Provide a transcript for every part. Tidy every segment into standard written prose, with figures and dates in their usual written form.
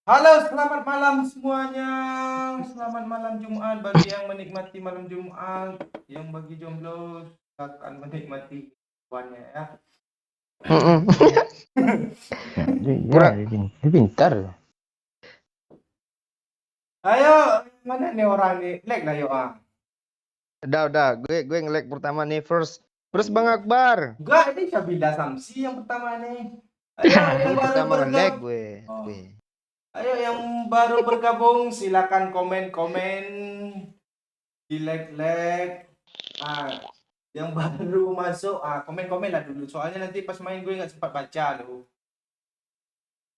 Halo, selamat malam semuanya. Selamat malam Jumat bagi yang menikmati malam Jumat, yang bagi jomblo akan menikmati kawannya ya. Dia pintar. Ayo, mana nih orang nih? Lag lah yuk ah. Udah. Gue nge-lag pertama nih first Bang Akbar. Enggak, ini Syabila Samsi yang pertama nih. Ayo, yang baru Pertama nge-lag bergabung. gue. Oh. Ayo yang baru bergabung silakan komen-komen di like. Yang baru masuk komen-komen lah dulu. Soalnya nanti pas main gue nggak sempat baca loh.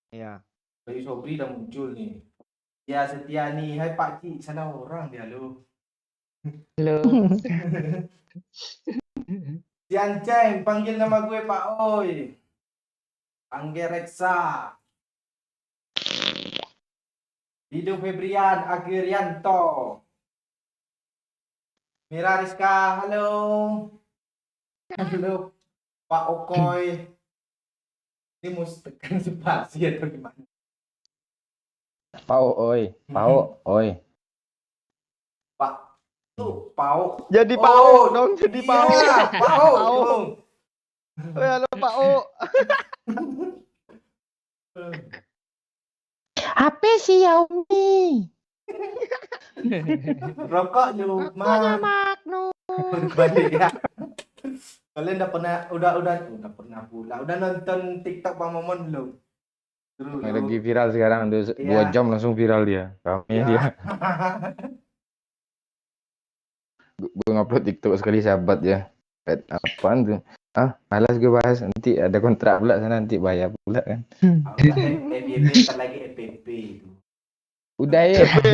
Iya. Bayu Sobri udah muncul nih. Ya setia nih. Hai Pak Cik, sana orang dia lo. Halo. Si Anceng, panggil nama gue Pak Oi. Angge Reksa. Dido Febrian Agirianto. Mira Rizka, halo. Halo Pak Okoy. Ini mesti tekan spasi atau gimana? Pau, oi. Pak tuh Pau. Jadi Pau dong, jadi Pau. Iya, Pau dong. Halo Pak O. HP Xiaomi. Rokok lu mah. Magno. Berbalik ya. Kalian udah pernah pula. Udah nonton TikTok Bang Momon belum? Dulu. Lagi viral sekarang, 2 Iya. jam langsung viral dia. Ramenya dia. Gue ngupload TikTok sekali sahabat ya. Apaan tuh? Malas gue bahas, nanti ada kontrak pula sana, nanti bayar pula kan. FYP ntar lagi FPP itu. Udah FP.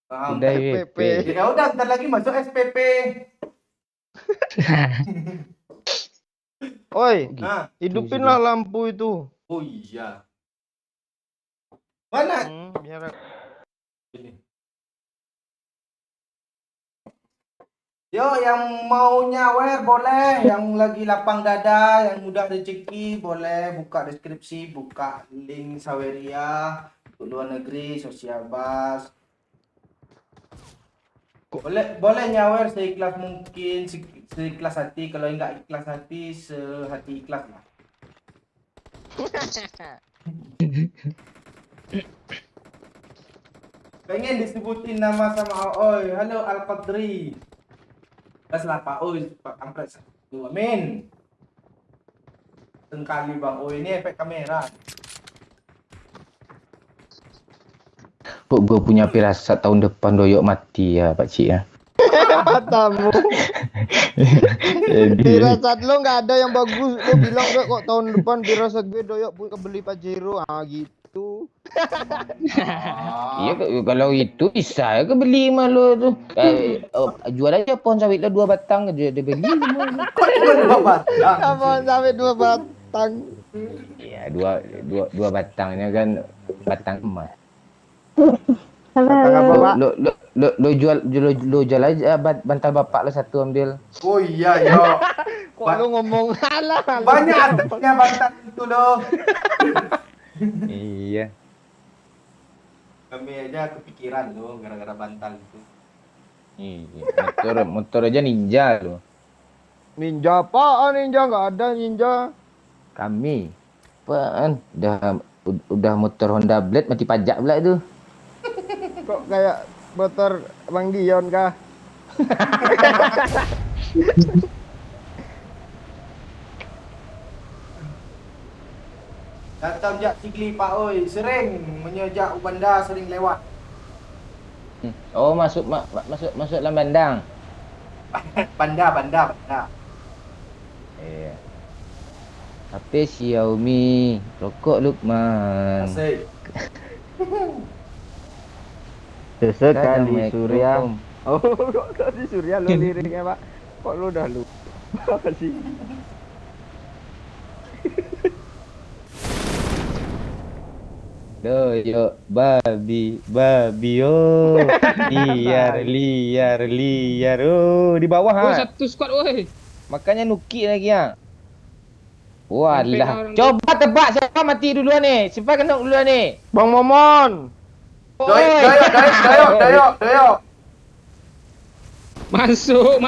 Udah FPP. FP. Ya udah ntar lagi masuk SPP. Oi, Nah, hidupinlah lampu itu. oh iya. Mana? Biar Ini. Yo, yang mau nyawer boleh, yang lagi lapang dada, yang mudah rezeki boleh buka deskripsi, buka link Saweria untuk luar negeri, sosial bus. Boleh nyawer seikhlas mungkin, seikhlas hati. Kalau enggak ikhlas hati, sehati ikhlas lah. Pengen disebutin nama sama Oi. Halo Al-Qadri. Lah Pak Oi, Pak Kampret. Amin. Tengkali Bang Oi ini efek kamera. Kok gue punya firasat tahun depan Doyok mati ya Pak Cik ya. Tamu. Firasat lo nggak ada yang bagus. Lo bilang kok tahun depan firasat gue Doyok kebeli Pajero. Gitu. Iya kalau itu bisa ya kebeli mah lo tuh. Jual aja pohon sawit lo 2 batang dia beli semua. Kok cuma 2 batang? Sama sampai 2 batang. Iya, dua batangnya kan batang emas. Batang apa, Pak? Lo jual aja bantal bapak lo 1 ambil. Oh iya yo. Kok lu ngomong halah? Banyak artinya bantal itu loh. Iya. Kami aja kepikiran loh gara-gara bantal itu. Iya, motor aja Ninja lo. Ninja apaan ninja? Nggak ada ninja. Kami apaan? Udah motor Honda Blade mati pajak pula itu. Kok kayak motor Bang Dion kah? Datang jak Sigli Pak Oi, sering menyejak Ubanda, sering lewat. Oh, masuk dalam bandang. Banda. Iya. HP Xiaomi, rokok Lukman. Asik. Sesekali Surya. Oh, kok tadi Surya lu liriknya, Pak? Kok lu udah lupa sih? Doyok babi yo. Liar oh di bawah ha. Satu squad woi. Makanya nuki lagi ya. Walah. Coba tebak siapa mati duluan nih. Siapa kena duluan nih? Bang Momon. Doyok. Masuk.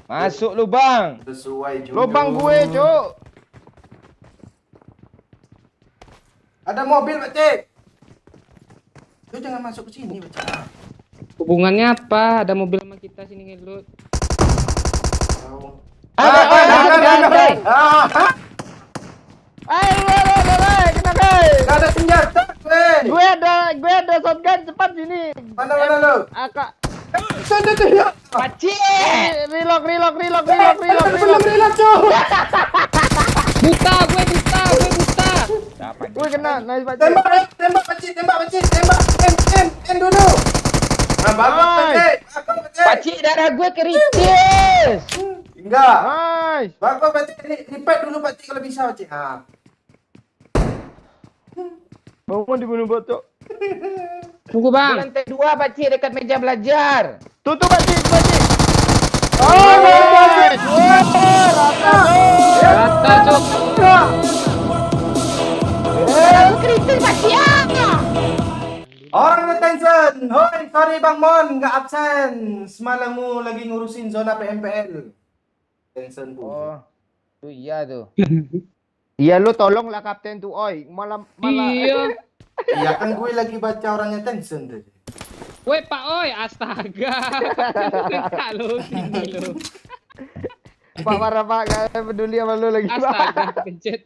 Masuk lubang. Sesuai jodoh. Lubang gue, Cuk. Ada mobil, Pak Cik. Lu jangan masuk ke sini, Pak Cik. Hubungannya apa? Ada mobil sama kita sini ngelut. Ada. Kenapa? Gak ada senjata, Gue ada shotgun, cepat sini. Mana lu? Akak. Sana tuh ya. Pacik. Reload. Belum reload, Cuk. Buta, gue buta. Gue kena, nice Pak. Tembak, Pak Cik. Tembak. M dulu. Nah, bagus, Pak Cik. Pacik darah gue keritis. Enggak. Nice. Bagus, Pak Cik. Repair dulu, Pak Cik, kalau bisa, Pak Cik. Bang Momon dibunuh bocok. Tunggu bang. Lantai 2 Pacik dekat meja belajar. Tutup Pak Cik. Oh, Nice. Rata cok. Darah gue keritis Pacik. orang attention. Hoi, sorry Bang Mon, nggak absen. Semalam mu lagi ngurusin zona PMPL. Attention bu. Oh. Tuh iya tuh. Iya lu tolonglah Kapten tuh, oi. Malah. Iya. Iya kan gue lagi baca orangnya attention tadi. Woi Pak Oi, astaga. Kalau gini lo. Pak marah Pak, gak peduli sama lu lagi Pak. Astaga, pencet.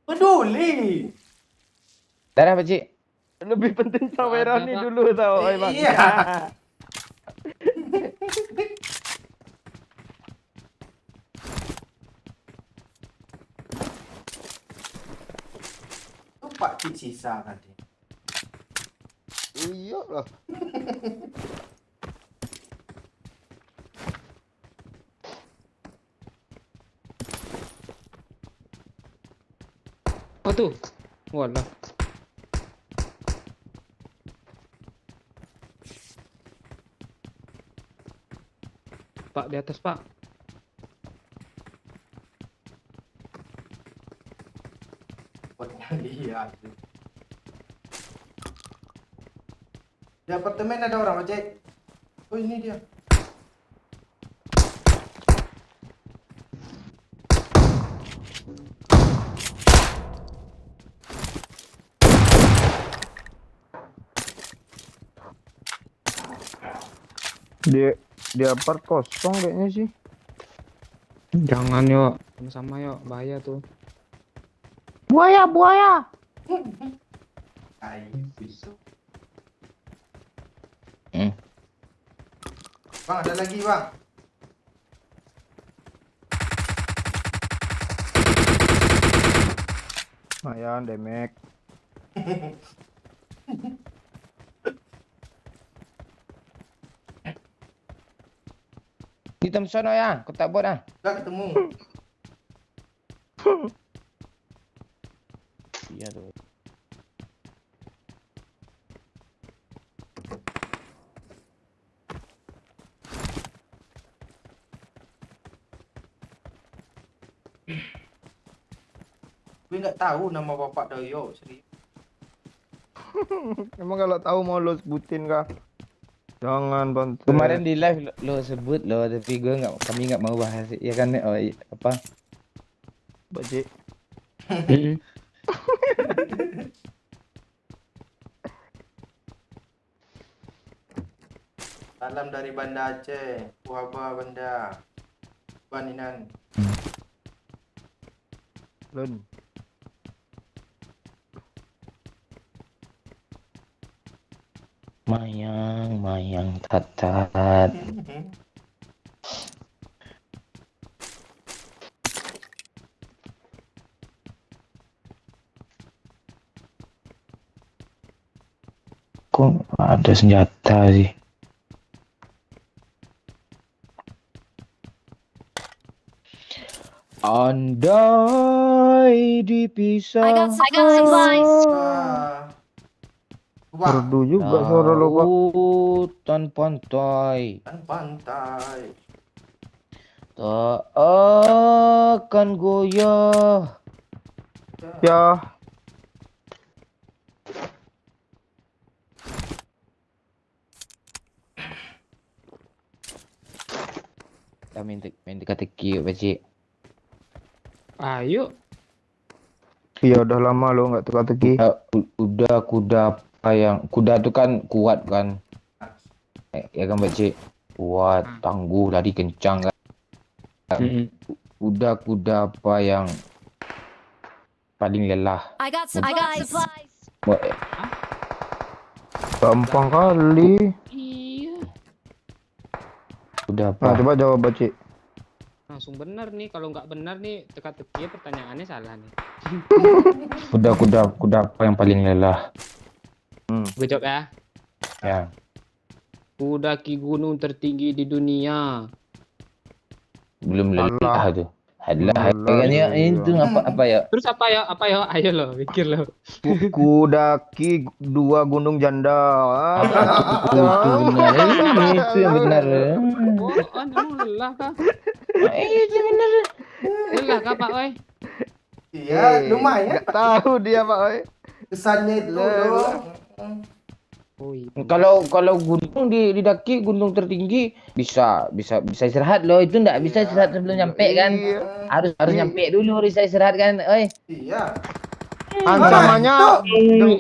Peduli. Darah Pacik. Lebih penting sama Ada, Roni Pak. dulu tau, oi Pak. Iya. Tuh Pak Cik sisa tadi. Iya lah. Oh tuh. Walah. Pak di atas Pak. Buatnya lihat. Di apartemen ada orang ojek. Oh ini dia. Di apart kosong kayaknya sih. Jangan yuk, sama-sama yuk, bahaya tuh. Buaya. Ay, bisa. Bang ada lagi bang. Lumayan, demek. Hitam sono ya, aku tak buat ah. Gak ketemu. Iya tuh. Gue nggak tahu nama bapak Doyo. Serius. Emang kalau tahu mau lo sebutin kah? Jangan bantu. Kemarin di live lo sebut lo, tapi kami nggak mau bahas ya kan? Oh, apa? Bajik. Salam dari Banda Aceh. Wabah Banda. Baninan. Lun. Mayang tatat. Kok ada senjata sih? Andai dipisah. I got supplies. Wah, Merdu juga suara lo Pak. Lautan pantai. kan pantai. Tak akan goyah. Ya, Kita main teka-teki yuk, Pakcik. Ayo. iya udah lama lo nggak teka-teki. Kuda tu kan kuat kan. Ya kan, Pakcik? Kuat, tangguh, lari kencang kan. Kuda apa yang paling lelah? I got supplies. Wah, Gampang kali. Iya. kuda Nah, apa? coba jawab Bacik. Langsung benar nih. Kalau nggak benar nih teka-teki pertanyaannya salah nih. Kuda apa yang paling lelah? Gue jawab ya. Ya. Kudaki gunung tertinggi di dunia. Belum lelah tu. Adalah Belum harganya lelah, itu apa ya? Terus apa ya? Apa ya? Ayo lo, pikir lo. Kudaki 2 gunung janda. Itu benar. Itu yang benar. Oh, emang lelah kah? Itu benar. Lelah kah Pak Oi? Iya, lumayan. Nggak tahu dia Pak Oi. Kesannya itu Lah. loh. Oh, iya. Kalau gunung didaki gunung tertinggi bisa istirahat loh. Itu enggak bisa istirahat sebelum nyampe kan. Iya. Harus nyampe dulu bisa istirahat kan. Oi. Iya. Ancamannya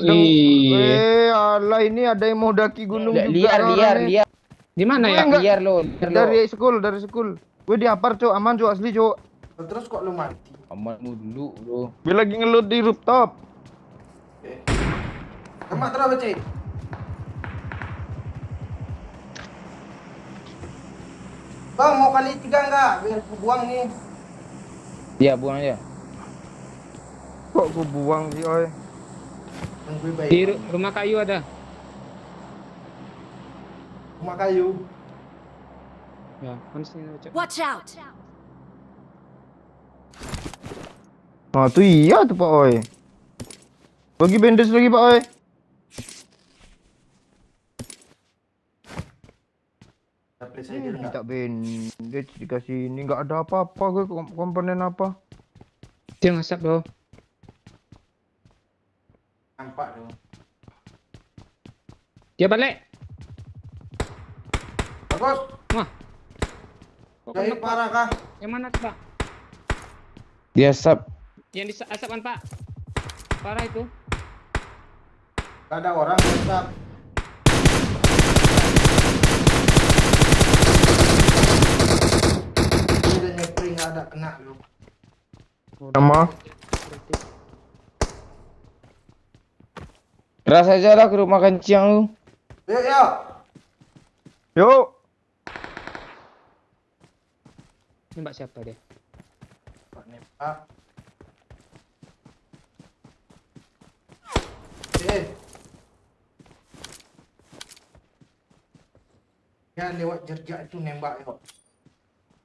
Iya. alah ini ada yang mau daki gunung juga. Liar. Di mana ya? Enggak. Liar lo. Dari school. Gue diapar, Cok. Aman, Cok. Asli, Cok. Terus kok lu mati? Aman dulu bro. Gue lagi ngeload di rooftop. Tembak terus, Cik. Bang, mau kali 3 enggak? Biar aku buang nih. Iya buang aja. Kok gue buang sih, Oi? Yang gue baik. Di rumah kayu ada. Rumah kayu. Ya, mana sini cek. Watch out. Nah, tuh iya tuh, Pak Oi. Bagi bandage lagi, Pak Oi. Tapi saya dia enggak. Minta bandage dikasih ini nggak ada apa-apa gue komponen apa. Dia ngasap lo. Nampak dong. Dia balik. Bagus. Wah. Kok Jadi kena, Pak? parah kah? Yang mana tuh, Pak? Dia sub. Yang di asapan, Pak. Parah itu. Gak ada orang tetap. Ini udah nyepring gak ada kena lu. Sama. Keras aja lah ke rumah kencang lu. Yuk, yuk. Yuk. Nembak siapa dia? Pak nembak. Ya lewat jerjak itu nembak yuk.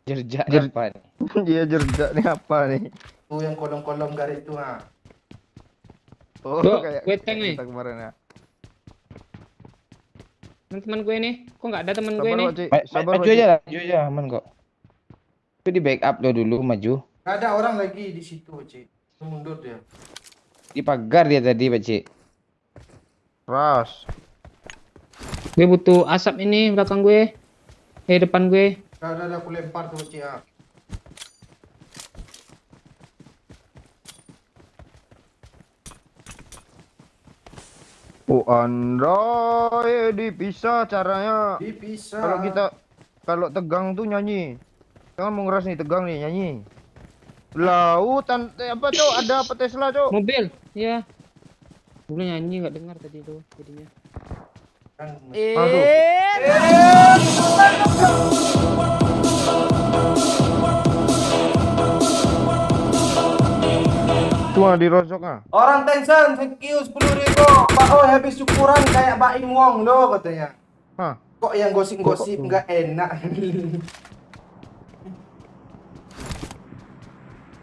Jerjak Jer- apa nih? Dia jerjak nih apa nih? Tuh yang kolom-kolom garis itu ha. Oh, Tuh, kayak gue tank nih. kita kemarin ya. Teman gue nih. Kok nggak ada teman gue Sabar, nih? Pak Cik. Sabar, Maju Pak aja Cik. lah, maju aja aman kok. Itu di backup lo dulu maju. Gak ada orang lagi di situ, Cik. Mundur dia. Di pagar dia tadi, Pak Cik. Ras. Gue butuh asap ini belakang gue. Depan gue. Gak ada aku lempar tuh, Cik ha. Oh, Android dipisah caranya. Dipisah. Kalau tegang tuh nyanyi. Jangan mau ngeras nih tegang nih nyanyi. Lautan apa Cok? Ada apa Tesla Cok? Mobil. Ya. Gue nyanyi nggak dengar tadi tuh jadinya. Kan, Masuk. Cuma dirosok ah. orang Tencent, thank you 10.000. Pak Oi habis syukuran kayak Baim Wong lo katanya. Hah. Kok yang gosip-gosip nggak enak.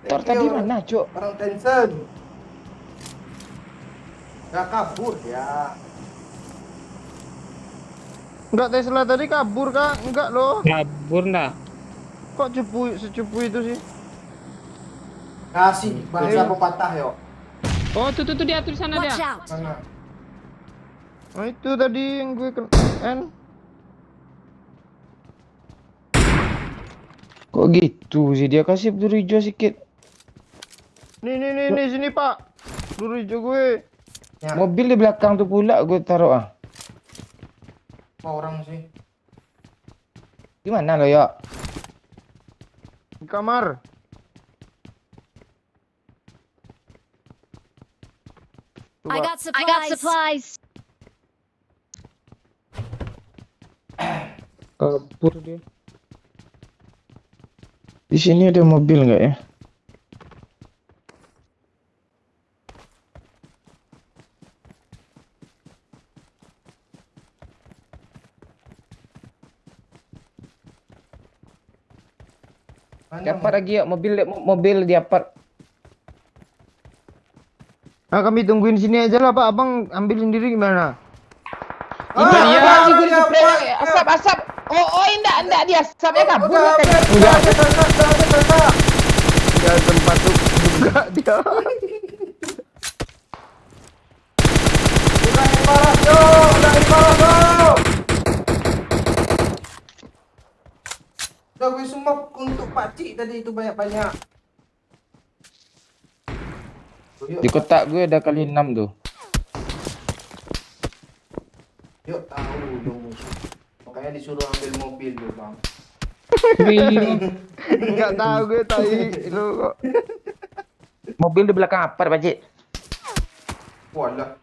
Tor Thank tadi you, mana, Cok? orang Tencent. Gak kabur ya. Enggak Tesla tadi kabur Kak? Enggak loh. Kabur ndak? Kok secupu itu sih? Kasih, bangsa aku patah yo. Oh, tuh dia tuh di sana Watch dia. out! Mana? Nah itu tadi yang gue Kok gitu sih, dia kasih peluru hijau sedikit. Nih, sini Pak. Peluru hijau gue. Ya, Mobil di belakang tuh pula gue taruh ah. apa orang sih? Gimana lo ya? Di kamar. I Coba. got supplies. Kabur dia. Di sini ada mobil nggak ya? Mana? Dapat lagi ya mobil di apart. Nah kami tungguin sini aja lah Pak. Abang ambil sendiri gimana? Ini Ah, dia ada, sih gue ada, spray ada. asap. Oh enggak dia asapnya kabur Udah, tadi. udah, kakak. Ya tempat tuh juga dia. Udah ibarat yo, Udah gue semua untuk pakcik tadi itu banyak-banyak. Yuk, Di kotak gue ada kali 6 tuh. Yuk tahu dong musuh. Makanya disuruh ambil mobil tuh bang. Enggak tahu gue tai lu kok. Mobil di belakang apart Pakcik. Walah.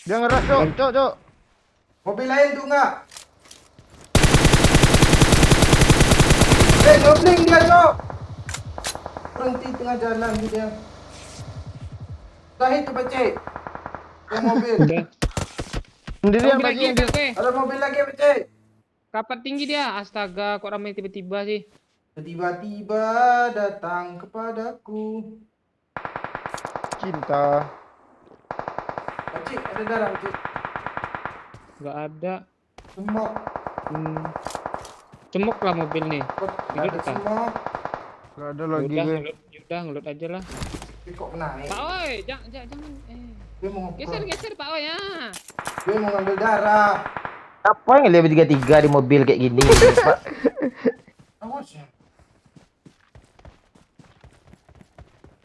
Dia ngeras cok. Mobil lain tuh enggak? Ngobling dia cok. Berhenti tengah jalan dia. Dah itu pakcik. Yang mobil. Udah. Sendirian Mobil Pak lagi Ji. oke. Ada mobil lagi pakcik. Kapan tinggi dia? Astaga, kok ramai tiba-tiba sih. Tiba-tiba datang kepadaku. Cinta. Pakcik ada darah pakcik. Nggak ada. Semok. Cemok lah mobil nih. Ada Hidup tak? semok. Enggak ada lagi Udah, gue. ngelut aja lah. Tapi kok naik? Pak Oi, jangan. Gue mau ngobrol. Geser Pak Oi ya. Gue mau ngambil darah. Apa yang ngeliat bertiga-tiga di mobil kayak gini? Pak? Awas ya.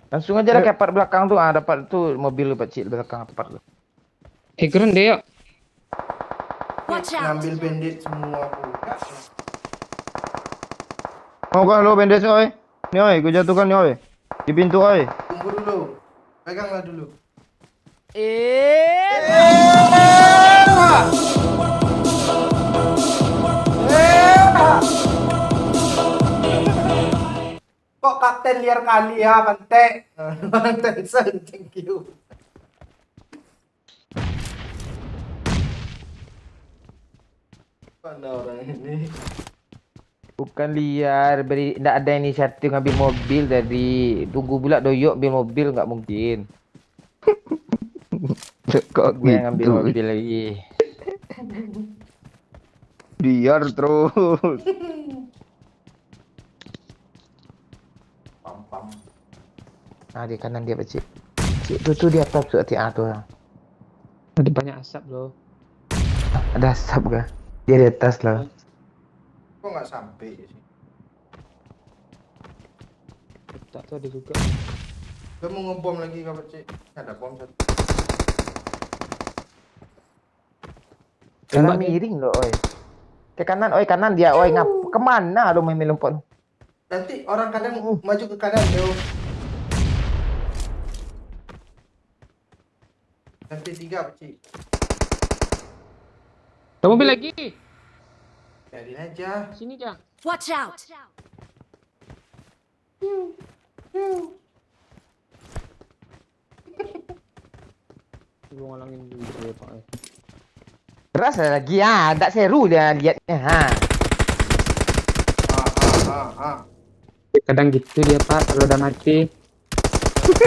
Langsung aja lah ke apart belakang tuh. Ah dapat tuh mobil Pakcik di belakang apart tuh. Keren deh yuk. Watch out! Ngambil bandit semua pula. Mau kah lo bendes oi? Nih oi, gue jatuhkan nih oi. Di pintu oi. Tunggu dulu. Peganglah dulu. Kok kapten liar kali ya, Pante? Tencent, thank you. Mana orang ini? Bukan liar, nggak ada inisiatif ngambil mobil tadi. Tunggu pula doyok ambil mobil nggak mungkin. Kok Gue yang ngambil gitu? mobil lagi. Biar terus. Pam. Nah di kanan dia Pakcik. Tuh di atas tuh hati tuh. Ada banyak asap loh. Ada asap kah? Dia di atas lah. Kok nggak sampai sih? Tak tahu ada juga. Gue mau ngebom lagi kabar cik. Ada bom satu. Kanan Tembak dia. miring loh, oi. Ke kanan, oi kanan dia, oi kemana lo main lompat? Nanti orang kadang maju ke kanan yo. MP3 cik. Ada mobil lagi. Biarin aja. Sini aja. Watch out! Gue ngalangin dulu ya Pak Oi. Keras lagi ah, tak seru dia lihatnya ha. Kadang gitu dia Pak kalau udah mati.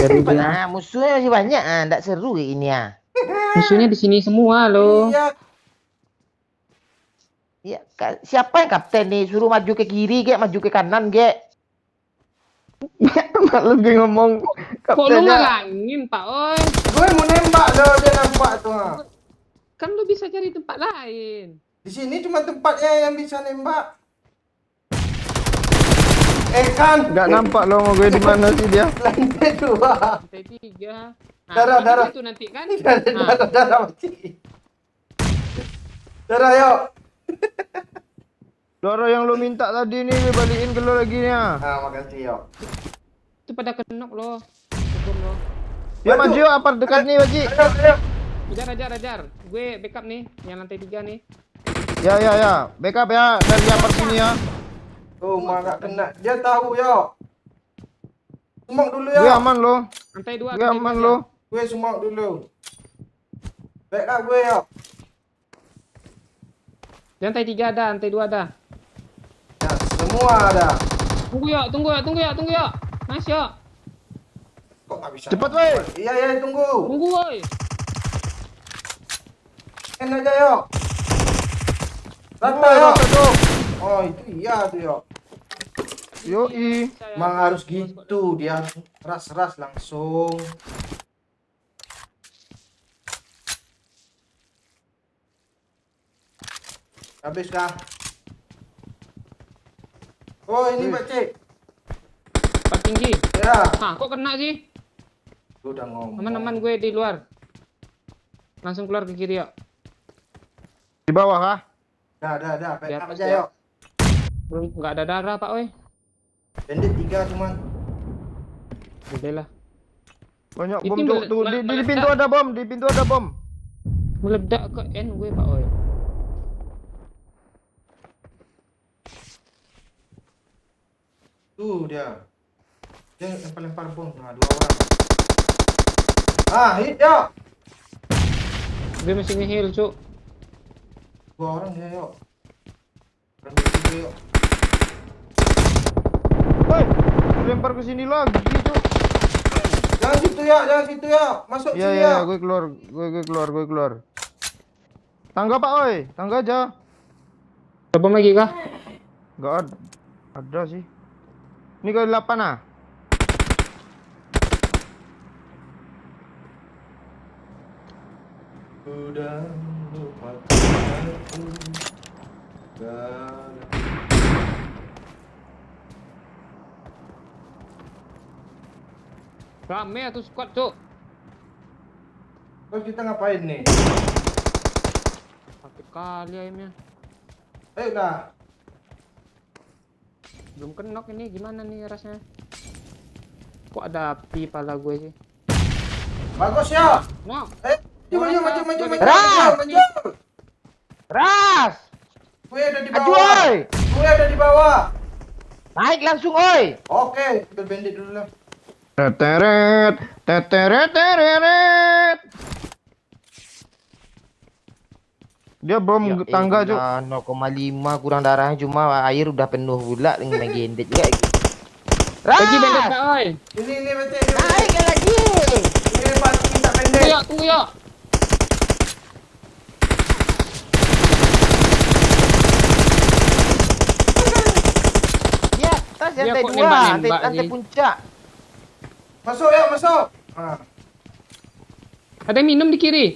Dari dia. Nah, musuhnya masih banyak ah, tak seru kayak ini ah. Musuhnya di sini semua loh. Iya. Ya, siapa yang kapten nih? Suruh maju ke kiri, Gek, maju ke kanan, Gek. Lebih ngomong Kok lu kaptennya. ngalangin, Pak Oi? Gue mau nembak lo, dia nampak tuh. Ah. Kan lu bisa cari tempat lain. Di sini cuma tempatnya yang bisa nembak. Kan? Nggak nampak lo mau gue di mana sih dia. Lantai 2. Lantai 3. Nah, Darah, ini darah. itu nanti kan. Darah mati. Darah yuk. Doro yang lo minta tadi nih balikin ke lo lagi nih. Ah, makasih yuk. Itu pada kenok lo. Hukum lo. Ya Waduh. maju apa dekat nih Baji. Ayo. Ajar. Gue backup nih, yang lantai 3 nih. Ya. Backup ya dari apa sini ya. Oh, nggak kena. Dia tahu yuk. Sumok dulu Gue yuk. aman lo. Lantai 2. Gue aman lo. Gue sumok dulu. Backup gue yuk. Lantai 3 ada, lantai 2 ada. Ya, semua ada. Tunggu yuk. Nice yuk. Kok nggak bisa? Cepet woi. Iya, tunggu. Tunggu woi. Aja yuk. Rata Woi, yuk. rata tuh. Oh, itu iya tuh yuk. Yoi. Emang harus gitu, dia harus ras langsung. Habis kah? Oh, ini Pak Cik. Pak tinggi. Ya, Hah, kok kena sih? gue udah ngomong. Aman gue di luar. Langsung keluar ke kiri yuk. Di bawah kah? Dah, Di backup atas aja ya. yuk. Belum nggak ada darah Pak oi. Bandit 3 cuman. Udah lah. Banyak Itu bom tuh. Tuh di meledak. pintu ada bom. Di pintu ada bom. Meledak ke N gue Pak oi. Tuh dia. Dia lempar bom. Nah, 2 orang. Ah, hit yuk. Gue masih nge-heal cuk. 2 orang dia yuk. Bandit 3 yuk. Woi, dilempar ke sini lagi tuh. Jangan situ ya. Masuk Iya sini iya, ya. gue keluar. Tangga Pak oi, tangga aja. Ada bom lagi kah? Enggak ada. Ada sih. Ini kali 8 ah. Sudah lupakan aku. Rame atau squad cuk. Terus kita ngapain nih? Sakit kali aimnya. Ayo dah. Belum kenok ini gimana nih rasanya? Kok ada api pala gue sih? Bagus ya. Mau. Maju. Ras! Maju. Ras! Gue ada di Aju bawah. oi! Gue ada di bawah. Naik langsung oi! Oke, kita bandit dulu lah. Teteret. Dia bom tangga cuk. 0,5 kurang darahnya cuma air udah penuh pula dengan gendet juga. Bagi bandit Pak oi. Ini Bete. Naik lagi. Ini Pak minta bandit. Tunggu yuk. Ya, tas Dia lantai kok 2, nembak-nembak lantai sih? puncak. Masuk ya, masuk. Ah, Ada yang minum di kiri.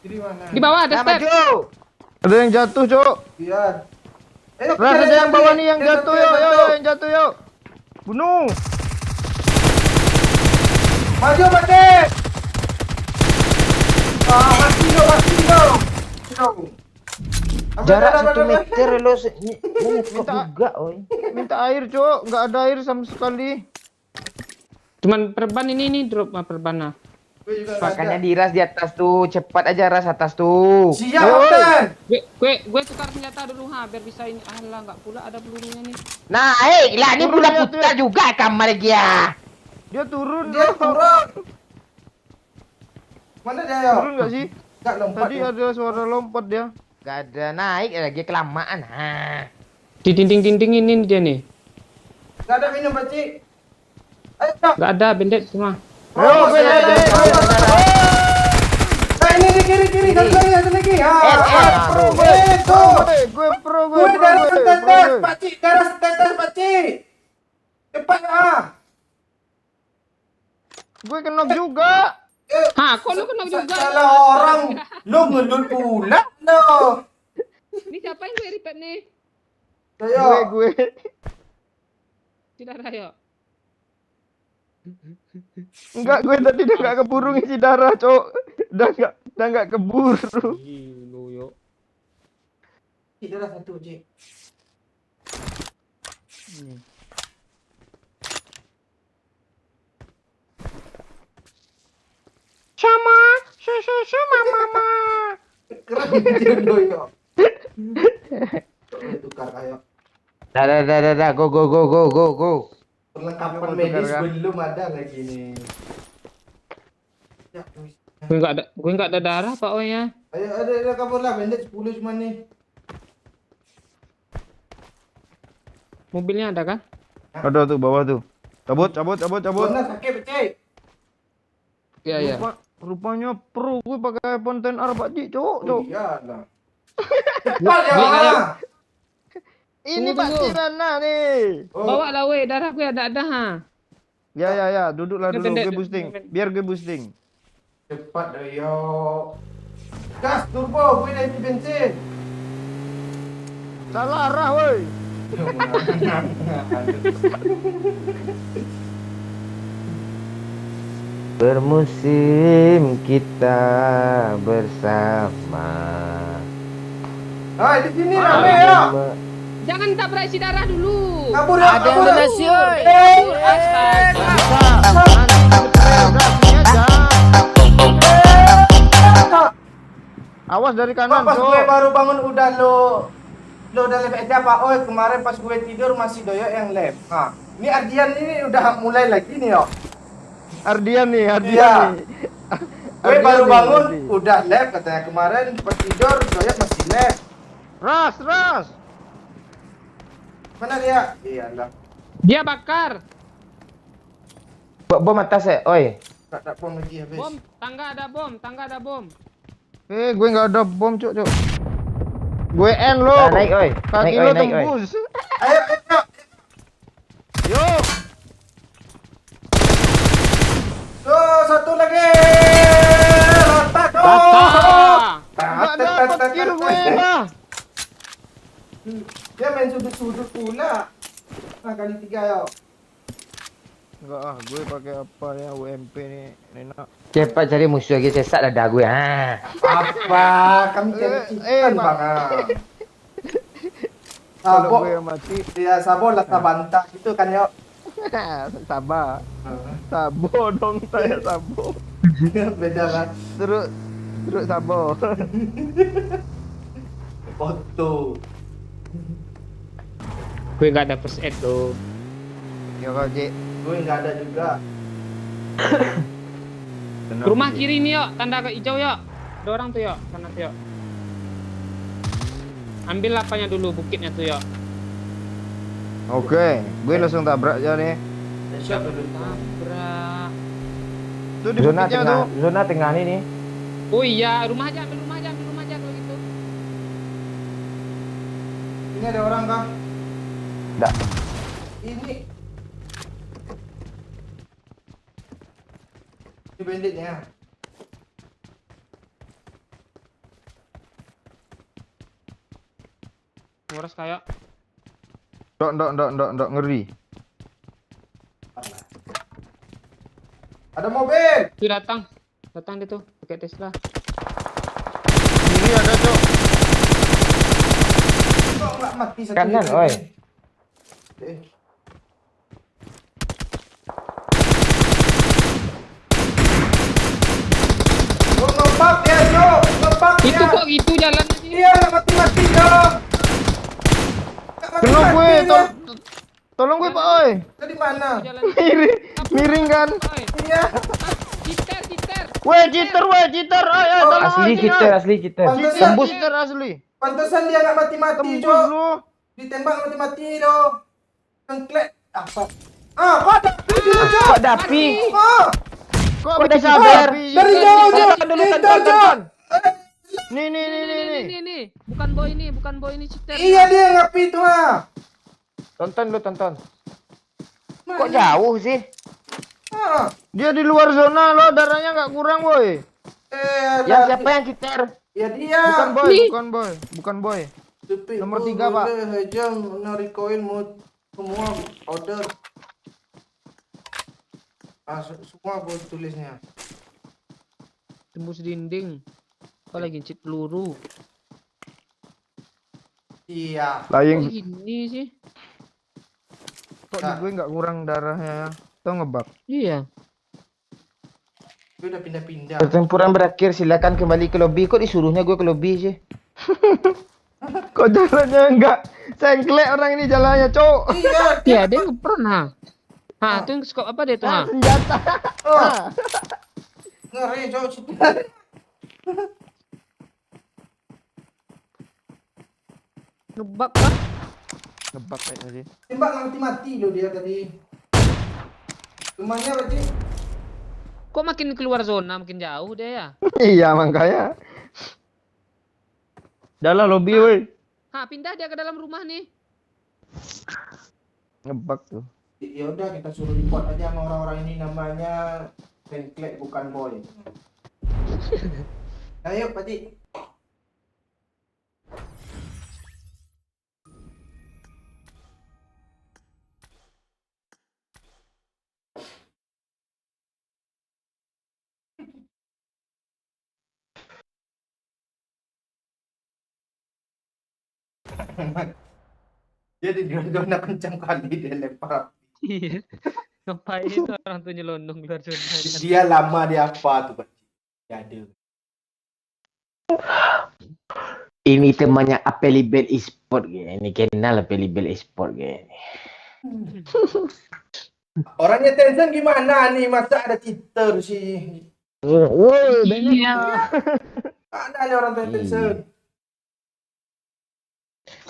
kiri mana? Di bawah ada Nah, step. maju. Ada yang jatuh cuk. Iya. Ayo, Ras kita ada yang bawah nih yang Kita jatuh sampai, yuk, jatuh. yang jatuh yuk. Bunuh. Maju bandit. Ah, mati lo. Jarak 1 meter lo Minta- juga, oi. Minta air cuk, nggak ada air sama sekali. Cuman perban ini drop perban nah. Gue juga nggak Makanya ada. diras di atas tuh, cepat aja ras atas tuh. Siap, Oi. Kapten. Gue tukar senjata dulu biar bisa ini. Alah nggak pula ada pelurunya nih. Naik lah, ini Turun budak ya, putar tuh. juga kamar dia. Dia turun. Dia turun. Mana dia yuk? Turun nggak sih? Nggak lompat. Tadi ya. ada suara lompat dia. Gak ada naik lagi kelamaan. Di dinding-dinding ini dia nih. Nggak ada minum, Pak Cik. Ayo, Kak. Nggak ada bandit cuma. Ayo, Oh, gue saya- naik. Nah, ini di kiri. kiri, satu lagi. Pro. Gue pro. Gue darah setetes, pakcik, pakcik. Cepat Gue kena juga. Ha, kok lu kena juga? Salah orang, lu ngelut pula, no. Ini siapa yang gue repair nih? Saya, Gue. Tidak Rayo. Enggak, gue tadi udah nggak keburu ngisi darah, Cok. Udah nggak keburu. Lu yo. darah satu, Cik. Sama, susu mama. Keren dulu yo. Tukar kayak Dah. Go. perlengkapan Tukar, medis kan? belum ada lagi nih. Ya, Gue enggak ada darah Pak Oi ya. ayo ada kabur lah, bandit 10 cuma nih. Mobilnya ada kan? Ada tuh bawah tuh. Cabut. Bona sakit, Cik. Iya. Rupanya pro gue pakai iPhone XR Pak Cik, Cok. Oh iyalah. Cepat ya, Wait, ayo. Mama. Ini Tunggu, Pak tunggu. Cirana nih. Oh, Bawa lah weh, darah gue ada ha. Ya, duduklah Ini dulu, pendek, gue boosting. pendek. Biar gue boosting. cepat deh yo. Gas turbo, gue dah isi bensin. Salah arah, woi. Bermusim kita bersama. Ah, di sini rame ya. Jangan tabrak isi darah dulu. Kabur ya, Ada yang kabur. donasi, oi. Astaga. Awas dari Pak, kanan, pas gue Cok. baru bangun udah lo udah lep aja Pak. Oh, kemarin pas gue tidur masih doyok yang lep. Nah, ini Ardian ini udah mulai lagi nih yo. Ardian nih. Iya. Gue Ardian baru nih, bangun nanti. udah lep katanya, kemarin pas tidur doyok masih lep. Ras. Mana dia? Iyalah. Dia bakar. Bom atas oi. Tak pom lagi habis. Bom, tangga ada bom. Gue nggak ada bom, Cok. Gue N lo. Nah, naik oi. Kaki Naik lo oi, naik oi. Ayo, tembus. ayo. Yo. Tuh, satu lagi. Letak. Rata. Nggak dapat kill gue lah. Dia main sudut-sudut pula. Nah, kali 3 yo. Enggak gue pakai apa ya UMP nih, enak. Cepat cari musuh lagi sesak dada gue. Ha. Apa? Kami cari chicken, Pak. Bang. Kalau Sabo. gue yang mati, Ya, sabo lah bantah gitu kan yo. sabar. Sabo dong saya sabo. Beda lah. Terus sabo. Foto. Gue enggak ada first aid tuh. Ya Kak Cik. Gue nggak ada juga. Tenang, Rumah Cik. kiri nih yuk, tanda ke hijau yuk. Ada orang tuh yuk, sana tuh yuk. Ambil lapanya dulu, bukitnya tuh yuk. Oke, gue langsung tabrak aja nih. Siap dulu. Tabrak. Tuh di Zona bukitnya tengah, tuh. zona tengah nih. Oh iya, ambil rumah aja kalau gitu. Ini ada orang kah? Enggak. Ini banditnya. Ngurus kayak. Dok, ngeri. Ada mobil. Tuh datang dia tuh pakai Tesla. Kiri ada, Cok. Kok nggak mati satu? Kanan, ini? oi. Eh. Oh, ngepak dia, Jo. Ngepak dia. Itu kok gitu jalannya sih? Iya, nggak mati-mati, Jo. Nggak Tolong gue, mati-mati dia. tolong gue, Pak Oi. Tadi mana? Jalannya. Miring kan? Oi, Iya. Cheater. Weh, cheater, Oi, Oh, tolong Asli Oi, kita. Pantesan Tembus. Cheater asli. Pantesan dia nggak mati-mati, Tembus Jo. lu. Ditembak mati-mati, Jo. Tengklek. Apa? Ah, kok ada video, Jo? Kok dapi? Oh, Kok Kok bisa ada cheater? babi? dari jauh, Jo. Tekan dulu, Cheater, tekan, Jo. tekan. Nih. Nih. Bukan boy ini cheater. Iya dia ngapi itu ah. Tonton. Kok jauh sih? Ah. Dia di luar zona loh, darahnya nggak kurang, boy. Ya siapa yang cheater? Ya dia. Bukan boy. Stupid. Nomor 3, Pak. Aja narik koin mau semua order. Semua gue tulisnya. Tembus dinding. Kau lagi cheat peluru. Iya. Kok Lain ini sih? kok di gue nggak kurang darahnya ya? Tuh ngebug. Iya. Gue udah pindah-pindah. Pertempuran berakhir, silakan kembali ke lobby. Kok disuruhnya gue ke lobby sih? Kok jalannya nggak sengklek orang ini jalannya, cowok. Iya. Iya, dia nggak pernah. Itu yang skop apa dia tuh, Senjata. Oh. Ngeri cowok situ. Ngebak kan? Ngebug kayaknya sih. Tembak mati loh dia tadi. Rumahnya apa sih? Kok makin keluar zona, makin jauh dia ya? Iya makanya. Dalam lobby, woi. Pindah dia ke dalam rumah nih. Ngebug tuh. Ya udah kita suruh report aja sama orang-orang ini, namanya Sengklek bukan boy. Ayo Pak Cik. Dia di zona kencang kali dia lempar. Iya. Ngapain itu orang tuh nyelondong keluar zona? Dia lama dia apa tuh Pak Cik? Ya ada. Ini temannya Apelibel Esport gini. Kenal Apelibel Esport gini. Orangnya Tencent gimana nih? Masa ada cheater sih? Woi, Iya. Ada nih orang Tencent.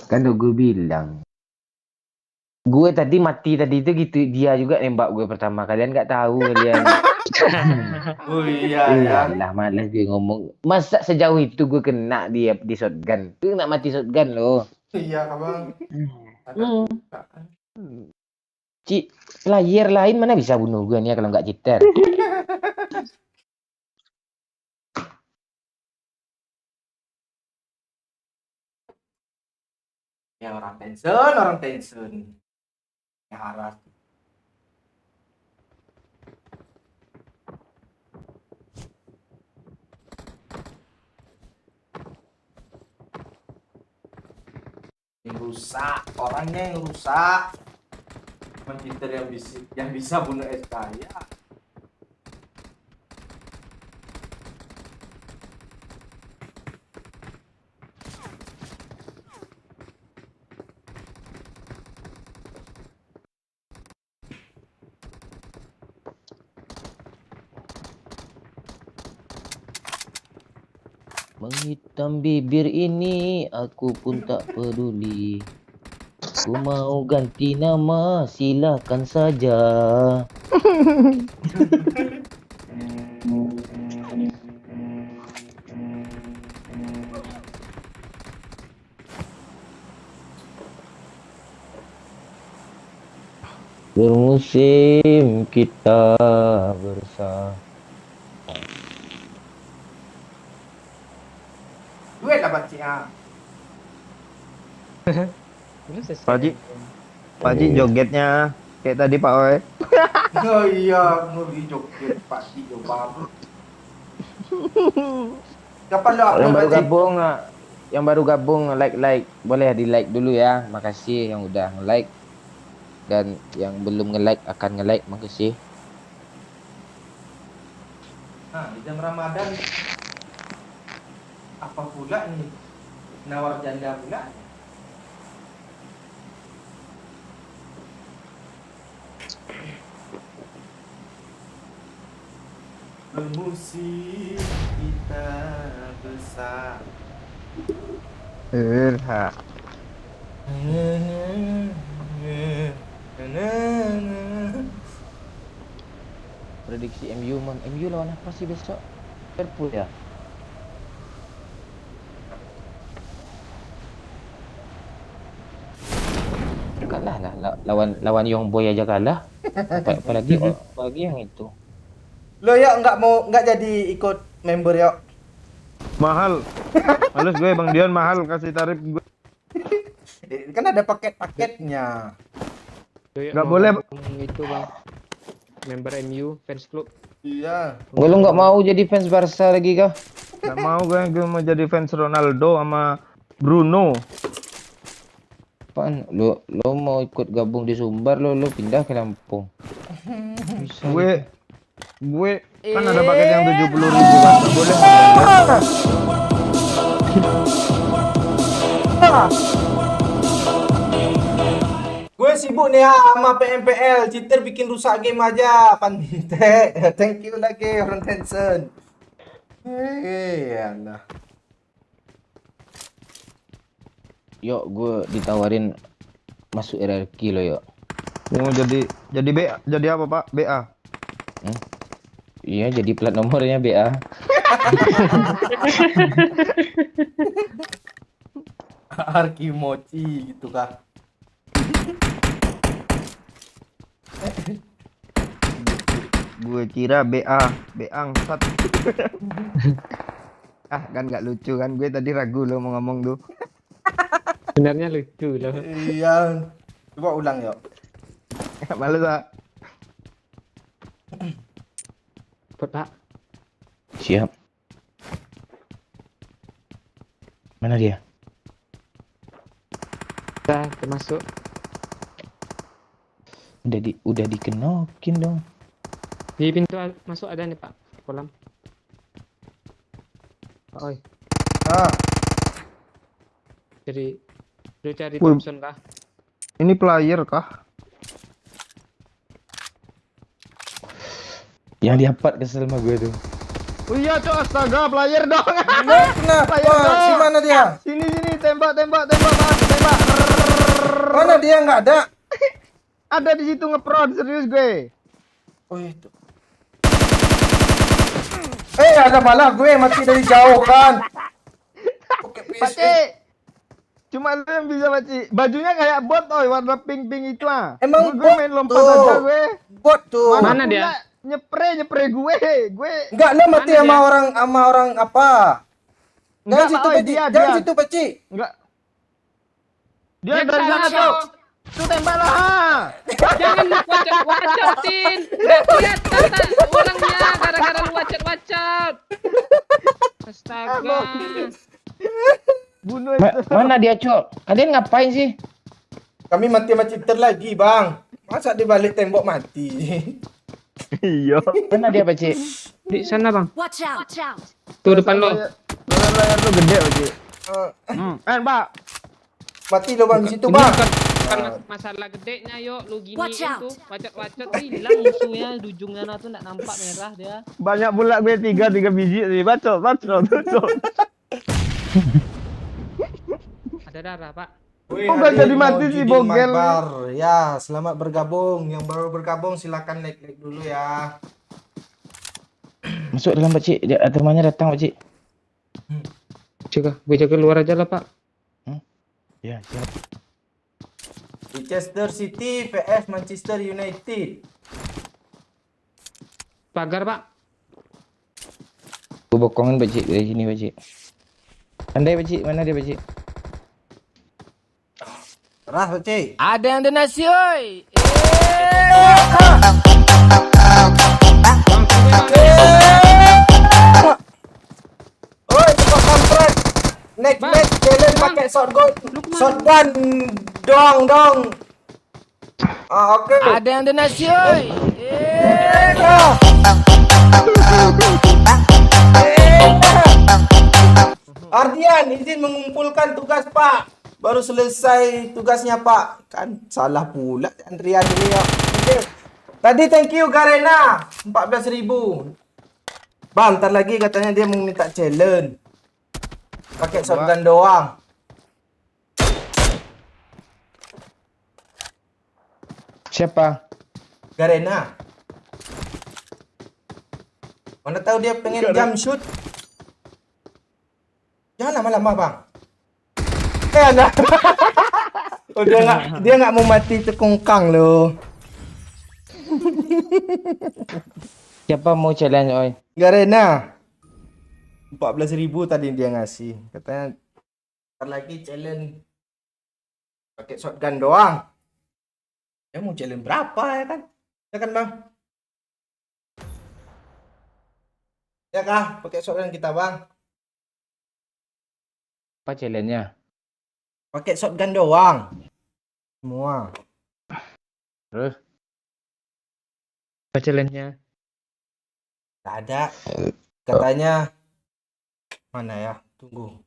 Kan udah gue bilang. Gue tadi mati tadi itu gitu, dia juga nembak gue pertama. Kalian nggak tahu kalian. Oh iya ya. Lah malas gue ngomong. Masa sejauh itu gue kena dia di shotgun. Gue kena mati shotgun loh. Iya abang. Player lain mana bisa bunuh gue nih kalau nggak cheater. Ya orang Tencent. Ya harus. Yang rusak, orangnya yang rusak. Cuman cheater yang bisa bunuh SK ya. Menghitam bibir ini aku pun tak peduli. Ku mau ganti nama, silakan saja. Bermusim kita bersama. Duit lah Pak Cik. Pak Ji jogetnya kayak tadi Pak Oi. Oh iya, ngeri joget Pak Cik coba. Kapan lo Yang upload baru Pak Cik? gabung, yang baru gabung like boleh di like dulu ya. Makasih yang udah like dan yang belum nge-like akan nge-like. Makasih. Nah, di jam Ramadan apa pula nih? Nawar janda pula. Bermusim kita besar. Irha. Prediksi MU lawan apa sih besok? Liverpool ya? lawan Young Boy aja kalah. Apalagi yang itu. Lo ya nggak jadi ikut member ya. Mahal. Males gue Bang Dion mahal kasih tarif gue. Kan ada paket-paketnya. Nggak boleh. Itu bang. Member MU fans club. Iya. Gue lo nggak mau jadi fans Barca lagi kah? Nggak mau gue mau jadi fans Ronaldo sama Bruno. Apaan? Lo mau ikut gabung di Sumbar lo pindah ke Lampung. Bisa. Gue kan ada paket yang 70.000 kan. Nggak boleh. Gue sibuk nih ya sama PMPL, cheater bikin rusak game aja, Pandite. Thank you lagi orang Tencent. Allah. Yuk, gue ditawarin masuk RRQ lo yuk. Mau jadi BA, jadi apa Pak? BA. Iya, jadi plat nomornya BA. Arkimochi gitu kah? Gue kira BA, Beangsat. Ah, kan nggak lucu kan? Gue tadi ragu lo mau ngomong tuh. Sebenarnya lucu loh. Iya. Coba ulang yuk. Males ah. Buat Pak. Siap. Mana dia? Kita masuk. Udah dikenokin dong. Di pintu masuk ada nih Pak. Kolam. Pak Oi. Ah, Jadi lu cari Wih. Thompson kah? Ini player kah? Yang diapat kesel sama gue tuh. Oh iya, Cok, astaga, player dong. kenapa? Si mana dia? Sini, tembak, Pak, tembak. Mana dia nggak ada? Ada di situ ngeprod, serius gue. Oh itu. Ada malah gue mati dari jauh kan. Oke, Paci. Cuma lu yang bisa Paci. Bajunya kayak bot, oi, warna pink itu ah. Emang gue bot main lompat tuh. aja gue. Bot tuh. Mana dia? pula Nyepre gue. Enggak, lo mati Mana sama orang apa? Jangan Enggak, situ, Pak, oi, Paci. dia. Jangan situ, Paci. Enggak. Dia Dia dari sana, kesana, Cok. Tuh tembak lah. Jangan wacat-wacatin. Nggak kelihatan orangnya gara-gara lu wacat-wacat. Astaga. Bunuh itu. Mana dia, Cok? Kalian ngapain sih? Kami mati sama cheater lagi, Bang. Masa di balik tembok mati? Iya. Mana dia, Paci? Di sana bang. Watch out! Watch out! Tuh depan lo. Layar lu gede, Paci. Pak. Mati lo Bang di situ, Ini Bang. bukan masalah gedenya yuk. Lu gini Watch out. itu wacat-wacat hilang musuhnya. Di ujungnya tuh nggak nampak merah dia. Banyak pula gue tiga biji nih. Bacot. Ada darah pak. Wih, Oh, nggak Adil jadi mati mau sih, judi bogel. mabar. Ya, selamat bergabung. Yang baru bergabung silakan like dulu ya. Masuk dalam, Pakcik. Temannya datang, Pakcik. Gue jaga luar aja lah pak. Ya, siap. Leicester City vs Manchester United. Pagar pak. Gue bokongin, Pakcik. Dari sini, Pakcik. Pandai, Pakcik. Mana dia, Pakcik? Rah, Cik. Ada yang donasi, oi. Oi, cepat kampret. Next challenge pakai shotgun. Shotgun dong. Oke. Ada yang donasi, oi. Ardian, izin mengumpulkan tugas, Pak. Baru selesai tugasnya, Pak. Kan salah pula Andrian ini ya. Okay. Tadi thank you Garena 14.000. Bang, ntar lagi katanya dia mau minta challenge. Pakai shotgun doang. Siapa? Garena. Mana tahu dia pengen jump shoot. Jangan lama-lama, Bang. Nah. Oh, dia nggak mau mati tekungkang loh. Siapa mau challenge, oi? Garena 14.000 tadi dia ngasih. Katanya ntar lagi challenge pakai shotgun doang. Dia mau challenge berapa ya kan? Ya kan bang? Ya kah? Pakai shotgun kita bang. Apa challenge-nya? Pakai shotgun doang. Semua. Terus? Apa challenge-nya? Gak ada. Katanya mana ya? Tunggu.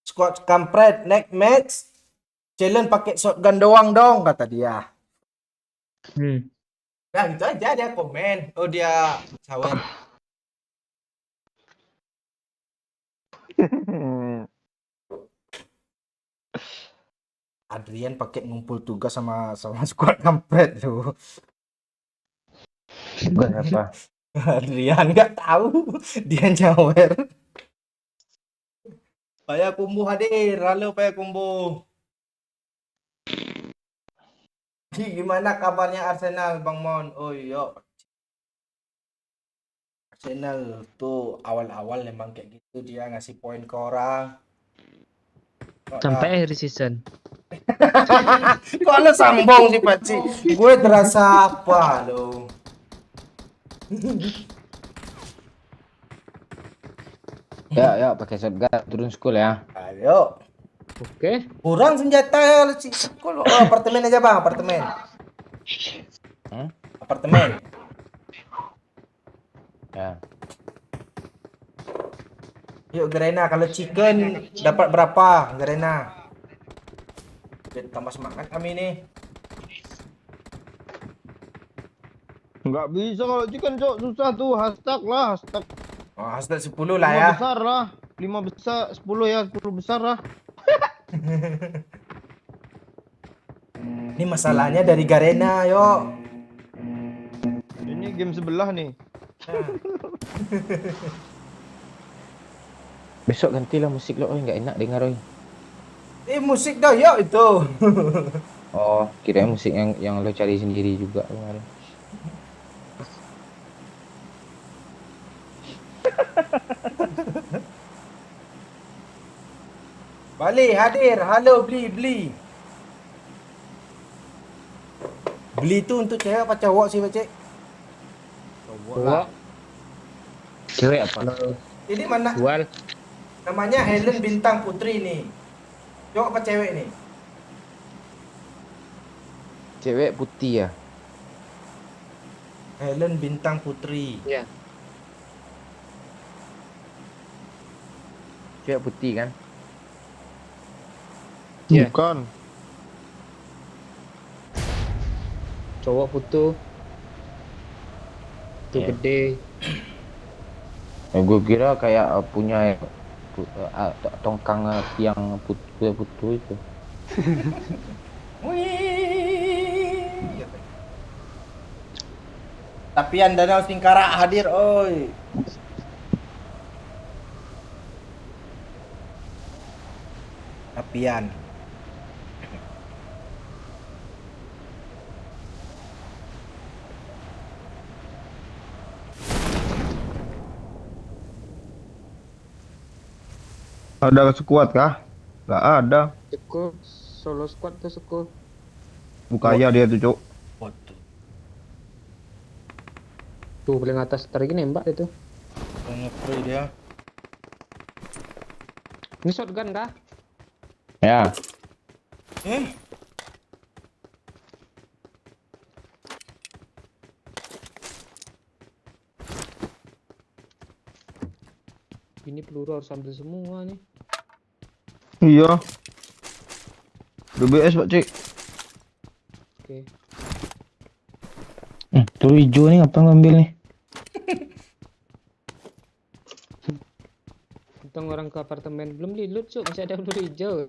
Squad kampret next match challenge pakai shotgun doang dong kata dia. Nah gitu aja dia komen. Oh dia sawer. Adrian pakai ngumpul tugas sama squad kampret tuh. Bukan apa? Adrian nggak tahu dia nyawer. Paya kumbu hadir, halo Paya kumbu. Gimana kabarnya Arsenal Bang Mon? Oh iya. Arsenal tuh awal-awal memang kayak gitu dia ngasih poin ke orang. Sampai akhir season. Kok lo sambung sih Paci? Gue terasa apa lo? Ya, pakai shotgun turun school ya. Ayo. Oke. Kurang senjata ya lu sih. Oh, apartemen aja Bang, apartemen. Apartemen. Ya. Yuk Garena, kalau chicken dapat berapa Garena? Biar tambah semangat kami nih. Nggak bisa kalau chicken cok, susah tuh. Hashtag lah, hashtag. Oh, hashtag 10 lah 5 ya. besar lah. 5 besar, 10 ya, 10 besar lah. Ini masalahnya dari Garena, yuk. Ini game sebelah nih. Besok gantilah musik lo, oi, nggak enak dengar, oi. Musik dah yuk itu. Oh, kirain musik yang lo cari sendiri juga kemarin. Balik hadir, halo beli. Beli itu untuk cewek apa cowok sih, Pak Cik? Cowok lah. Cewek apa? Ini mana? Jual. Namanya Helen Bintang Putri nih. Cowok apa cewek nih? Cewek putih ya. Helen Bintang Putri. Ya. Cewek putih kan? Ya. Bukan. Cowok putu. Tuh Ya. gede. Gue kira kayak punya tongkang yang putu itu. Wih. Tapian Danau Singkarak hadir, oi. Tapian. Ada sekuat kah? Nggak ada. Sekul. Solo squad tuh sekul. Bukaya dia tuh cok. Waduh. Tuh paling atas tarik nembak itu. Ngepre dia. Ini shotgun kah? Ya. Ini peluru harus ambil semua nih. Iya. DBS Pak Cik. Oke. Tuh hijau nih apa ngambil nih? Untung orang ke apartemen belum di loot, Cuk. Masih ada peluru hijau.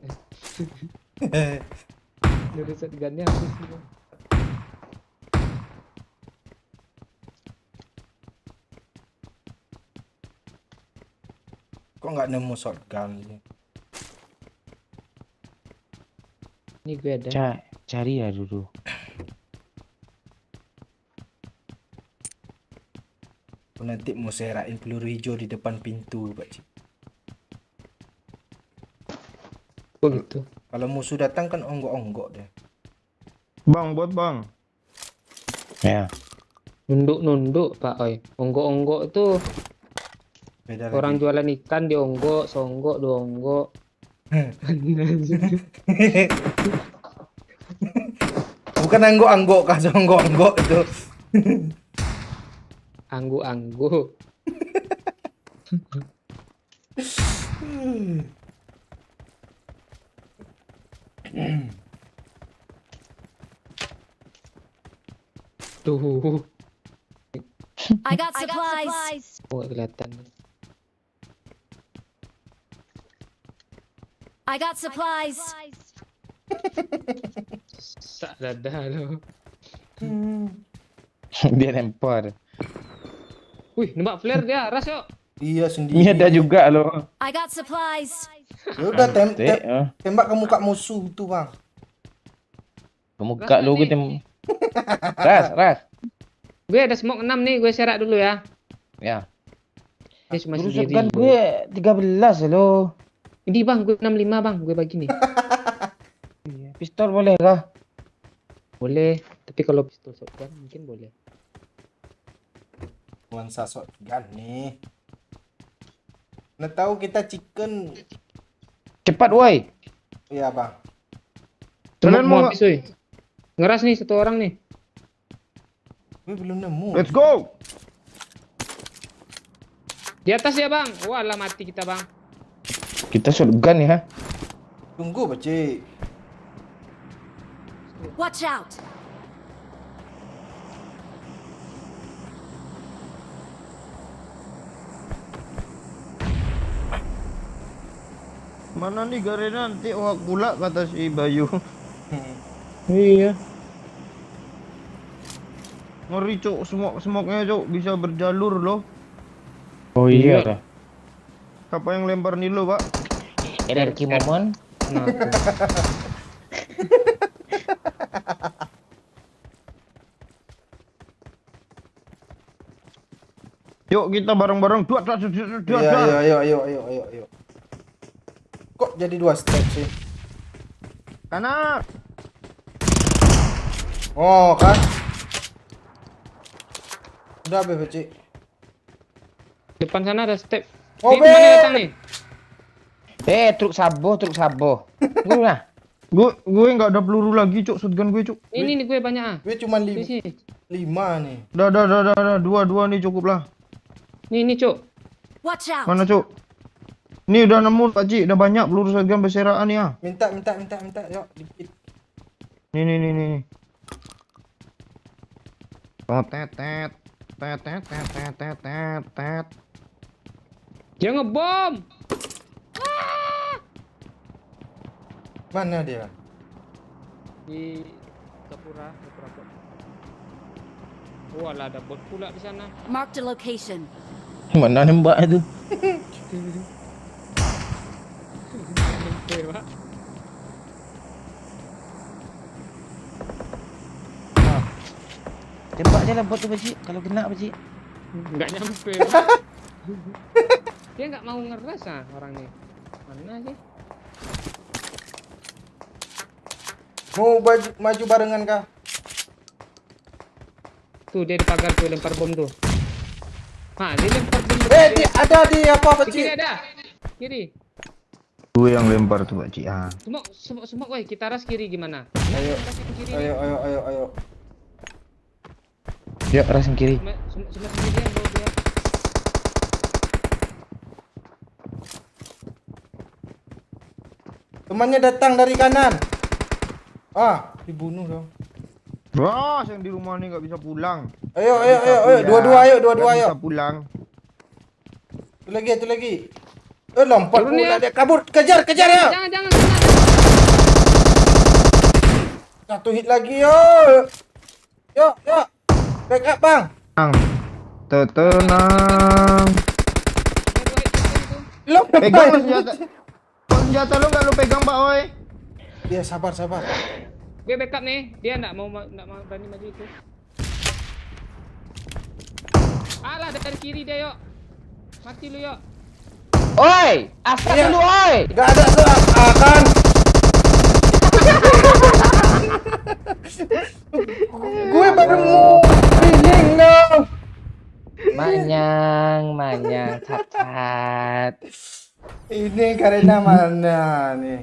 Dari shotgunnya habis gitu. Kok nggak nemu shotgun sih? Ini gue ada. Cari ya dulu. Aku nanti mau serain peluru hijau di depan pintu, Pak Cik. Oh gitu. Kalau musuh datang kan onggok-onggok deh. Bang, buat bang. Ya. Nunduk Pak Oi. Onggok-onggok tuh Beda orang lagi. jualan ikan dionggok, songgok, donggok. Bukan anggok-anggok kah, onggok-onggok itu. Anggu-anggu. Tuh, I got supplies. oh kelihatan. I got supplies. Sak dada lo. Dia lempar. Wih, nembak flare dia, ras yuk. Iya sendiri. Ini ada juga loh. I got supplies. Ya udah Ya. tembak ke muka musuh tuh, Bang. Pemuka Ras, lu nih. gitu. Ras. Gue ada smoke 6 nih, gue serak dulu ya. Ya. Ini cuma Terus sendiri. kan gue 13 loh. Ini bang, gue 65 bang, gue bagi nih. Pistol boleh kah? Boleh, tapi kalau pistol shotgun mungkin boleh. Nuansa shotgun nih. Nah tahu kita chicken. Cepat woi. Iya, Bang. Kalian Smoke mau mau habis woi. Ngeras nih satu orang nih. Gue belum nemu. Let's go. Di atas ya bang. Walah mati kita bang. Kita shotgun ya. Tunggu, Pak Cik. Watch out. Mana nih Garena nanti wak pula kata si Bayu. Iya. Ngeri cuk, semoknya cuk bisa berjalur loh. Oh iya lah. Siapa yang lempar Nilo, Pak? RRQ Momon. Nah, tuh. Yuk kita bareng-bareng dua. Iya, ayo. Kok jadi 2 step sih? Kanan. Oh, kan? Udah, Pak Cik. Depan sana ada step. Oh, Nih, mana Be. datang nih? Truk sabo. Gue lah. Gue nggak ada peluru lagi cuk, shotgun gue cuk. Ini nih gue banyak ah. Gue cuma Sini 5 sini. nih. Dah. Dua nih cukup lah. Nih cuk. Watch out. Mana cuk? Nih udah nemu Pak Ji, udah banyak peluru shotgun berseraan ya. Minta. Yuk, dikit. Nih. Oh, tet. Dia ngebom. Mana dia? Di Sapura. Walah ada bot pula di sana. Mark the location. Mana nembak itu? Oke, Pak. Tembak aja lah bot tu Pakcik. Kalau kena Pakcik. Enggak nyampe. Pak. Dia nggak mau ngeras ah orang nih. Mana sih? Mau maju barengan kah? Tuh dia di pagar tuh lempar bom tuh. Dia lempar bom. Ada di apa, Pak Di kiri Cik? ada. Kiri. Gue yang lempar tuh Pak Ji. Ah. Semok, woi, kita ras kiri gimana? Ayo. Ras yang kiri. Ayo. Yuk, ras yang kiri. Semua sendirian bawa dia. Temannya datang dari kanan. Dibunuh dong. Wah, yang di rumah nih nggak bisa pulang. Ayo. Dua-dua ayo. Bisa pulang. Itu lagi. Lompat Turun pula ya. dia kabur. Kejar ya. Jangan. Satu hit lagi yo. Yuk. Backup bang. Tenang. Lo Pegang lu senjata. Kok senjata lu nggak lu pegang, Pak Oi? Ya sabar. Gue backup nih. Dia enggak mau berani maju itu. Alah dari kiri dia yuk. Mati lu yuk. Oi, asal Iya. lu oi. Gak ada akan. Gue baru mau healing dong. Manyang, cat. Ini karena mana nih?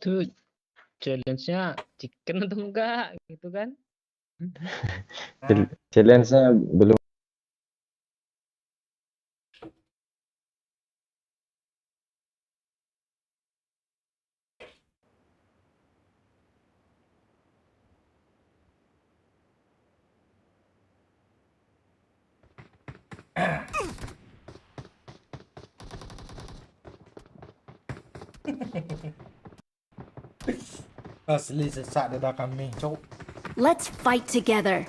Tuh challenge-nya chicken atau enggak gitu kan? Challenge-nya belum. Asli sesak dada kambing, cok. Let's fight together.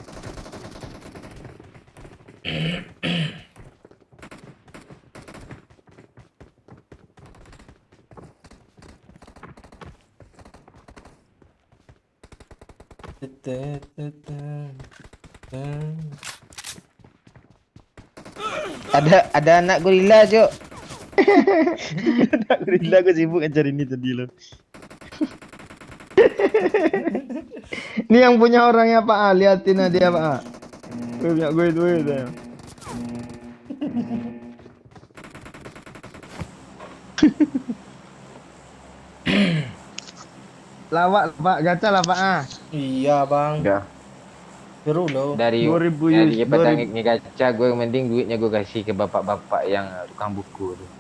Ada anak gorila, Cuk. Anak gorila gue sibuk ngejar ini tadi lo. Ini yang punya orangnya Pak A, liatin aja dia Pak A. Gue punya duit ya. Lawak Pak, gacha lah Pak A. Iya bang, Udah. seru loh. Dari 2000 petang 2000. ngegaca gue mending duitnya gue kasih ke bapak-bapak yang tukang buku tuh.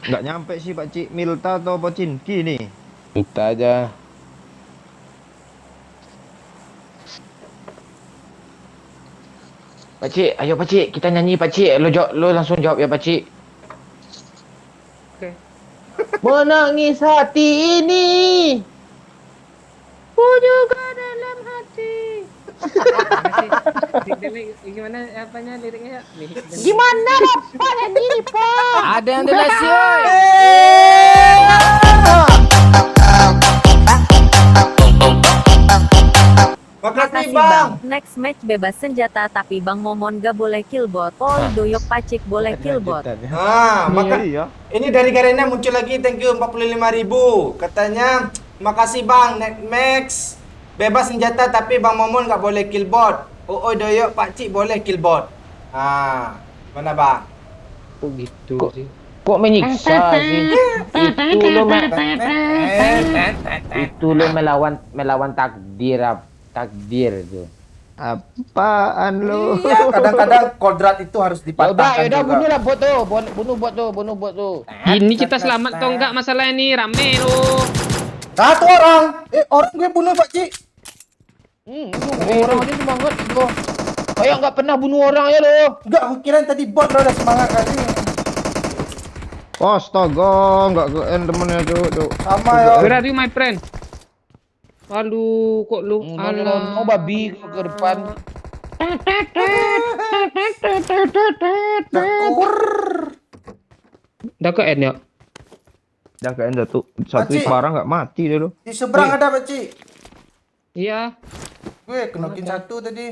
Nggak nyampe sih Pak Cik, Milta atau Pocinki nih. Kita aja. Pakcik, ayo pakcik, kita nyanyi pakcik. Lo langsung jawab ya pakcik. Oke. Menangis hati ini. Ku juga dalam hati. Gimana apanya liriknya? Gimana Pak nyanyi nih Pak? Ada yang delasi oi. Makasih Makasih bang. Next match bebas senjata tapi Bang Momon gak boleh killbot. Pol doyok pacik boleh killbot. Maka Iya. ini dari Garena muncul lagi, thank you 45.000. Katanya makasih bang, Netmax bebas senjata tapi Bang Momon nggak boleh killbot. Oh doyok pakcik boleh killbot. Mana bang? Kok gitu sih? Kok menyiksa sih? Itu lo melawan takdir takdir itu. Apaan lu? Iya, kadang-kadang kodrat itu harus dipatahkan Yaudah, juga. bunuhlah bot tuh, bunuh bot tuh. Ini kita selamat atau enggak masalah ini rame lo. Satu orang. Orang gue bunuh pakcik. Orang aja semangat itu. Kayak nggak pernah bunuh orang ya lo. Enggak, aku kirain tadi bot lo udah semangat kali. Astaga, nggak ke end temennya Cuk. Sama ya. Where are you my friend? Aduh, kok lu No babi ke depan. Udah ke end ya? Udah ke end satu Pakcik. parah nggak mati deh lu. Di seberang ada pakcik. Iya. Gue kenokin satu tadi.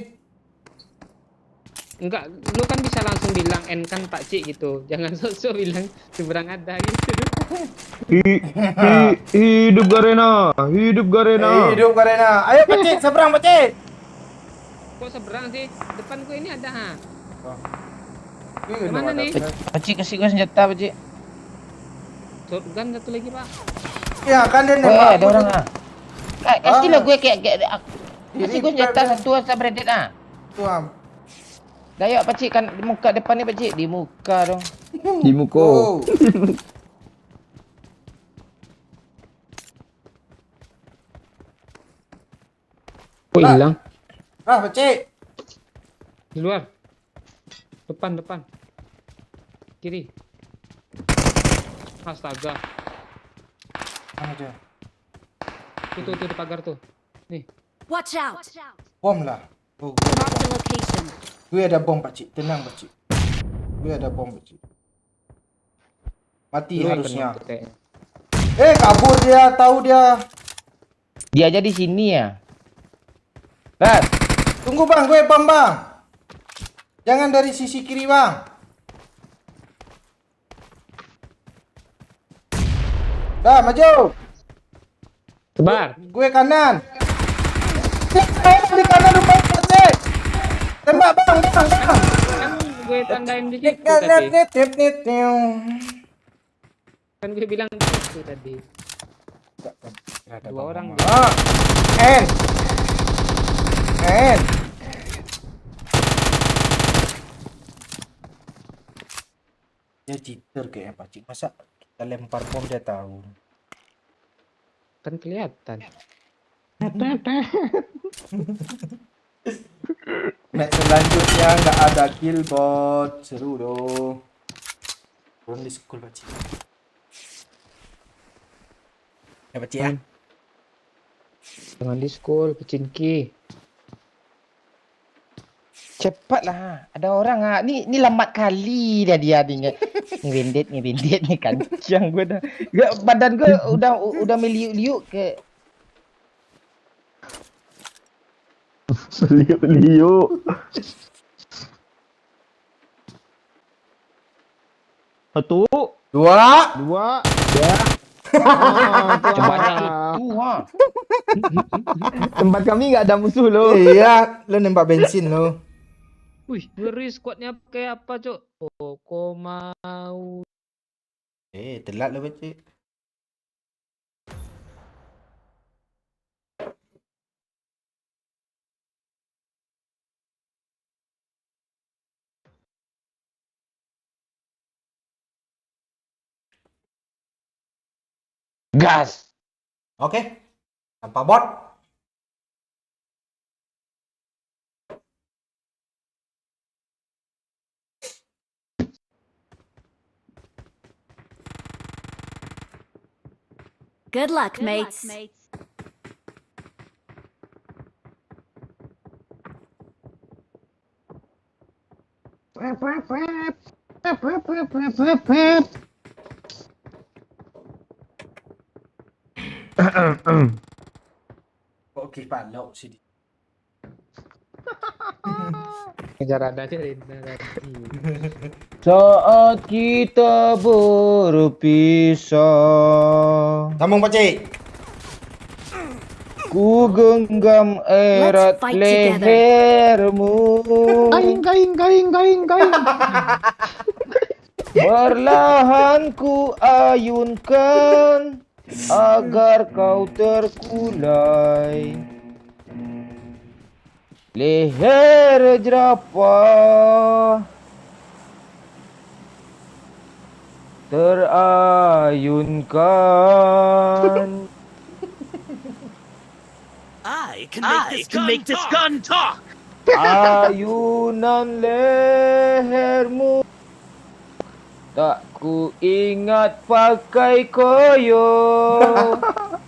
Enggak, lu kan bisa langsung bilang end kan Pak Cik gitu. Jangan sok-sok bilang seberang ada gitu. Hidup Garena, hidup Garena. Hidup Garena. Ayo pakcik, seberang pakcik. Kok seberang sih? Depanku ini ada ha. Ih, Mana ada. nih? Pakcik kasih gue senjata pakcik. Shotgun satu lagi, Pak. Ya kan dia Oh, nembak. ada orang ah. Kasihlah gue kayak kasih gue Ini senjata per- satu asal branded ah. Tu am. Gayok pakcik kan di muka depan ni pakcik, di muka dong. Di muka. Oh. Kok hilang? Ah, pecik. Di luar. Depan. Kiri. Astaga. Mana dia? Tuh di pagar tuh. Nih. Watch out! Bom lah. Oh, Mark the location. gue ada bom pakcik. Tenang pakcik. Gue ada bom pakcik. Mati Lu yang harusnya. kena petek. Kabur dia, tahu dia. Dia aja di sini ya. Rat, Tunggu bang, gue bom bang. Jangan dari sisi kiri bang. Dah, maju. Sebar. Gue kanan. Di kanan rumah pakcik. Tembak bang. Kan gue tandain di situ tadi. Net. Kan gue bilang di situ tadi. Dua orang. End. Dia cheater kayaknya pakcik. Masa kita lempar bom dia tahu. Kan kelihatan. Match selanjutnya nggak ada kill bot. Seru dong. Turun di school pakcik. Ya pakcik ya. Jangan di school, pecinki. cepatlah. Ada orang ah. Ni lambat kali dia ni. Ngebindet ni kancang gue dah. Badan gue udah meliuk-liuk ke. Liuk-liuk. Satu, Dua. ya. Sebanyak itu ha. Tempat kami nggak ada musuh loh. Iya, lo nembak bensin lo. Wih, ngeri squadnya kayak apa, Cok? Kok mau. Telat lo pakcik. Gas. Oke. Tanpa bot. Good luck, mates. Oke, palok sini. Ngejar ada aja dari Saat kita berpisah, Sambung pakcik. ku genggam erat fight together. lehermu. Gaing. Perlahan ku ayunkan agar kau terkulai. Leher jerapah terayunkan. I can make this gun talk. Ayunan lehermu tak ku ingat pakai koyo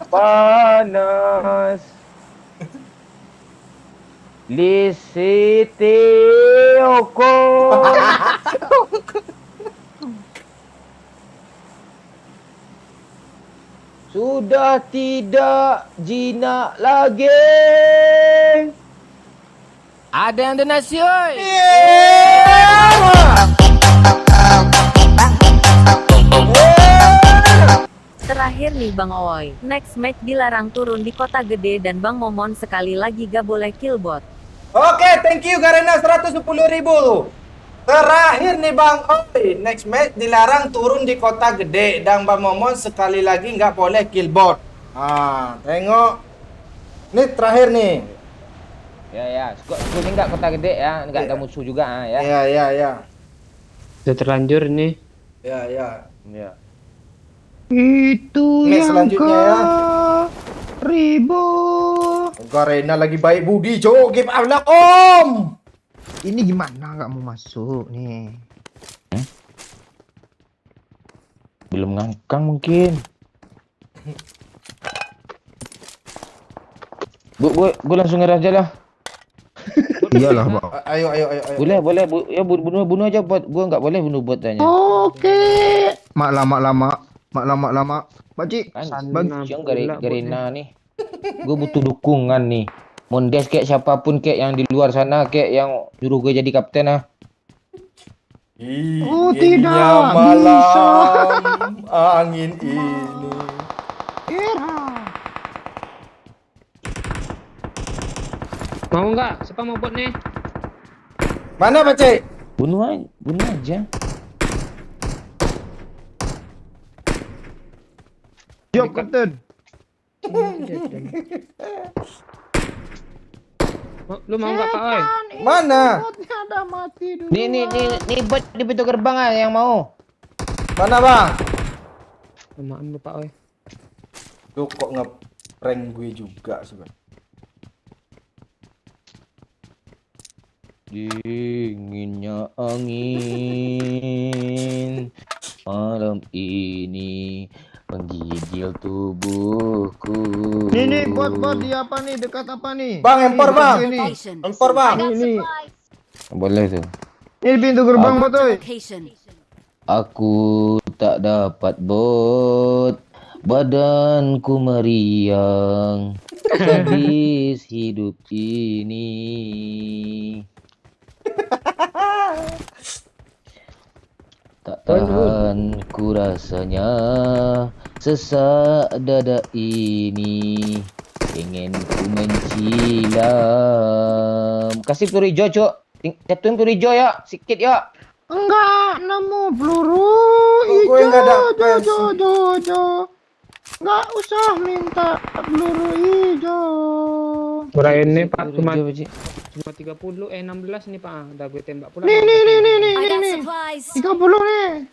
panas. Lisiteoko. Sudah tidak jinak lagi. Ada yang donasi oi. Terakhir nih Bang Ooi, next match dilarang turun di kota gede dan Bang Momon sekali lagi gak boleh killbot. Oke, thank you Garena 110.000. Terakhir nih Bang Oi, next match dilarang turun di kota gede dan Bang Momon sekali lagi nggak boleh kill bot. Tengok Ini terakhir nih. Ya. Skor ini enggak kota gede ya, enggak ada musuh juga ya. Ya. Udah terlanjur nih. Ya. Ya. Itu Next yang selanjutnya ya. Ribu. Garena lagi baik budi, cok. Give up lah, Om. Ini gimana nggak mau masuk nih? Belum ngangkang mungkin. Gue langsung ngeras aja lah. Iyalah, Bang. Ayo. Boleh. Ya bunuh aja bot. Gue nggak boleh bunuh bot tanya. Oke. Mak lama. Pakcik, Kan bagi. siang Garena nih. Gue butuh dukungan nih. Mondes kayak siapapun kayak yang di luar sana kayak yang suruh gue jadi kapten ah. Oh, Dinginnya tidak malam, angin ini. Mau nggak? Siapa mau bot nih? Mana Pak? Bunuh aja. Siap, Kapten. Lu mau nggak Pak Oi? Mana? Ada mati dulu. Nih bot di pintu gerbang ah yang mau. Mana Bang? Lamaan lu Pak Oi. Lu kok nge-prank gue juga sebenarnya. Dinginnya angin malam ini menggigil tubuhku. Ini bot di apa nih? Dekat apa nih? Bang, empor Bang. Ini. Location. Empor Bang. Ini. Boleh tuh. Ini pintu gerbang, Bot, oi. Location. Aku tak dapat bot, badanku meriang, habis hidup ini. Tak tahan ku rasanya, sesak dada ini, ingin ku mencilam. Kasih peluru hijau, Cok. Jatuhin peluru hijau ya, sikit ya. Enggak nemu peluru Gue nggak ada hijau. Enggak usah minta peluru hijau. Kurain nih Pak, cuma Peluru hijau, Cik. 30, 16 nih Pak. Udah gue tembak pula. Nih. I got supplies. 30 nih.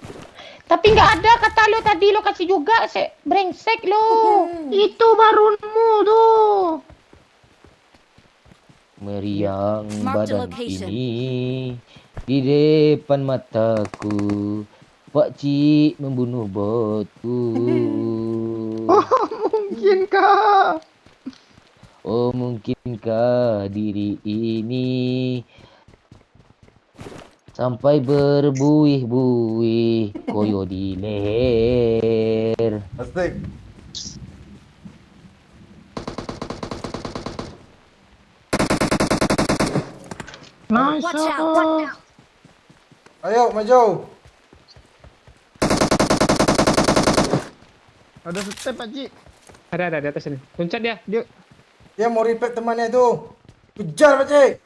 Tapi nggak ada kata lo tadi lo kasih juga brengsek lo. Itu baru nemu tuh. Meriang Mark the badan location. ini di depan mataku. Pak Cik membunuh botku. Mungkinkah? Oh mungkinkah diri ini sampai berbuih-buih koyo di leher. Asik. Nice. Watch out. Ayo maju. Ada step, Pak Cik. Ada di atas ini. Loncat dia. Dia mau repack temannya itu. Kejar Pak.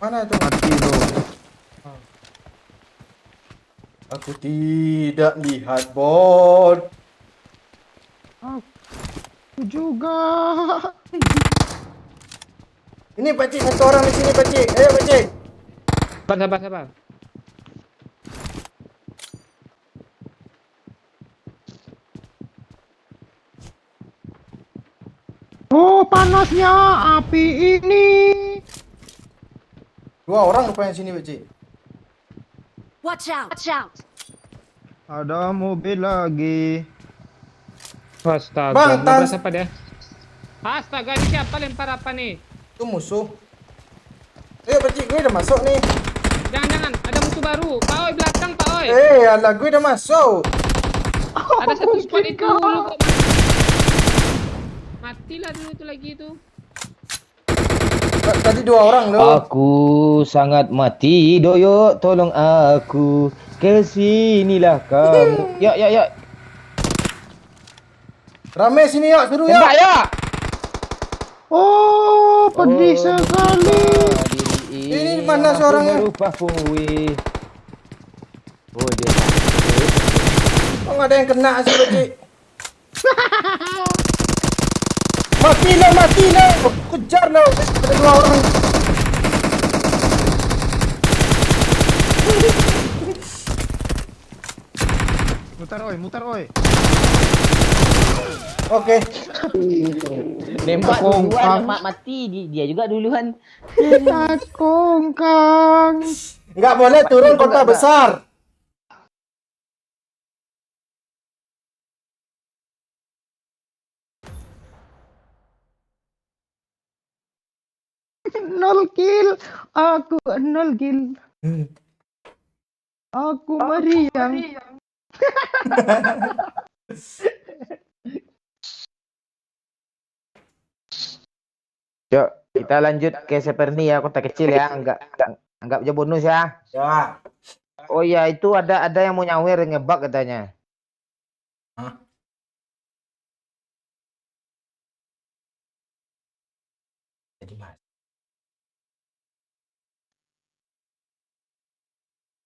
Mana itu? Mati tuh. Aku tidak lihat bot. Aku juga. Ini Pak Cik, satu orang di sini Pak Cik. Ayo Pak Cik. Sabar. Oh, panasnya api ini. Dua orang rupanya sini Pak Cik. Watch out. Watch out. Ada mobil lagi. Astaga. Bang, Nabrak siapa dia? Astaga, ini siapa lempar apa nih? Itu musuh. Ayo Pak Cik, gue udah masuk nih. Jangan, ada musuh baru. Pak Oi, belakang Pak Oi. Alah gue udah masuk. Ada satu squad itu dulu kok. Matilah dulu itu lagi itu. Tadi dua orang loh. Aku sangat mati, Doyo, tolong aku. Kesinilah kamu. Ya. Rame sini yuk, seru yuk. Tembak ya. Oh, pedih sekali. Ini mana seorangnya? Merubah puih. Oh, dia takut. Kok nggak ada yang kena sih, Cik? Mati lo! Kejar lo! Ada 2 orang. Mutar oi. Oke. Nembak duluan, mak mati. Dia juga duluan. Kongkang. Nggak boleh turun kota besar. Nol kill. Aku 0 kill. Aku meriang. Yuk, kita lanjut ke Seperni ya, kota kecil ya. Anggap aja bonus ya. Ya. Oh iya, itu ada yang mau nyawer ngebug katanya. Hah? Jadi mas.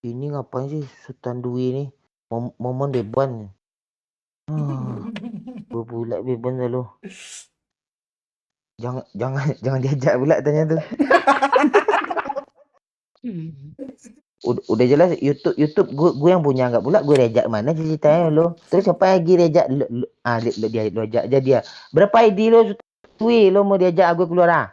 Ini ngapain sih Sultan Dwi ini? Momon beban. Berbulak beban lalu. Jangan diajak pula tanya tuh. Udah jelas YouTube gue yang punya, nggak pula gue rejak mana ceritanya lo. Terus siapa lagi rejak lo ajak aja dia. Berapa ID lo Sultan lo mau diajak gue keluar ah?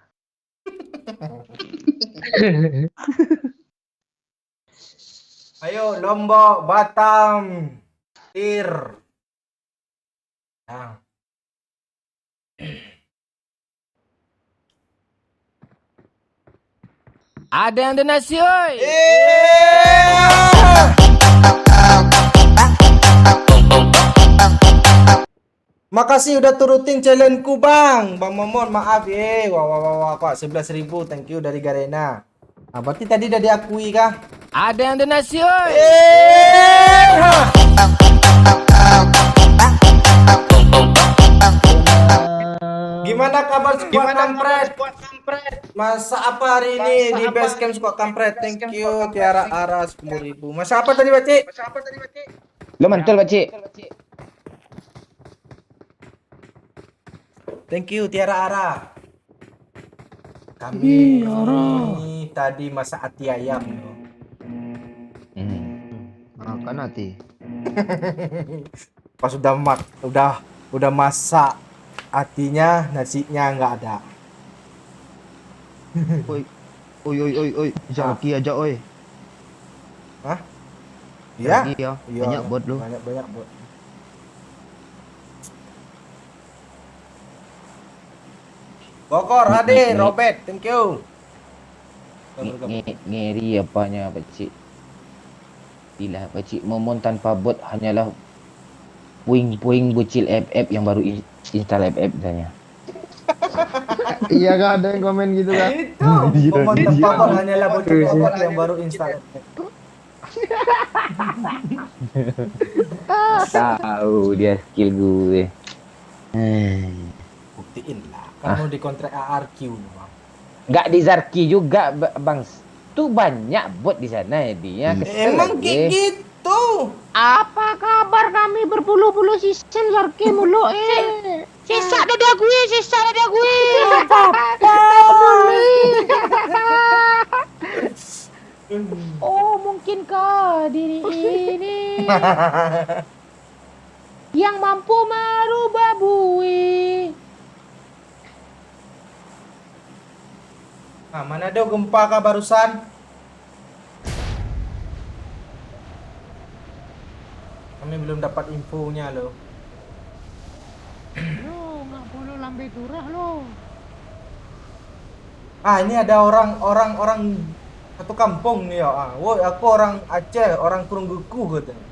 Ayo Lombok, Batam, Tir. Nah. Ada yang donasi oi. Makasih udah turutin challenge-ku bang Momon maaf ya. Wah kok 11.000, thank you dari Garena. Nah, berarti tadi udah diakui kah? Ada yang donasi oi. Gimana kabar squad kampret? Masa apa hari ini di base camp squad kampret? Thank you Tiara Ara 10.000. Masa apa tadi Baci? Lo mantul Pakcik. Thank you Tiara Ara. Kami tadi masak ati ayam. Makan hati. Pas udah masak atinya, nasinya nggak ada. Oi. Zaki aja oi. Hah? Iya? Zaki ya. Iya. Banyak bot lu. Banyak bot. Bokor, Ade, Robert, thank you. Ngeri apanya Pakcik. Gila Pakcik, Momon tanpa bot hanyalah puing-puing bocil FF yang baru install FF katanya. Iya gak ada yang komen gitu kan? Itu momen tempat hanyalah bocil FF yang baru install FF. Tahu dia skill gue. Buktiin lah, kamu di kontrak ARQ bang. Nggak di Zarki juga bang. Tuh banyak bot di sana ya dia. Emang kayak gitu. Apa kabar kami berpuluh-puluh season Zarki mulu Sisa dada gue. Oh mungkinkah diri ini yang mampu merubah bui? Nah, mana ada gempa kah barusan? Kami belum dapat infonya loh. Lo nggak perlu lambe turah lo. Ah, ini ada orang satu kampung nih ya. Woi, aku orang Aceh, orang Kurungguku katanya.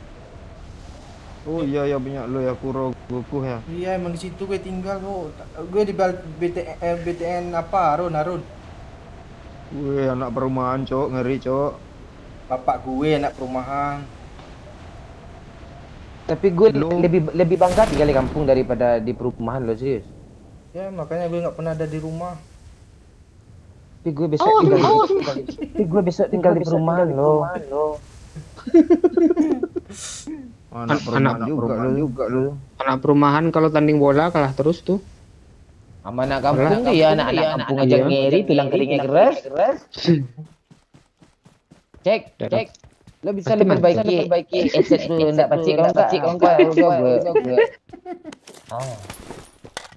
Oh iya banyak lo ya Kurogoku ya. Iya, emang di situ gue tinggal kok. Gue di BTN apa? Arun. Wih anak perumahan cok, ngeri cok. Bapak gue anak perumahan. Tapi gue lebih bangga tinggal di kampung daripada di perumahan lo serius. Ya, makanya gue nggak pernah ada di rumah. Tapi gue besok tinggal di perumahan lo. Anak juga lu. anak perumahan kalau tanding bola kalah terus tuh. Sama anak kampung tuh ya anak-anak kampung aja ngeri, tulang keringnya keras. Cek. Lo bisa Pasti perbaiki aset lu enggak pacik kalau enggak gue. Oh.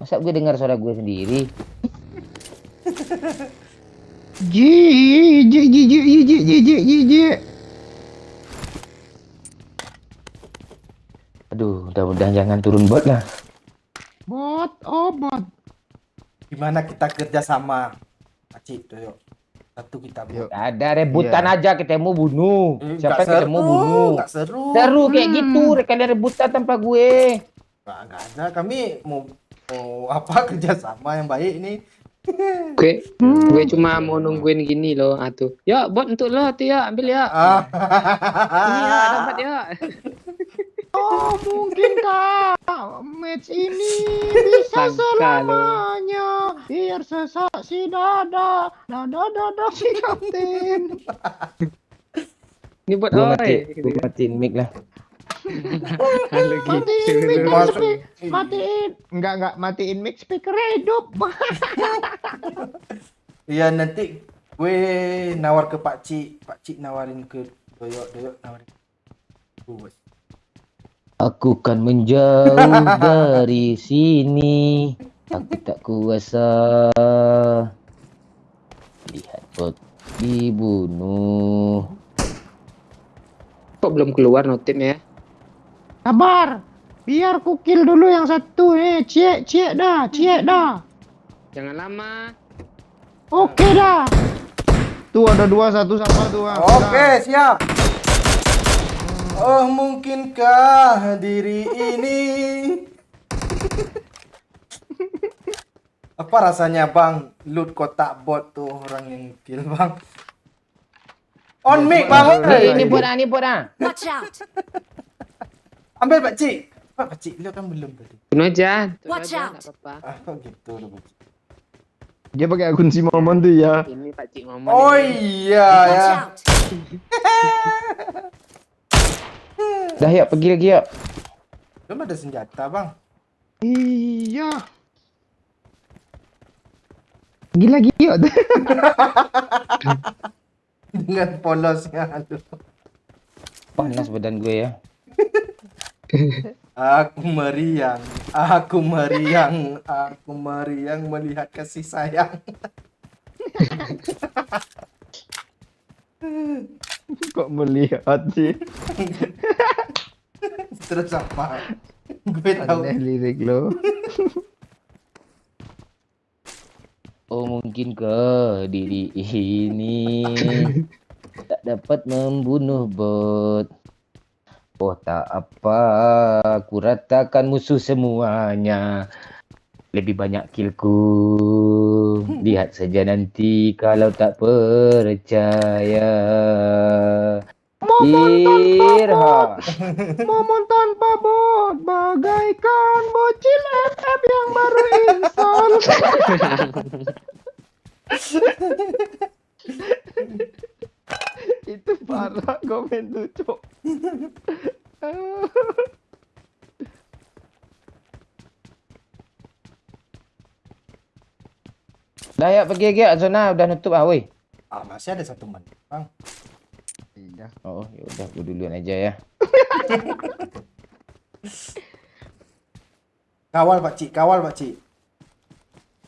Masa gue dengar suara gue sendiri? Ji. Aduh, mudah-mudahan jangan turun bot lah. Bot. Gimana kita kerja sama? Pacik, tuh yuk. Satu kita buat. Ada rebutan aja ketemu bunuh. Siapa yang ketemu bunuh? Nggak seru. Seru kayak gitu, kalian rebutan tanpa gue. Nggak ada. Kami mau apa kerja sama yang baik ini. Gue cuma mau nungguin gini loh, atuh. Ya, bot untuk lo, tuh ya, ambil ya. Ini ya, dapat ya. Oh, mungkinkah match ini bisa Sangka lo. selamanya? Biar sesak si dada si kapten. Ini buat Gue oi. matiin mic lah. Kalau Matiin mic, gitu. matiin. Enggak, matiin mic, speaker hidup. Iya, nanti gue nawar ke Pakcik nawarin ke Doyok nawarin. Bos. Aku kan menjauh dari sini. Aku tak kuasa lihat bot dibunuh. Kok belum keluar notifnya ya? Sabar, biar ku kill dulu yang satu cie dah. Jangan lama. Oke dah. Tuh ada 2, 1 sama 2. Oke, siap. Oh, mungkinkah diri ini apa rasanya, Bang? Loot kotak bot tuh orang yang kill, Bang. On mic, Bang. Ini buat Watch out! Ambil Pakcik. Pakcik, lihat kan belum tadi. Bunuh aja. Watch Aja, out. nggak apa-apa. Oh, gitu loh, Pakcik. Dia pakai akun si Momon tuh ya. Ini Pak Cik Momon. Oh ini. iya Watch ya. out! Dah yuk, pergi lagi yuk. Belum ada senjata, Bang. Iya. Gila. Dengan polosnya, aduh. Panas badan gue ya. Aku meriang melihat kasih sayang. Kok melihat sih? Terus apa? Gue tahu. Aneh lirik lo. Oh, mungkin ke diri ini tak dapat membunuh bot. Oh, tak apa, ku ratakan musuh semuanya. Lebih banyak killku. Lihat saja nanti kalau tak percaya. Momon tanpa bot, bagaikan bocil FF yang baru install. Itu parah komen tuh, Cok. Dah ya, pergi lagi ya, zona udah nutup ah, woi. Masih ada 1 menit, Bang. Iya. Oh, ya udah, gue duluan aja ya. Kawal Pakcik.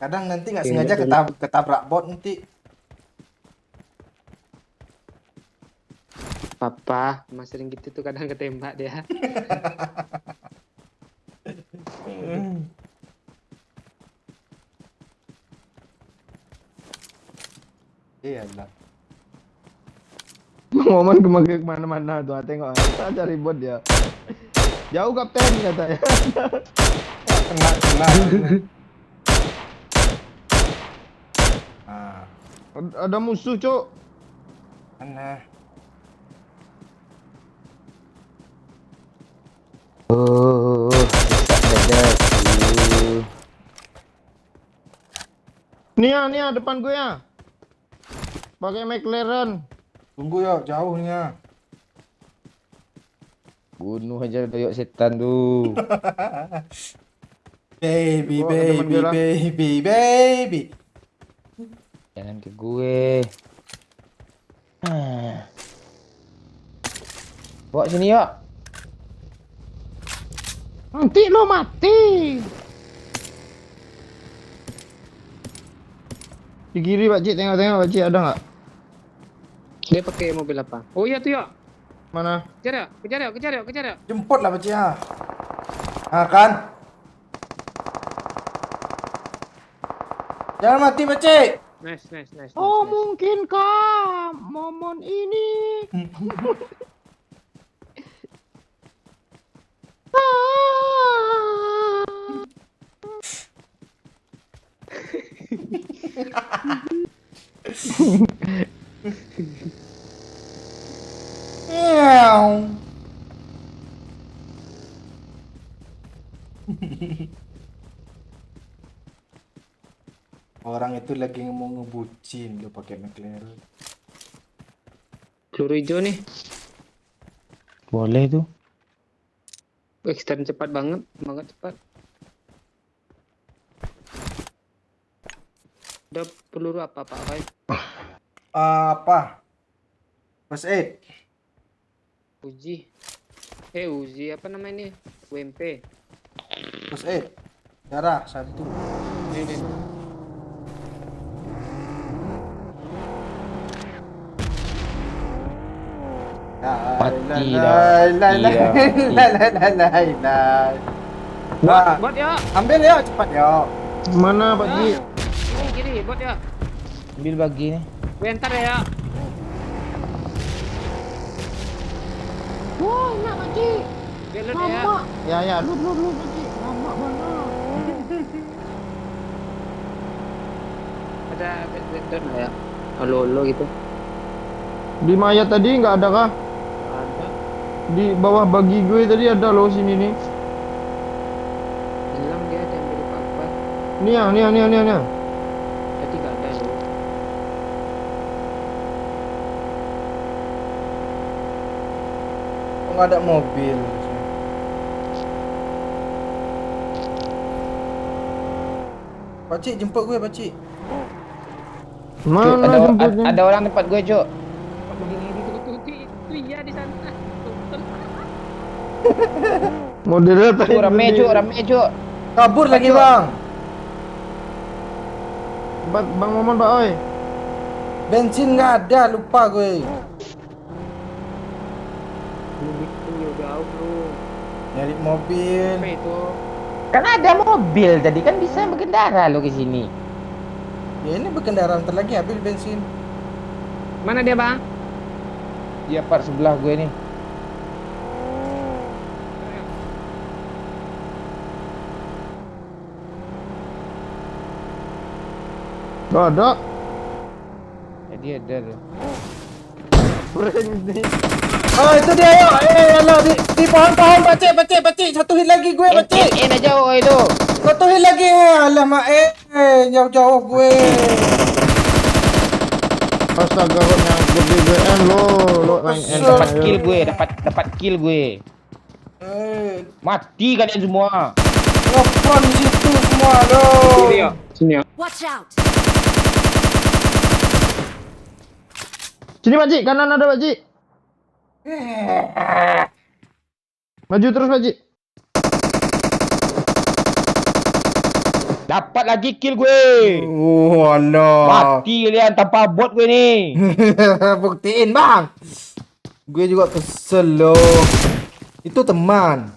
Kadang nanti nggak sengaja ketabrak bot nanti. Papa, Mas sering gitu tuh kadang ketembak dia. Iya lah. Momon kemana-mana tuh, tengok. Kita cari bot dia. Jauh kapten katanya. Kena. Ada musuh, Cok. Mana? Oh, sesak dadaku. Nih ya, depan gue ya. Pakai McLaren. Tunggu ya, jauhnya. Bunuh aja doyok setan tuh. Baby, Oh, ada temen baby, dia lah. baby, baby. Jangan ke gue. Bawa sini yuk. Nanti lo mati. Di kiri Pak Cik, tengok-tengok Pak Cik ada nggak? Dia pakai mobil apa? Oh iya tuh ya. Mana? Kejar ya, kejar ya, kejar ya, kejar ya. Jemput lah Pak Cik, ha. Ah kan? Jangan mati Pak Cik. Nice, nice, nice. Oh, nice. mungkinkah momen ini? Ah. Meow. Orang itu lagi mau ngebucin lo pakai McLaren. Peluru hijau nih. Boleh tuh. Extend cepat banget, banget cepat. Ada peluru apa Pak Rai? Apa? First aid. Uzi. Uzi apa namanya ini? UMP. First aid. Darah 1. Ini. Mati lah. Iya. Bot ya. Ambil ya cepat ya. Mana Pak Cik? Kiri, kiri, bot ya. Ambil bagi nih. Gue antar ya. Wah, enak Pak Cik. Gue loot ya. Lama. Ya, Lu Pak Cik. Lama banget. Ada bedon ya. Halo gitu. di mayat tadi nggak ada kah? Ada. Di bawah bagi gue tadi ada loh sini nih. Hilang dia diambil apa-apa. Nih. Tadi nggak ada loh. Kok nggak ada mobil? Pakcik jemput gue Pakcik. Cuk, Mana jemputnya? ada orang tempat gue, Cuk. Itu iya di sana. Modelnya tadi Cuk, rame, tadi. Cuk, rame, Cuk. Kabur lagi Pakcik. bang. Bang Momon Pak Oi. Bensin nggak ada, lupa gue. Itu jauh lu. Nyari mobil. Apa itu? Kan ada mobil tadi, kan bisa berkendara lo ke sini. Ya ini berkendara ntar lagi habis bensin. Mana dia bang? Dia part sebelah gue nih. Gak ada. Jadi ada tuh. Oh itu dia yo. Halo di pohon-pohon Pakcik. Satu hit lagi gue Pakcik. En aja oi tu. Satu hit lagi. Alamak jauh-jauh gue. Astaga kok nyangkut di BM lo main Dapat kill gue, dapat kill gue. Mati kalian semua. Ngepron di situ semua lo. Sini ya. Sini ya. Watch out! Sini Pak Cik, kanan ada Pak Cik. Maju terus Pak Cik. Dapat lagi kill gue. Oh no. Mati kalian tanpa bot gue ni. Buktiin bang. Gue juga kesel lo. Itu teman.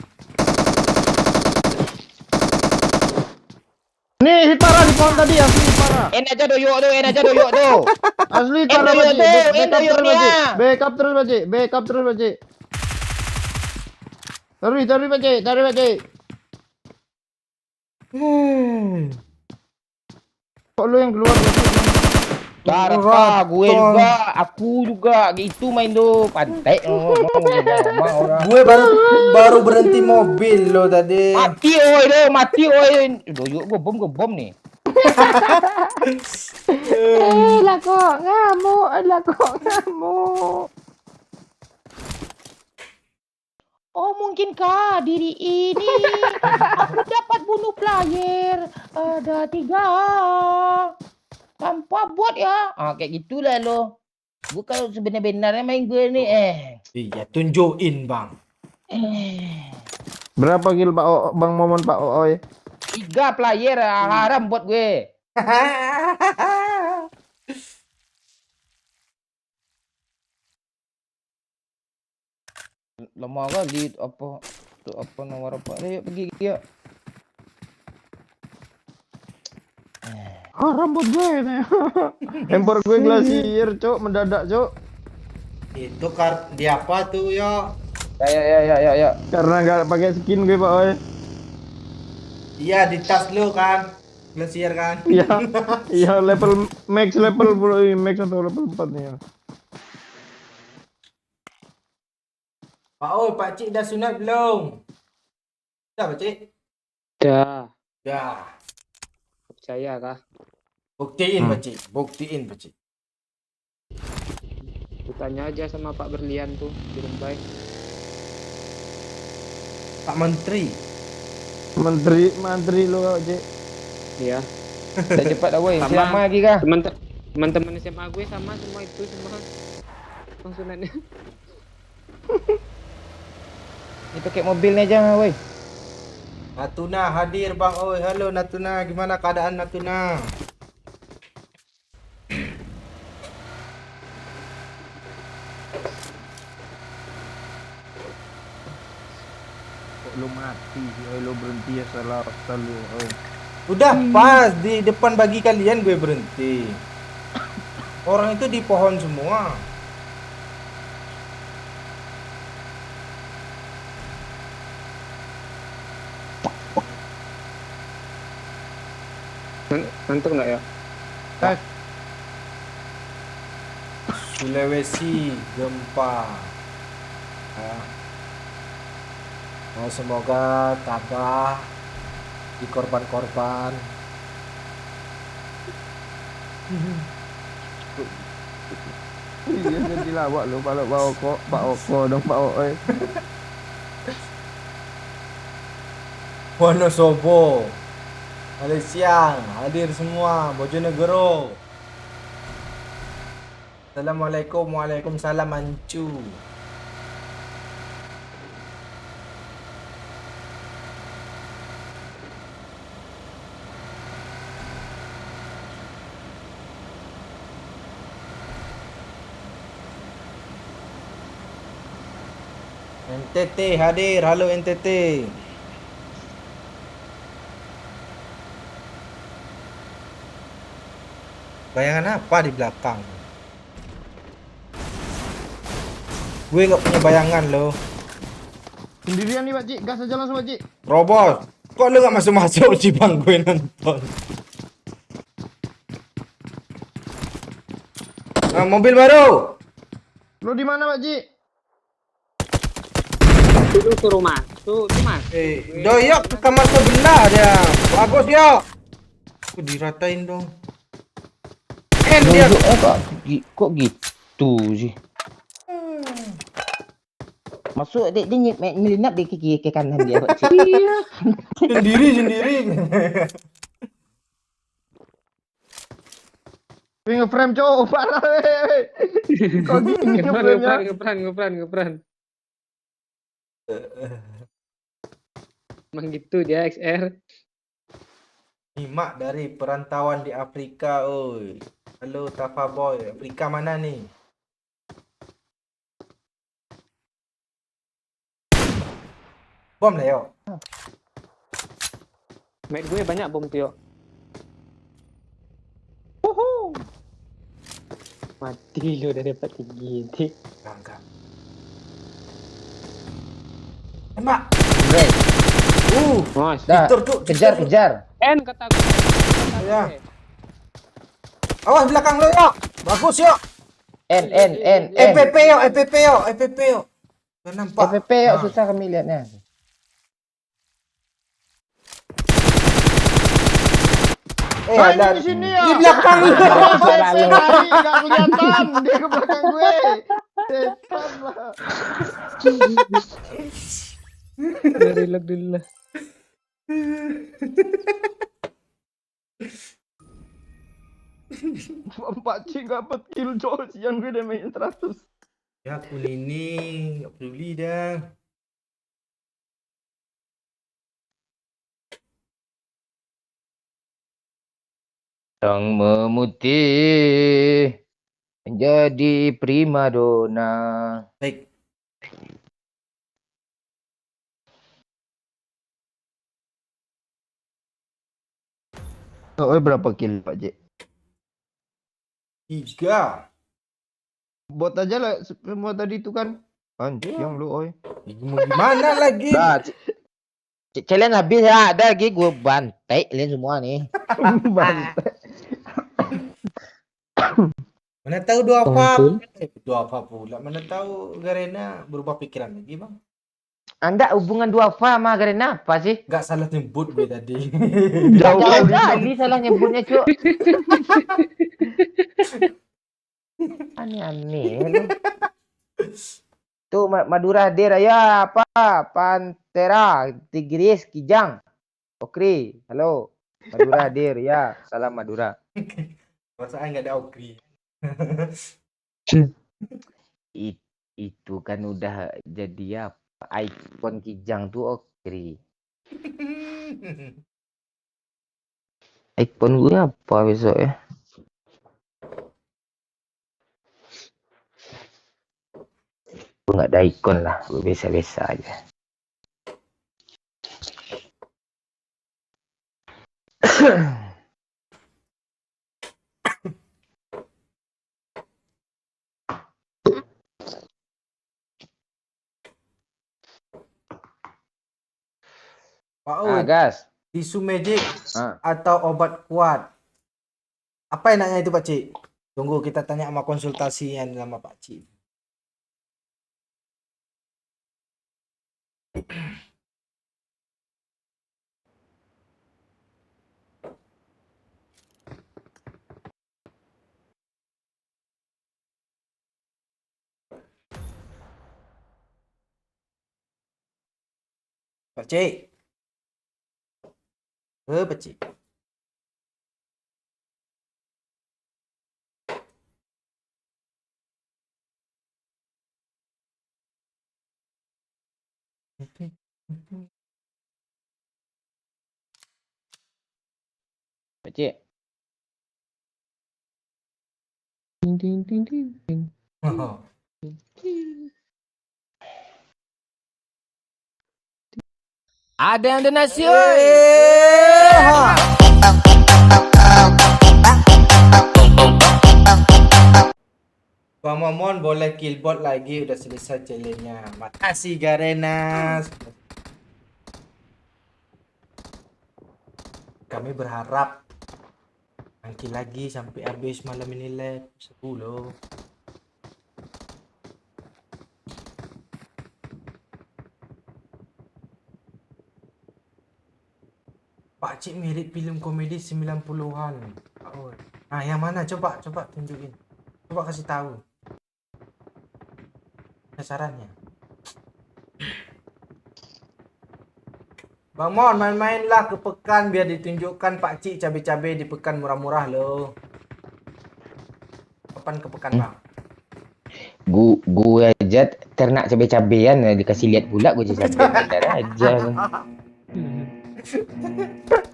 Nih hit parah di pohon tadi, asli hit parah. En aja doyok tu. Asli hit Eh, parah doyok Pak Cik. tu, Backup doyok terus Pak Cik. dia. Backup terus Pak Cik. Backup terus Pak Cik. Tarik Pak Cik. Kok lu yang keluar Pak Cik? Darah gue juga, aku juga. Gitu main tu. Pantai ngomong orang. Gue baru berhenti mobil lo tadi. Mati oi. Doyok gue bom ni. Lah kok ngamuk. Oh mungkinkah diri ini aku dapat bunuh player? Ada 3 tanpa bot ya. Kayak gitulah lo. Gue kalau sebenar-benarnya main gue nih Iya, tunjukin bang. Berapa kill Bang Momon Pak Ooi? 3 player haram buat gue. Lama kali apa tuh apa nomor apa? Ayo pergi yuk. Haram buat gue nih. Empor gue glasier, cok, mendadak, cok. Itu dia apa tuh yo? Ya. Karena nggak pakai skin gue, Pak Ooi. Iya di tas lu kan, glasier kan? Iya. Iya, max level bro, max atau level 4 nih ya. Pak Oi, Pak Cik udah sunat belum? Udah Pak Cik? Dah. Udah. Percaya kah? Buktiin Pak Cik, buktiin Pak Cik. Tanya aja sama Pak Berlian tuh di Rembai. Pak Menteri. Menteri lo, Cik. Iya. Udah cepat dah woi. Sama. Lama lagi kah? Teman-teman SMA gue sama semua itu semua. Konsunannya. Ini pakai mobilnya aja woi. Natuna hadir Bang Oi. Halo Natuna, gimana keadaan Natuna? Kok lo mati sih, Oi, lo berhenti ya salah lu, Oi. Udah pas di depan bagi kalian gue berhenti. Orang itu di pohon semua. Ngantuk nggak ya? Sulawesi gempa. Nah, semoga tabah di korban-korban. Iya, jadi lawak lo, Pak Oko dong, Pak Ooi. Wonosobo, Malaysia, hadir semua, Bojonegoro. Assalamualaikum, waalaikumsalam, Ancu. NTT hadir, halo NTT. Bayangan apa di belakang? Gue nggak punya bayangan loh. Sendirian nih, Pak Cik. Gas aja langsung, Pak Cik. Robot, kok lu nggak masuk sih bang gue nonton? Nah, mobil baru. Lo di mana, Pak Cik? Itu suruh masuk, tuh mas. Doyok ke kamar sebelah dia. Bagus yuk. Aku diratain dong. Dia Kok gitu sih? Masuk dia nyelinap di kaki kanan dia Pak Cik. sendiri. Gue nge-frame, cowok. Parah, weh. Kok gini nge-frame-nya? Ngepran. Emang gitu dia XR. Nyimak dari perantauan di Afrika, oi. Halo Tafa Boy, Afrika mana nih? Bom lah yuk. Mate gue banyak bom tuh yuk. Mati lu udah dapat tinggi. Enggak. Tembak. Mas. Dah, Victor tuh, kejar. N kata gue. Ya. Awas belakang lo yuk. Bagus yuk. N. EPP yuk. Gak nampak. FPP yuk, susah kami lihatnya. Ada di sini ya. di belakang lu. Nggak kelihatan. Dia ke belakang gue. Setan lah. Relax dulu lah. Pak Cik dapat kill George yang gue udah main 100. Ya aku ini nggak peduli dah. Sang memutih menjadi primadona. Baik. Oh, berapa kill Pak Cik? 3. Bot aja lah semua tadi itu kan. Yang lu oi. Mau gimana lagi? Dah, challenge habis ya. Ada lagi gue bantai kalian semua nih. Bantai. Mana tahu dua apa? Betul. Dua apa pula? Mana tahu Garena berubah pikiran lagi bang? Anda hubungan Duafa sama Garena apa sih? Gak salah nyebut gue tadi. Jauh Jauh kali. kali salah nyebutnya, Cuk. Aneh-aneh lu. Tuh Madura Deer ya apa? Pantera, Tigris, Kijang. Okri, halo. Madura Deer ya, salam Madura. Perasaan nggak ada Okri. Itu kan udah jadi apa? Icon Kijang tuh Okri. Icon gue apa besok ya? Gue nggak ada icon lah, gue biasa-biasa aja. Pak Ah, Ud, gas. tisu magic Ah. atau obat kuat? Apa enaknya itu Pak Cik? Tunggu kita tanya sama konsultasi yang sama Pak Cik. Pak Cik. Pak Cik. Pak Cik. Ding ding ding ding ding. Ada yang donasi. Bang Momon boleh kill bot lagi, udah selesai challenge-nya. Makasih Garena. Kami berharap kill lagi sampai habis malam ini lab 10. Pak Cik mirip film komedi 90-an. Oh. Nah, yang mana? Coba tunjukin. Coba kasih tahu. Sarannya. Bang Mon, main-mainlah ke Pekan biar ditunjukkan Pak Cik cabai-cabai di Pekan murah-murah loh. Kapan ke Pekan, Bang? Gue aja ternak cabai-cabean dikasih lihat pula gue cabai aja.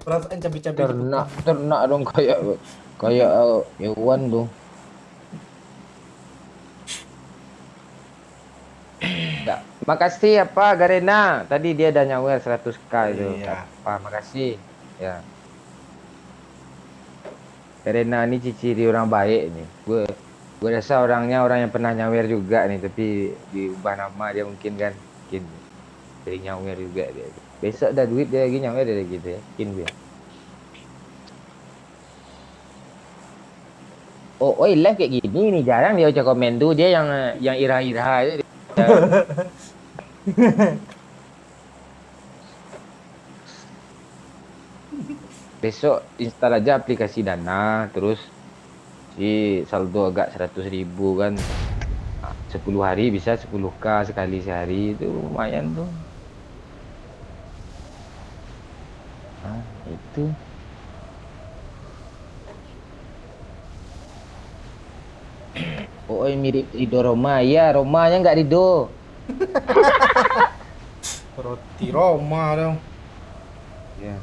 Perasaan cabai-cabai Ternak dong kayak hewan dong. Ya, makasih apa Garena. Tadi dia udah nyawer 100k itu. Iya. Apa, makasih. Ya. Garena ini ciri orang baik nih. Gue rasa orangnya orang yang pernah nyawer juga nih, tapi diubah nama dia mungkin kan. Mungkin sering nyawer juga dia. Besok ada duit dia lagi nyawer dia gitu ya. Mungkin dia. Oh, live kayak gini nih, jarang dia baca komen tuh, dia yang ira-ira aja. Besok install aja aplikasi Dana, terus si saldo agak 100.000 kan. Nah, 10 hari bisa 10k sekali sehari, itu lumayan tuh. Nah, itu. Oh, mirip Rido Roma. Ya, Romanya nggak Rido. Roti Roma dong. Ya.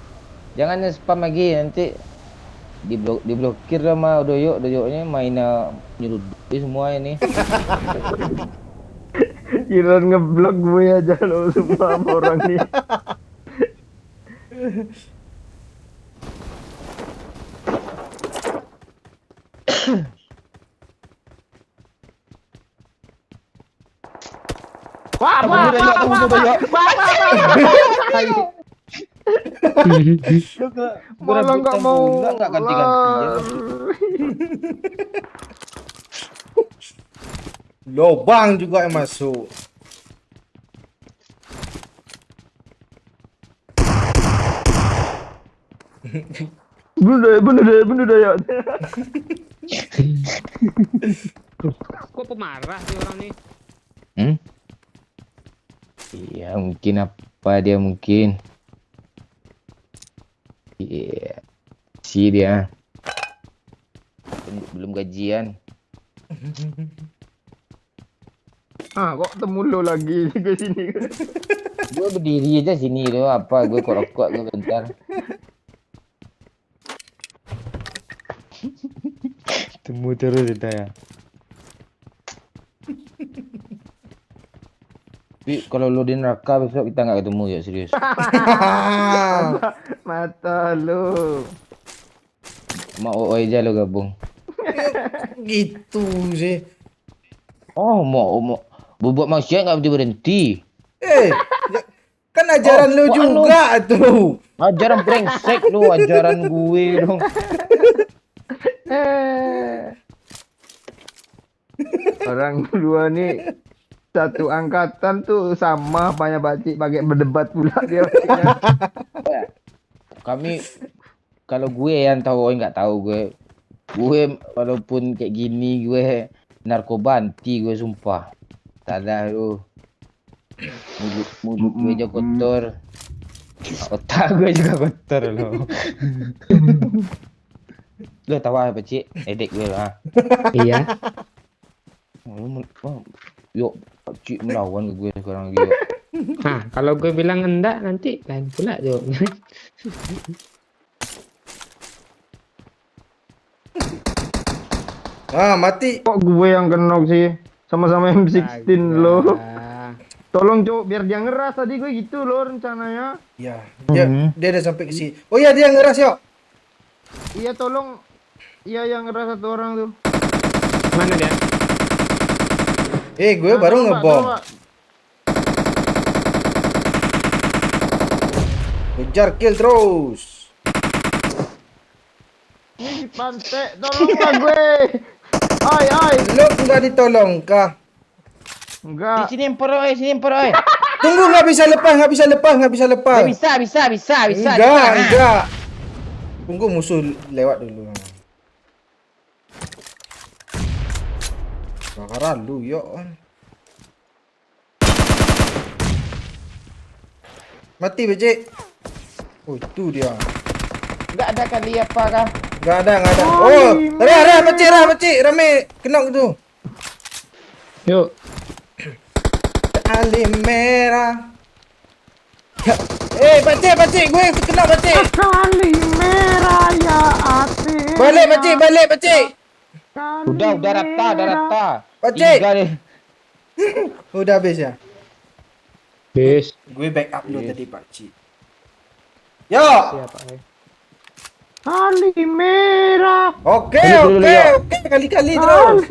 Jangan spam lagi, nanti diblokir sama Doyoknya mainnya nyeruduk semua ini. Kira ngeblok gue aja lo semua sama orang nih. Wah, malah nggak mau nggak ganti-gantian. Lobang juga yang masuk. Bunuh daya. Kok pemarah sih orang nih? Iya, mungkin apa dia mungkin. Iya. Si dia. Belum gajian. Kok temu lo lagi ke sini. Gue berdiri aja sini lo, apa gue rokok gue bentar. Temu terus kita ya. Tapi kalau lo di neraka besok kita nggak ketemu ya, serius. Mata lo. Mau aja lo gabung. Gitu sih. Oh, mau buat maksiat nggak berhenti. Kan ajaran lu juga tuh. Ajaran brengsek lu, ajaran gue dong. Orang dua nih satu angkatan tuh sama banyak bacik pakai berdebat pula dia. Kami kalau gue yang tahu nggak tahu gue walaupun kayak gini gue narkoba anti gue sumpah. Salah lu. Mulut gue aja kotor. Otak gue juga kotor lo. Lo tahu apa Cik? Edek gue lah. Iya. Yuk, Cik melawan ke gue sekarang lagi. Nah, kalau gue bilang enggak nanti lain pula jawabnya. Mati. Kok gue yang kenok sih? Sama-sama M16 lo. Tolong cowok biar dia ngeras tadi gue gitu loh rencananya. Ya, dia udah sampai ke sini. Oh iya, dia ngeras yuk. Iya tolong. Iya yang ngeras satu orang tuh. Mana dia? Gue baru ngebom. Kejar kill terus. Ini si Pantek, tolonglah gue. Ai. Lo nggak ditolong kah? Enggak. Sini empor oi. Tunggu, nggak bisa lepas. Bisa. Enggak. Tunggu musuh lewat dulu. Bakaran lu yuk. Mati becek. Oh itu dia. Enggak ada kali apa kah? Enggak ada. Oh, becek rame kenok itu. Yuk. Ali merah. Becek gue kena becek. Kali merah ya hati. Balik becek. Udah rata. Becek. 3 deh. Udah habis ya. Bis. Gue backup lu tadi Pak Cik. Yo. Siapa? Kali merah. Oke. Kali-kali terus.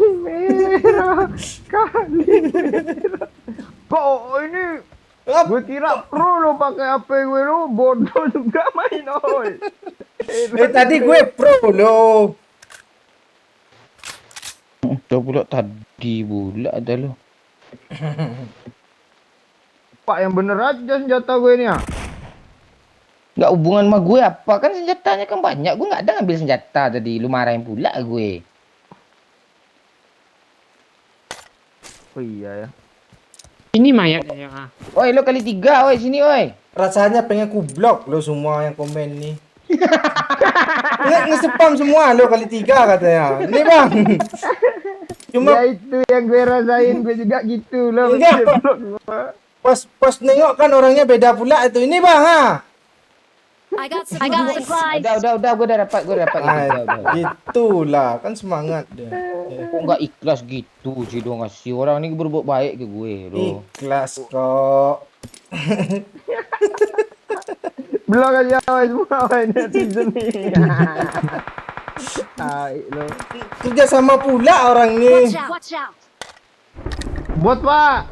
Kali merah. Kok ini gue kira pro lo pakai HP gue lo bodoh juga main oi. Tadi gue pro lo. Udah pula tadi pula ada lo. Pak yang bener aja senjata gue ini ya. Nggak hubungan sama gue apa kan senjatanya kan banyak. Gue nggak ada ngambil senjata tadi. Lu marahin pula gue. Oh iya ya. Ini mayatnya ya. Oi, lo kali 3, oi sini, oi. Rasanya pengen ku blok lo semua yang komen nih. Nge-spam semua lo kali 3 katanya. Ini bang. Cuma Ya itu yang gue rasain, gue juga gitu loh. Enggak. Blok semua. pas nengok kan orangnya beda pula itu. Ini bang I got supplies. Udah, gue udah dapat, udah. Gitulah kan semangat dia. Kok nggak ikhlas gitu sih dong ngasih orang ini berbuat baik ke gue loh. Ikhlas kok. Blok aja semua netizen nih. Tai lo. Kerja sama pula orang Watch nih. out. Watch out. Bot pak.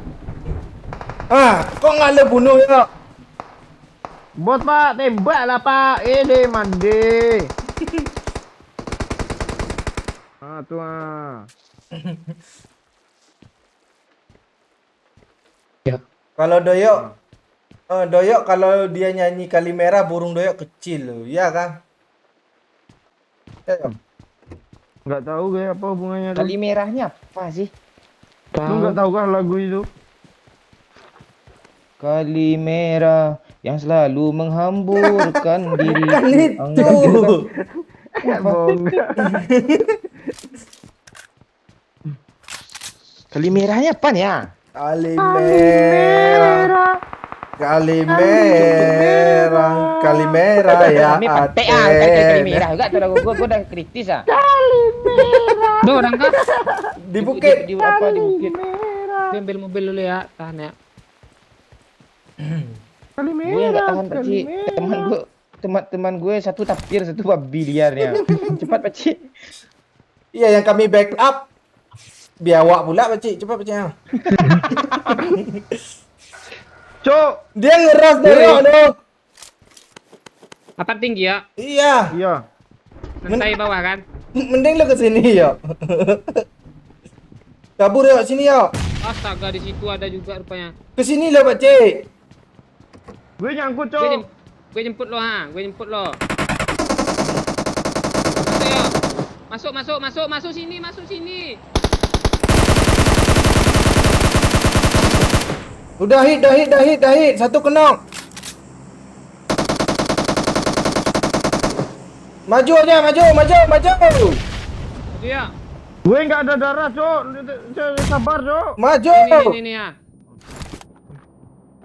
Kok nggak le bunuh ya? Bot pak, tembak lah pak. Ini mandi. Tuh Kalau doyok kalau dia nyanyi Kalimera burung doyok kecil loh, ya kan? Nggak tahu gue apa hubungannya tuh. Kali merahnya apa sih? Lu nggak tahu kan lagu itu? Kali merah yang selalu menghamburkan diri. Kan itu. Bohong. Kali merahnya apa ya? Kalimera ya. Kami pantai kali merah juga tuh lagu gue udah kritis ah. Duh, orang kah? Di bukit. Di apa di bukit? Dia ambil mobil dulu ya, tahan ya. Gue nggak tahan Pakcik. Teman gue satu tapir, satu babi liarnya. Cepat Pakcik. Iya yang kami backup. Biawak pula Pakcik, cepat Pakcik. Cok. Dia ngeras doyok loh. Apa tinggi ya? Iya. Iya. Lantai bawah kan? Mending lo ke sini ya. Kabur yuk sini yuk. Astaga, di situ ada juga rupanya. Ke sini lo Pakcik. Gue nyangkut Gue cok. gue jemput lo ha, gue jemput lo. Masuk ya. Masuk sini. Udah hit. Satu kenok. Maju aja, maju. Itu ya. Gue nggak ada darah cok. Sabar cok. Maju. Ini ya.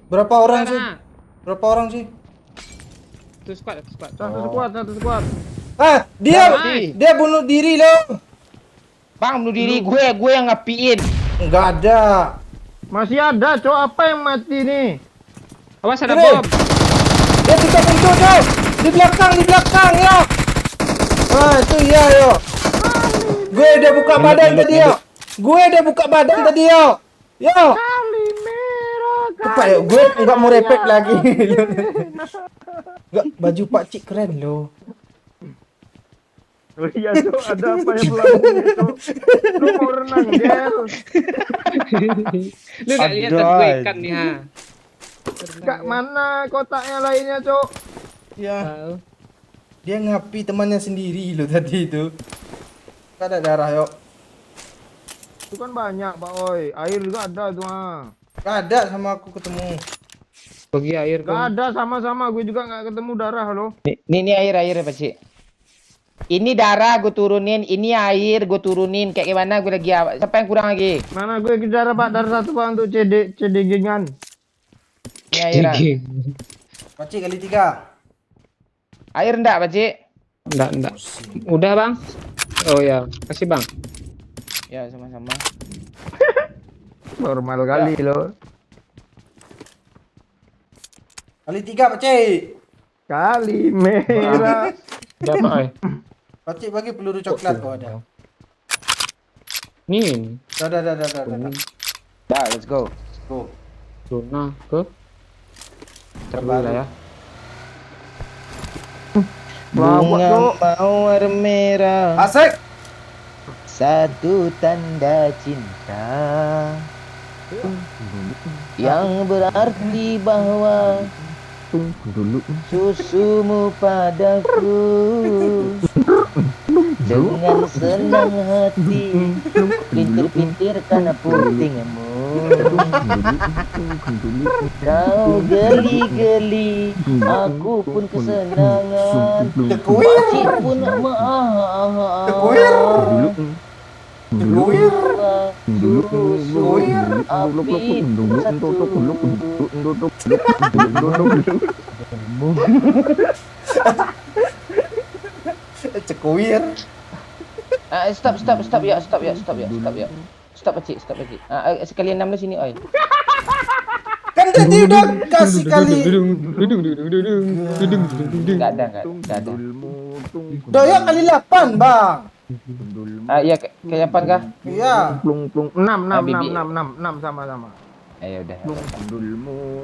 Berapa orang sih? Sana. Berapa orang sih? Satu squad. Satu squad. Dia bunuh diri loh. Bang, bunuh diri gue yang ngapiin. Enggak ada. Masih ada cok. Apa yang mati nih? Awas ada Kiri. bom. Dia tutup pintu tuh. Di belakang ya. Itu iya yo. Gue udah buka badan tadi yo. Yo. Cepat yo. Gue enggak mau repek lagi. Enggak, baju Pak Cik keren loh. Oh iya cok. Ada apa yang belakangnya cok? Lu mau renang gel? Lu nggak lihat tas gue ikan nih ha. Kak mana kotaknya lainnya cok? Ya, Tahu. dia ngapi temannya sendiri loh tadi itu. Enggak ada darah yo. Itu kan banyak pak oi. Air juga ada tuh ah. Enggak ada sama aku ketemu. Bagi air Gak kan. ada sama-sama. Gue juga nggak ketemu darah loh. Ini air ya Pakcik. Ini darah gue turunin, ini air gue turunin. Kayak gimana gue lagi siapa yang kurang lagi? Mana gue kejar pak darah satu pak untuk CDG-an. Ini air. Pak Cik kali 3. Air enggak Pakcik? Enggak. Udah bang. Oh ya, kasih bang. Ya sama-sama. Normal kali loh. Kali 3 Pak Cik. Kali merah. Udah pak. Pak Cik bagi peluru coklat kok ada. Nih. Dah. Dah, let's go. Go. Zona ke. Terlalu lah ya. Bunga mawar merah, Asik. satu tanda cinta yang berarti bahwa susumu padaku Dengan senang hati Pintir-pintir karena putingmu Kau geli-geli Aku pun kesenangan Pakcik pun Cekuir. Stop ya. Stop pakcik. Sekali 6 lah sini oi. Kan tadi udah kasih kali. Enggak ada. Doyak kali 8, Bang. Iya kayak apa kah? Iya. Plung 6 Bibi. sama. Ayo udah. Gundulmu.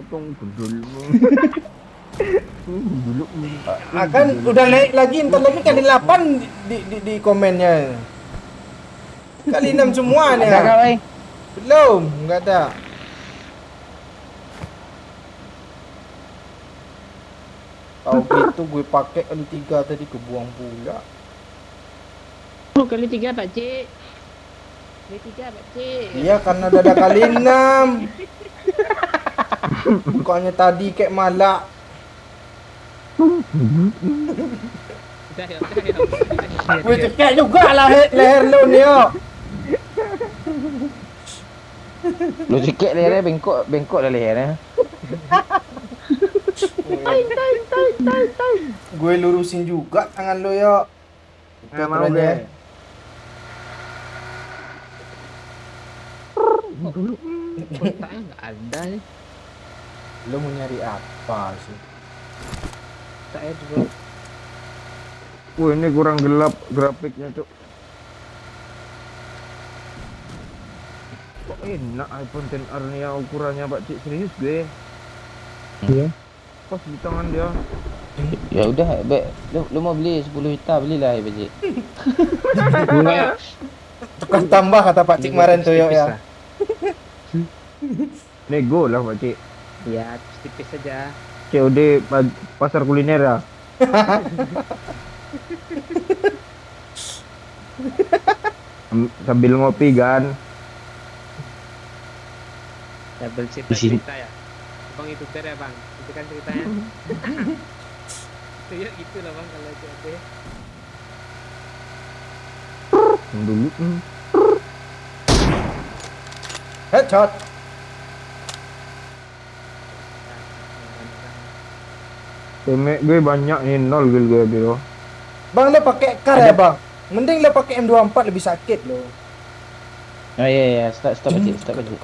Kan udah naik lagi, ntar lagi kali 8 di komennya. Kali 6 semua nih. Ada kah, oi? Belum, enggak ada. Tahu gitu gue pakai kali 3 tadi kebuang pula. Kali 3 pakcik. Kali 3 pakcik. Iya karena udah ada kali 6. Bukannya tadi kayak malak. Gue cekek juga lah leher lu nih yo. Lu sikit lehernya bengkok lah lehernya. Gue lurusin juga tangan lu yo. Itu Mau aturannya. Kontaknya nggak ada nih. Lu mau nyari apa sih? Tak airdrop. Wah, ini kurang gelap grafiknya, Cuk. Kok enak iPhone XR nih ya ukurannya, Pak Cik. Serius gue. Iya. Pas di tangan dia. Ya udah, lu mau beli 10 juta belilah ya pakcik. Enggak. Tukang tambah kata Pak Cik kemarin tuh yo ya. Nego lah, Pak Cik. Ya, tipis saja. COD pasar kuliner ya. Sambil ngopi kan. Double cerita Di sini. cerita ya. Bang itu ya bang, itu kan ceritanya. Ya gitu lah bang kalau COD. Dulu. Headshot. Temek gue banyak nih, 0 gil gue biro. Bang lo pakai kar ya, Bang? Mending lo pakai M24 lebih sakit lo. Oh iya, stop pakcik. Stop pakcik.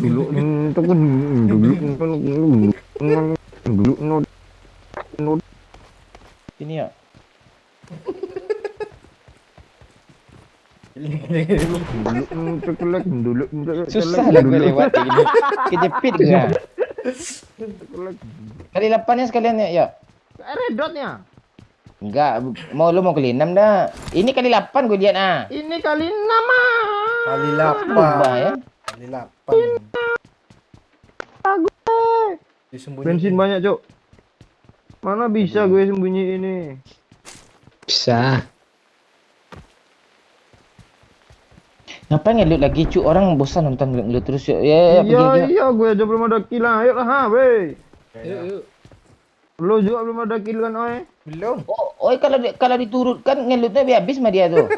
Dulu itu kan dulu Sini ya. dulu Susah lah gue lewat kayak gini. Kejepit gue. Kali 8 ya sekalian ya. redotnya. Enggak, lu mau kali 6 dah. Ini kali 8 gue lihat ah. Ini kali 6 ah. Kali Berubah ya. 8. Kali 8. Disembunyiin. Bensin banyak, Cok. Mana bisa gue sembunyi ini? Bisa. Ngapain ngelut lagi cu? Orang bosan nonton ngelut terus yuk. Ya, pergi aja. Iya, gue aja belum ada kill lah. Ayo lah, ha, weh. Yuk. Lo juga belum ada kill kan, oi? Belum. Oh, kalau diturutkan ngelutnya habis sama dia tuh.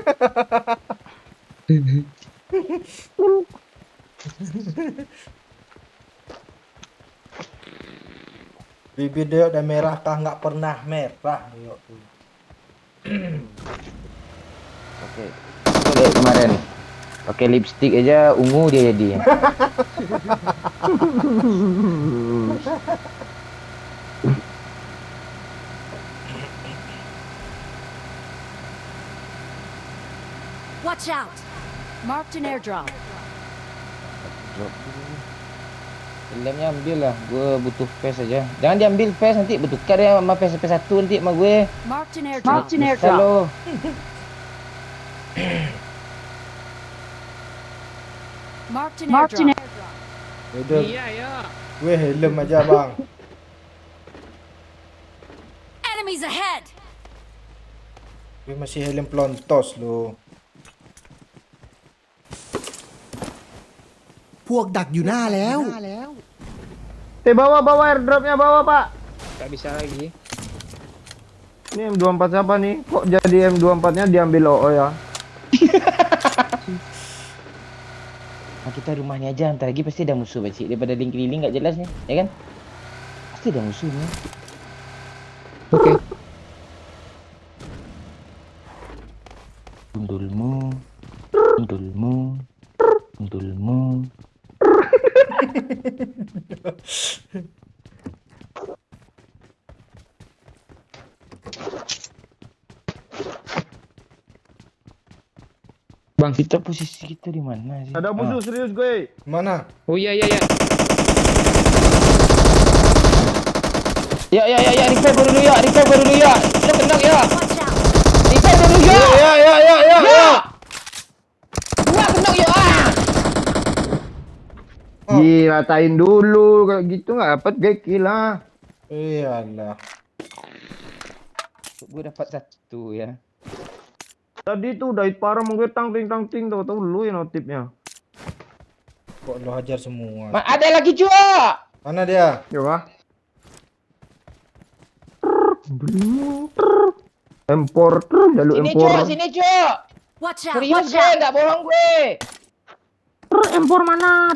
Bibir dia udah merah kah? Nggak pernah merah. Yuk. Oke. Kayak kemarin. Pakai lipstick aja ungu dia jadi. Watch out! Marked an airdrop. Lemnya ambil lah. Gue butuh PS aja. Jangan diambil PS nanti bertukar ya sama PS1 nanti sama gue. Marked an airdrop. Marked an airdrop. Halo. Marked an airdrop. Udah. Iya, ya. Gue helm aja, Bang. Enemies ahead! Gue masih helm pelontos lo. พวกดักอยู่หน้าแล้ว Bawa airdropnya bawa pak. Tak bisa lagi. Ini M24 siapa nih? Kok jadi M24-nya diambil OO ya? Nah, kita rumahnya aja, ntar lagi pasti ada musuh Pakcik. Daripada link keliling nggak jelas nih, ya kan? Pasti ada musuhnya. Oke. Undulmu, undulmu, undulmu. Bang, Kita posisi kita di mana sih? Ada musuh serius gue. Mana? oh iya. Ya, revive dulu ya, Lo kenal ya. Watch out! Revive dulu ya. Ya. Gua kenal ya. Diratain dulu kayak gitu nggak dapat kill lah. Iyalah. Gue dapat 1 ya. Tadi tuh udah hit parah mungkin tang ting tahu lu yang notifnya. Kok lo hajar semua? Ada lagi juga. Mana dia? Coba. Empor jalur Sini empor. Cok, sini Cok. Watch out! Serius Watch gue, out! nggak bohong gue. Empor mana?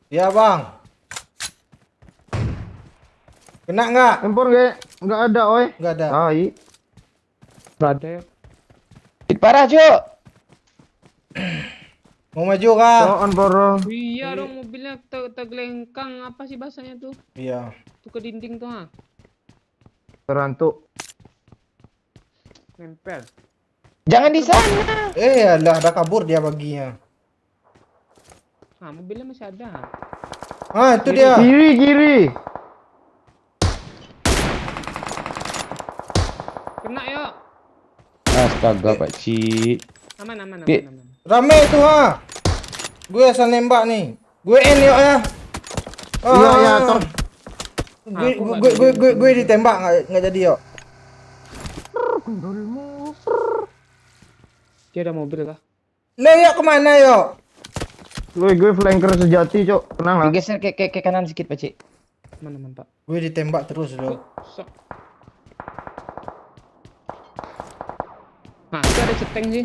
Ya bang. Kena nggak? Empor nggak ada oi. Nggak ada. Tai. Nggak ada ya. Hit parah Cok. Mau maju kah? Oh, empor. Iya dong, mobilnya tergelengkang. Apa sih bahasanya tuh? Iya. Tuh ke dinding tuh ha. Terantuk. Nempel. Jangan di sana. Alah, dah kabur dia baginya. Ah, mobilnya masih ada. Ah, itu dia. Kiri. Kena yuk. Astaga Pakcik. Aman. Rame itu ha. Gue asal nembak nih. Gue N yuk ya. Iya, Tom. Gue ditembak nggak jadi yuk. Dia ada mobil kah? Lo yuk kemana yuk? Gue flanker sejati, Cok. Tenang lah. Geser ke kanan sedikit Pakcik. Mana mantap. Gue ditembak terus lo. Sok. Nah, itu ada ceteng sih.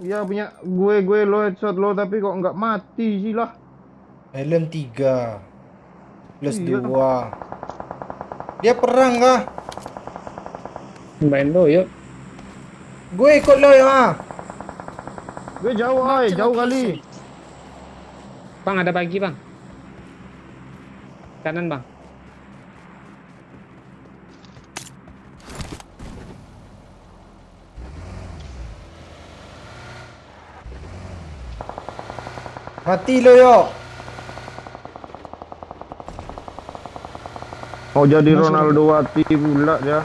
Ya punya gue lo headshot lo tapi kok nggak mati sih lah. Helm 3 plus Iya. 2. Dia perang kah? Main lo yuk. Gue ikut lo ya. Gue jauh, oi, jauh kali. Bang, ada bagi bang. Kanan bang. Mati lo yuk. Mau jadi Ronaldo Wati pula dia.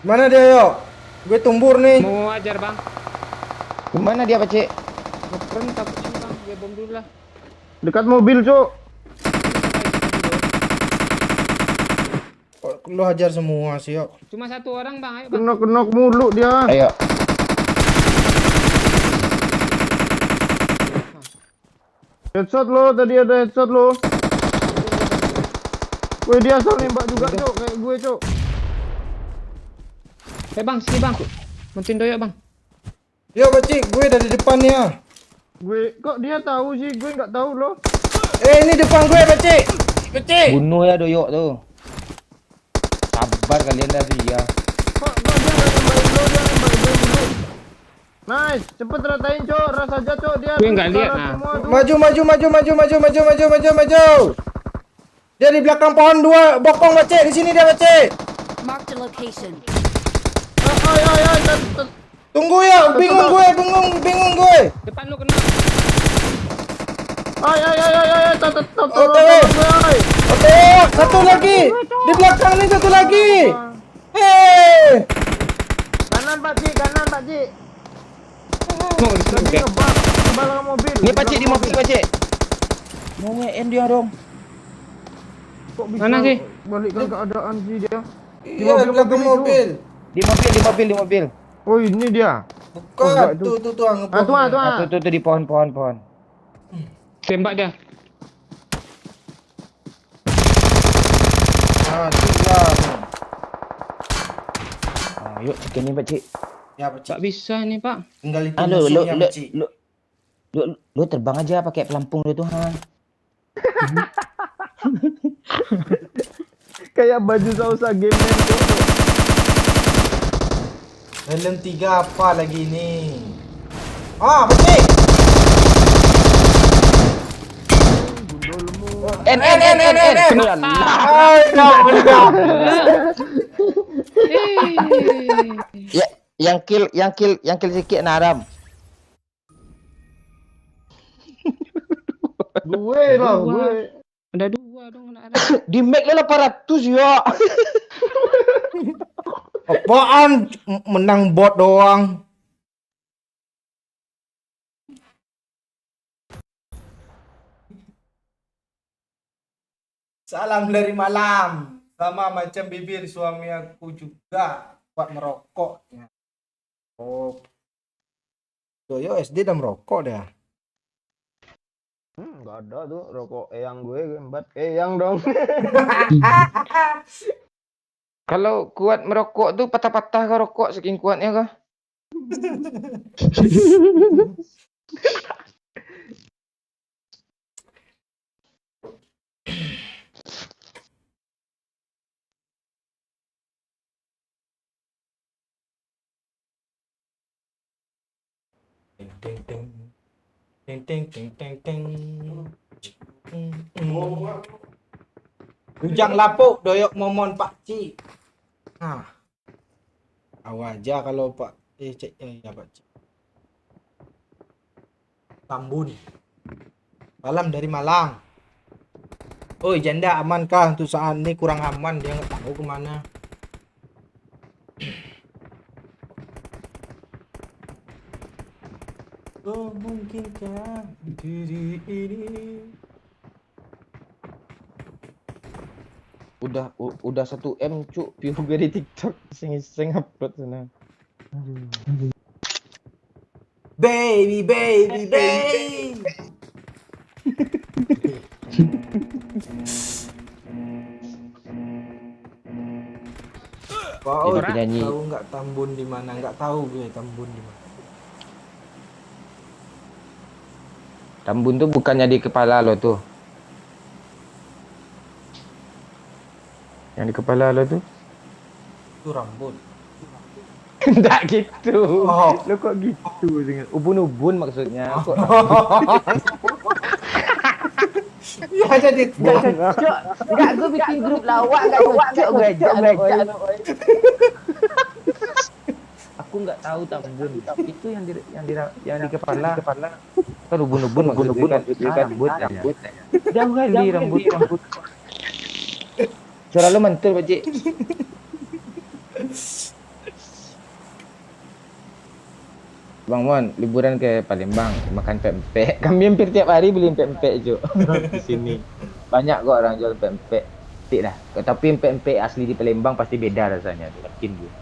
Mana dia yuk? Gue tumbur nih. Mau ajar bang. Gimana dia Pakcik? Ngepren takutnya bang. Gue bom dulu lah. Dekat mobil, Cok. Kok lo hajar semua sih yuk. Cuma 1 orang bang. Ayo bang. Kenok mulu dia. Ayo. Headshot lo, tadi ada headshot lo. Woi, dia asal nembak juga, Cok, kayak gue, Cok. Bang, sini bang. Bantuin doyok bang. Yuk Pakcik, gue dari depannya. Gue kok dia tahu sih, gue nggak tahu loh. Ini depan gue Pakcik. Pakcik. Bunuh ya doyok tuh. Sabar kalian dah ya. Kok dia nggak nembakin lo, dia nembakin gue dulu. Nice, cepet ratain, Cok, ras aja, Cok, dia. Gue nggak tuh lihat, kalah nah. semua tuh. Maju. Dia di belakang pohon 2 bokong Pakcik. Di sini dia Pakcik. Marked a location. Ay, Tunggu ya, bingung gue. Depan lu kena. ay, tolong Oke. gue, ay. Oke, satu lagi. Di belakang nih satu lagi. Hei. Kanan, Pak Ci. Mau di sini. Lagi ngebak ke belakang mobil. Ini Pakcik di mobil Pakcik. Mau nge-end dia dong. Kok bisa Mana sih? balikkan keadaan sih dia? Iya, di belakang mobil. Di mobil. Oh ini dia. Bukan, enggak, tuh anggap. Ah, tuh. Tuh di pohon. Tembak dah. Ah, tuh lah. Yuk chicken ni pakcik. Ya, Pak Cik. Tak bisa ni Pak. Tinggal itu Lu musuhnya, Pak Cik. lu terbang aja pakai pelampung lu tuh ha. Kayak baju sausa game tuh. Helm 3 apa lagi ni? Ah, Pak Cik. En. Ay, no. Ya, yang kill sikit Naram. Gue lah, gue. Ada 2 dong anak. Di make lu 800 ya. Apaan? Menang bot doang. Salam dari Malang. Sama macam bibir suami aku juga buat merokoknya. Oh. Doyo SD dah merokok dah. Enggak ada tuh rokok eyang gue embat eyang dong. Kalau kuat merokok tuh patah-patah kah rokok saking kuatnya kah? Ting. Bujang lapuk doyok momon Pak Cik. Nah. Tahu aja kalau Pak ya Pak Cik. Tambun. Salam dari Malang. Oi janda amankah untuk saat ini? Kurang aman, dia nggak tahu kemana. Oh mungkinkah diri ini Udah 1M cuk view gue di TikTok iseng upload sana. baby. Pak Jadi Oi, penyanyi. tahu nggak Tambun di mana? Nggak tahu gue Tambun di mana. Tambun tuh bukannya di kepala lo tuh. Yang di kepala lo tuh? Itu rambut. Enggak gitu. Oh. Lo kok gitu dengan ubun-ubun maksudnya. Kok Ya jadi enggak gue bikin grup lawak enggak cocok gue ajak. Aku enggak tahu Tambun. Itu yang di kepala. Kan ubun-ubun maksudnya kan rambut. Jauh kali rambut. Suara lu mantul, Pakcik. Bang Mon, liburan ke Palembang, makan pempek. Kami hampir tiap hari beli pempek, Cuk. Di sini. Banyak kok orang jual pempek. Tik dah. Tapi pempek asli di Palembang pasti beda rasanya, yakin gue.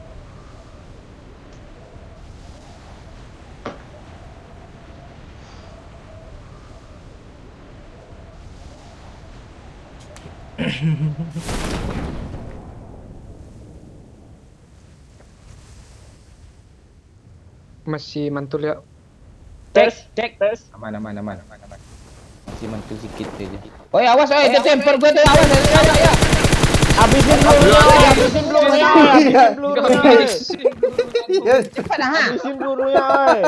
Masih mantul ya. Cek. Aman. Masih mantul sikit aja. Oi, awas oi, itu temper gue tuh awas ya. Habisin pelurunya. Cepat dah. Habisin pelurunya, oi.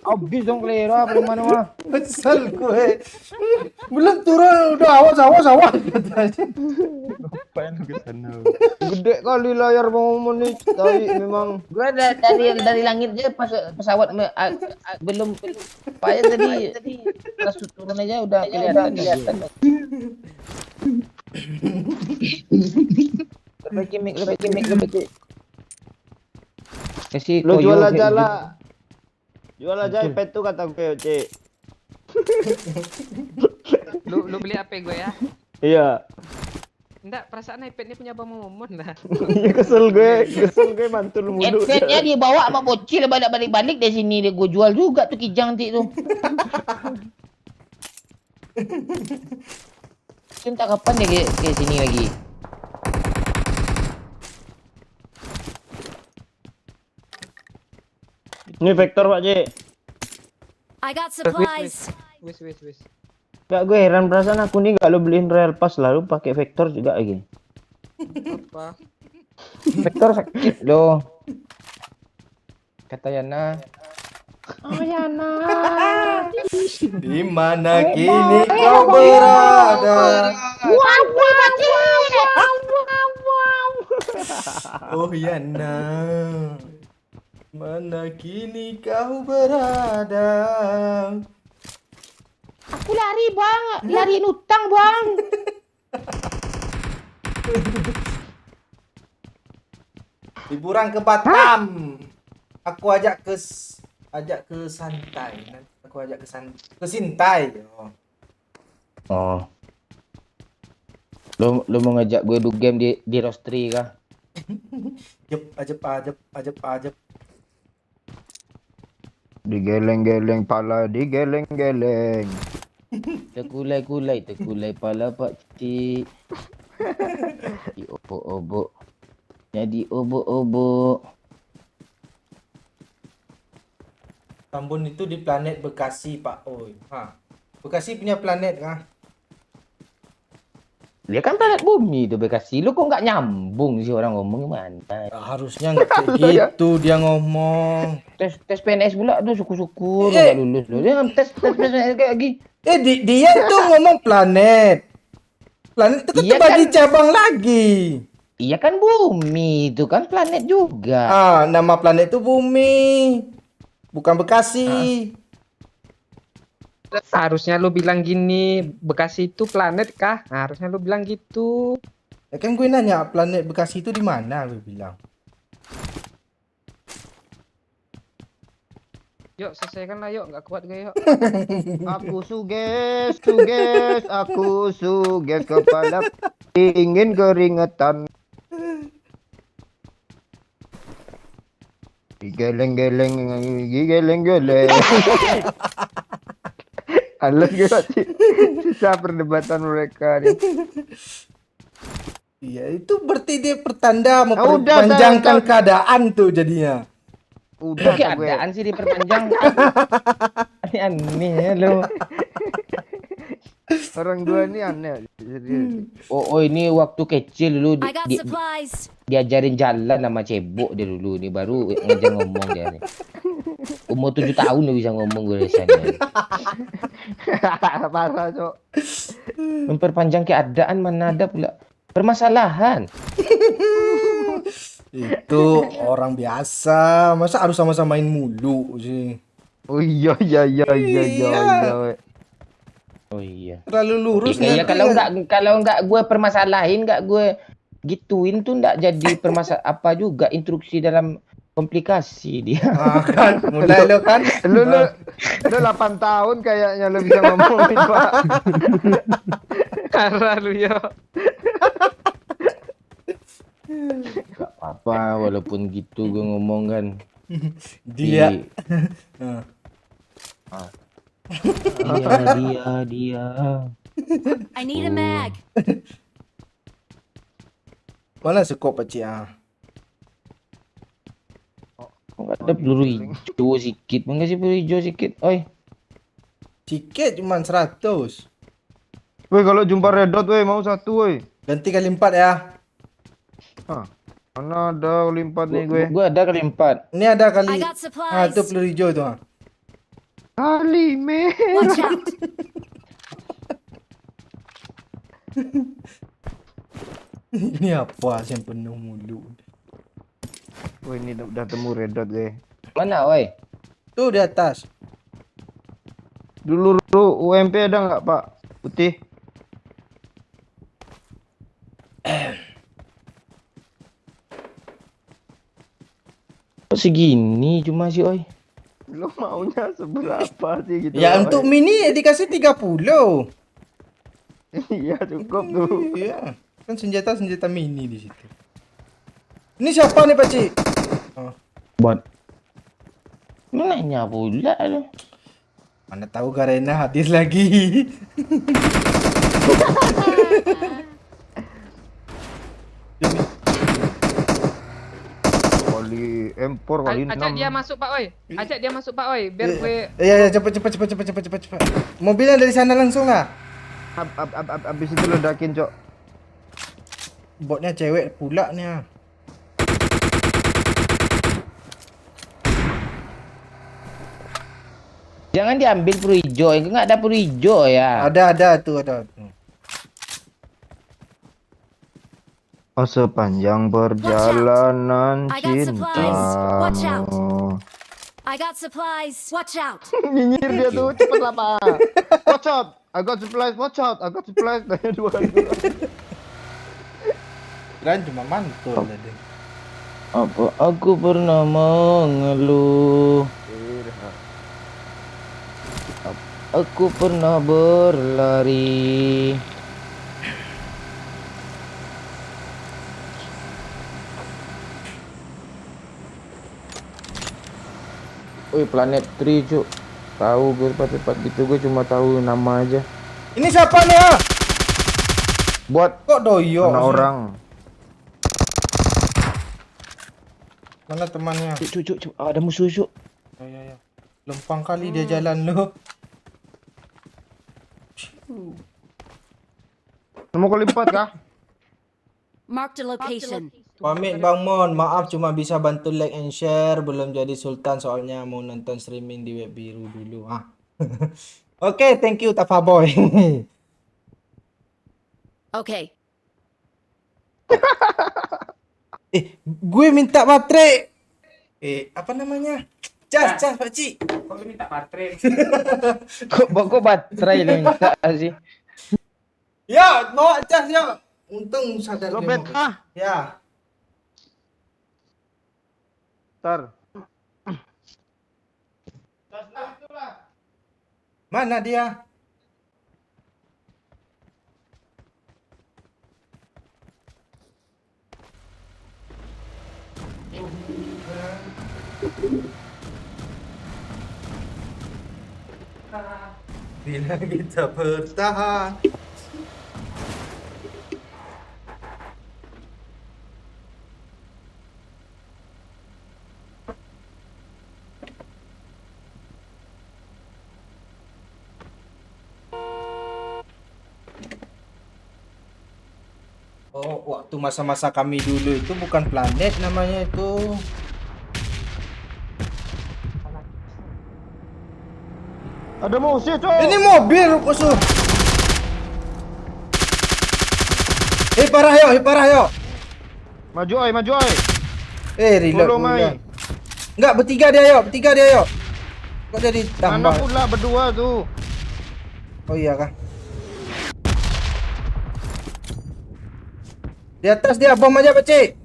Habis dong kelera belum mana mah. Kesel gue. Belum turun udah awas katanya. Ngapain lu ke sana? Gede kali layar Bang Momon nih. Tapi memang Gua dari langit aja pas pesawat belum payah tadi pas turun aja udah kelihatan. Perbaiki mic. Kasih lu koyo jual kayak aja gitu. lah. Jual aja iPad tuh kata gue, Cik. Lu beli HP gue ya. Iya. Enggak, perasaan iPad-nya punya Bang Momon lah. Kesel gue mantul mulu. Headsetnya dia bawa sama bocil balik-balik dari sini dia gue jual juga tuh kijang tik tuh. Entah kapan dia ke sini lagi. Ini vektor Pak J. I got supplies. Wis. Gak, gue heran perasaan aku nih gak lo beliin Royal Pass lalu pakai vektor juga lagi. Apa? Vektor sakit loh. Kata Yana. Oh Yana. Di mana kini kau berada? Wow. Oh Yana, mana kini kau berada? Aku lari bang, lariin utang bang. Liburan ke Batam. Aku ajak ke santai. Nanti aku ajak ke Sintai. Oh. Lo mau ngajak gue do game di Rostri kah? Ajep. Digeleng-geleng pala, digeleng-geleng. Terkulai pala pak cik. Di obok-obok. Jadi obok-obok. Tambun itu di planet Bekasi, Pak Oi. Bekasi punya planet kah? Dia kan planet bumi tuh Bekasi. Lu kok nggak nyambung sih orang ngomong gimana? Harusnya nggak kayak gitu dia ngomong. Tes PNS pula tuh syukur-syukur nggak lulus loh. Dia tes PNS kayak lagi. Dia tuh ngomong planet. Planet itu kan Iya terbagi kan? cabang lagi. Iya kan bumi itu kan planet juga. Nama planet itu bumi. Bukan Bekasi. Harusnya lu bilang gini, Bekasi itu planet kah? Harusnya lu bilang gitu. Ya kan gue nanya planet Bekasi itu di mana, gue bilang. Yuk, selesaikan lah yuk, nggak kuat gue yuk. Aku suges, aku suges kepala ingin keringetan. Geleng-geleng. Alas gue sih. Susah perdebatan mereka nih. Iya, itu berarti dia pertanda udah, memperpanjangkan udah. keadaan tuh jadinya. Udah gue. Keadaan sih diperpanjang. Aneh ya lo. Orang dua ini aneh. Serius. Oh ini waktu kecil dulu I got supplies. diajarin jalan sama cebok dia dulu nih baru ngajak ngomong dia nih. Umur 7 tahun udah bisa ngomong gue rasanya. Parah, Cok. Memperpanjang keadaan mana ada pula permasalahan. Itu orang biasa, masa harus sama-samain mulu sih. Oh iya. Oh iya. Terlalu lurus Iya nanti kalau nggak gue permasalahin nggak gue gituin tuh nggak jadi apa juga instruksi dalam komplikasi dia. kan mulai lo kan. Lu 8 tahun kayaknya lu bisa ngomongin, Pak. Parah lu yuk. Gak apa walaupun gitu gue ngomong kan. Dia. Dia. I need a mag. Mana sekop Pakcik Nggak ada peluru hijau sedikit. Mau ngasih peluru hijau sedikit. Oi. Tiket cuma 100. Woi, kalau jumpa red dot, woi, mau 1, woi. Ganti kali 4 ya. Mana ada kali 4 nih gue. Gue ada kali 4. Ini ada I kali. got supplies. Itu peluru hijau itu. Kali, men. Watch out. Ini apa sih yang penuh mulu? Woi, ini udah temu red dot, gue. Mana oi? Tuh di atas. Dulu UMP ada nggak, Pak? Putih. Kok segini cuma sih oi? Lu maunya seberapa sih gitu? Ya Pak, untuk woi? mini dikasih 30. Iya, cukup tuh. Iya. Kan senjata mini di situ. Ini siapa nih, Pakcik? Oh, Bot. Nanya pula lu. mana tahu Garena hadir lagi. Kali M4 kali Ajak 6. dia masuk Pak Oi. Ajak dia masuk Pak Oi biar gue Ya, cepat. Mobilnya dari sana langsung lah. Abis itu ledakin, Cok. Botnya cewek pula nih. Jangan diambil peluru hijau, enggak ada peluru hijau ya. Ada tuh, ada. Oh, sepanjang perjalanan I got supplies. Watch out. cintamu. I got supplies. Watch out. Nyinyir dia tuh, cepet lah, Pak. Watch out. I got supplies, watch out. I got supplies. Tanya dua. Dan cuma mantul tadi. Apa aku pernah mengeluh? Aku pernah berlari. Wih, Planet 3, Cuk. Tahu gue tempat-tempat gitu, gue cuma tahu nama aja. Ini siapa nih, ah? Bot. Kok doyo? Mana orang? Mana temannya? Cuk. Ada musuh, Cuk. Ya. Lempang kali dia jalan lu. Mau kali 4 kah? Mark the location. Pamit Bang Mon, maaf cuma bisa bantu like and share, belum jadi sultan soalnya mau nonton streaming di web biru dulu. Oke, thank you Tafa Boy. Okay. Gue minta baterai. Apa namanya? Cas, Pakcik. kok lu minta baterai. Kok baterai lu minta sih? Ya, bawa cas ya. Untung sadar dia Lobet mau- Ya. Ntar. Mana dia? Bila kita bertahan. Oh, waktu masa-masa kami dulu itu bukan planet namanya itu. Ada musuh, Cok. Ini mobil musuh. Parah yo. Maju, oi. Reload Tolong, pula. Mai. Enggak, bertiga dia yo. Kok jadi Mana tambah? pula berdua tuh. Oh iya kah? Di atas dia bom aja, Pakcik.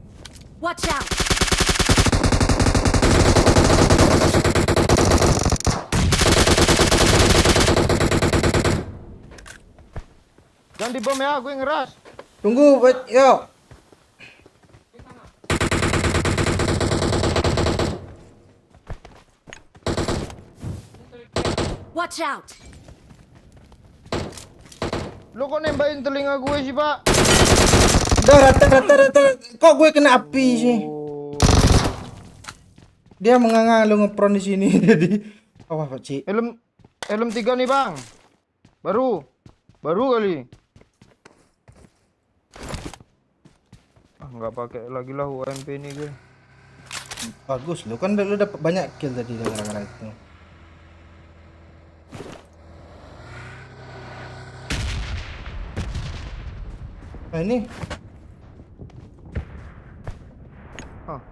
Watch out. Jangan dibom ya, gue ngeras. Tunggu, yo. Watch out. Lo kok nembakin telinga gue sih, Pak? Dah rata. Kok gue kena api sih? Dia menganga lu ngepron di sini jadi. Wah, Pakcik. Helm 3 nih, Bang. Baru kali. Nggak pakai lagi lah UMP ini gue. Bagus lu kan lu dapat banyak kill tadi gara-gara itu. Nah ini. Ah.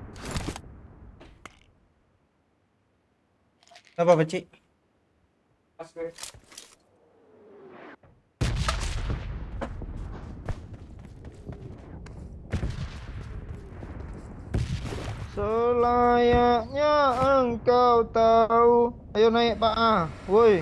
Apa, Pakcik? Selayaknya engkau tahu. Ayo naik, Pak. Woi.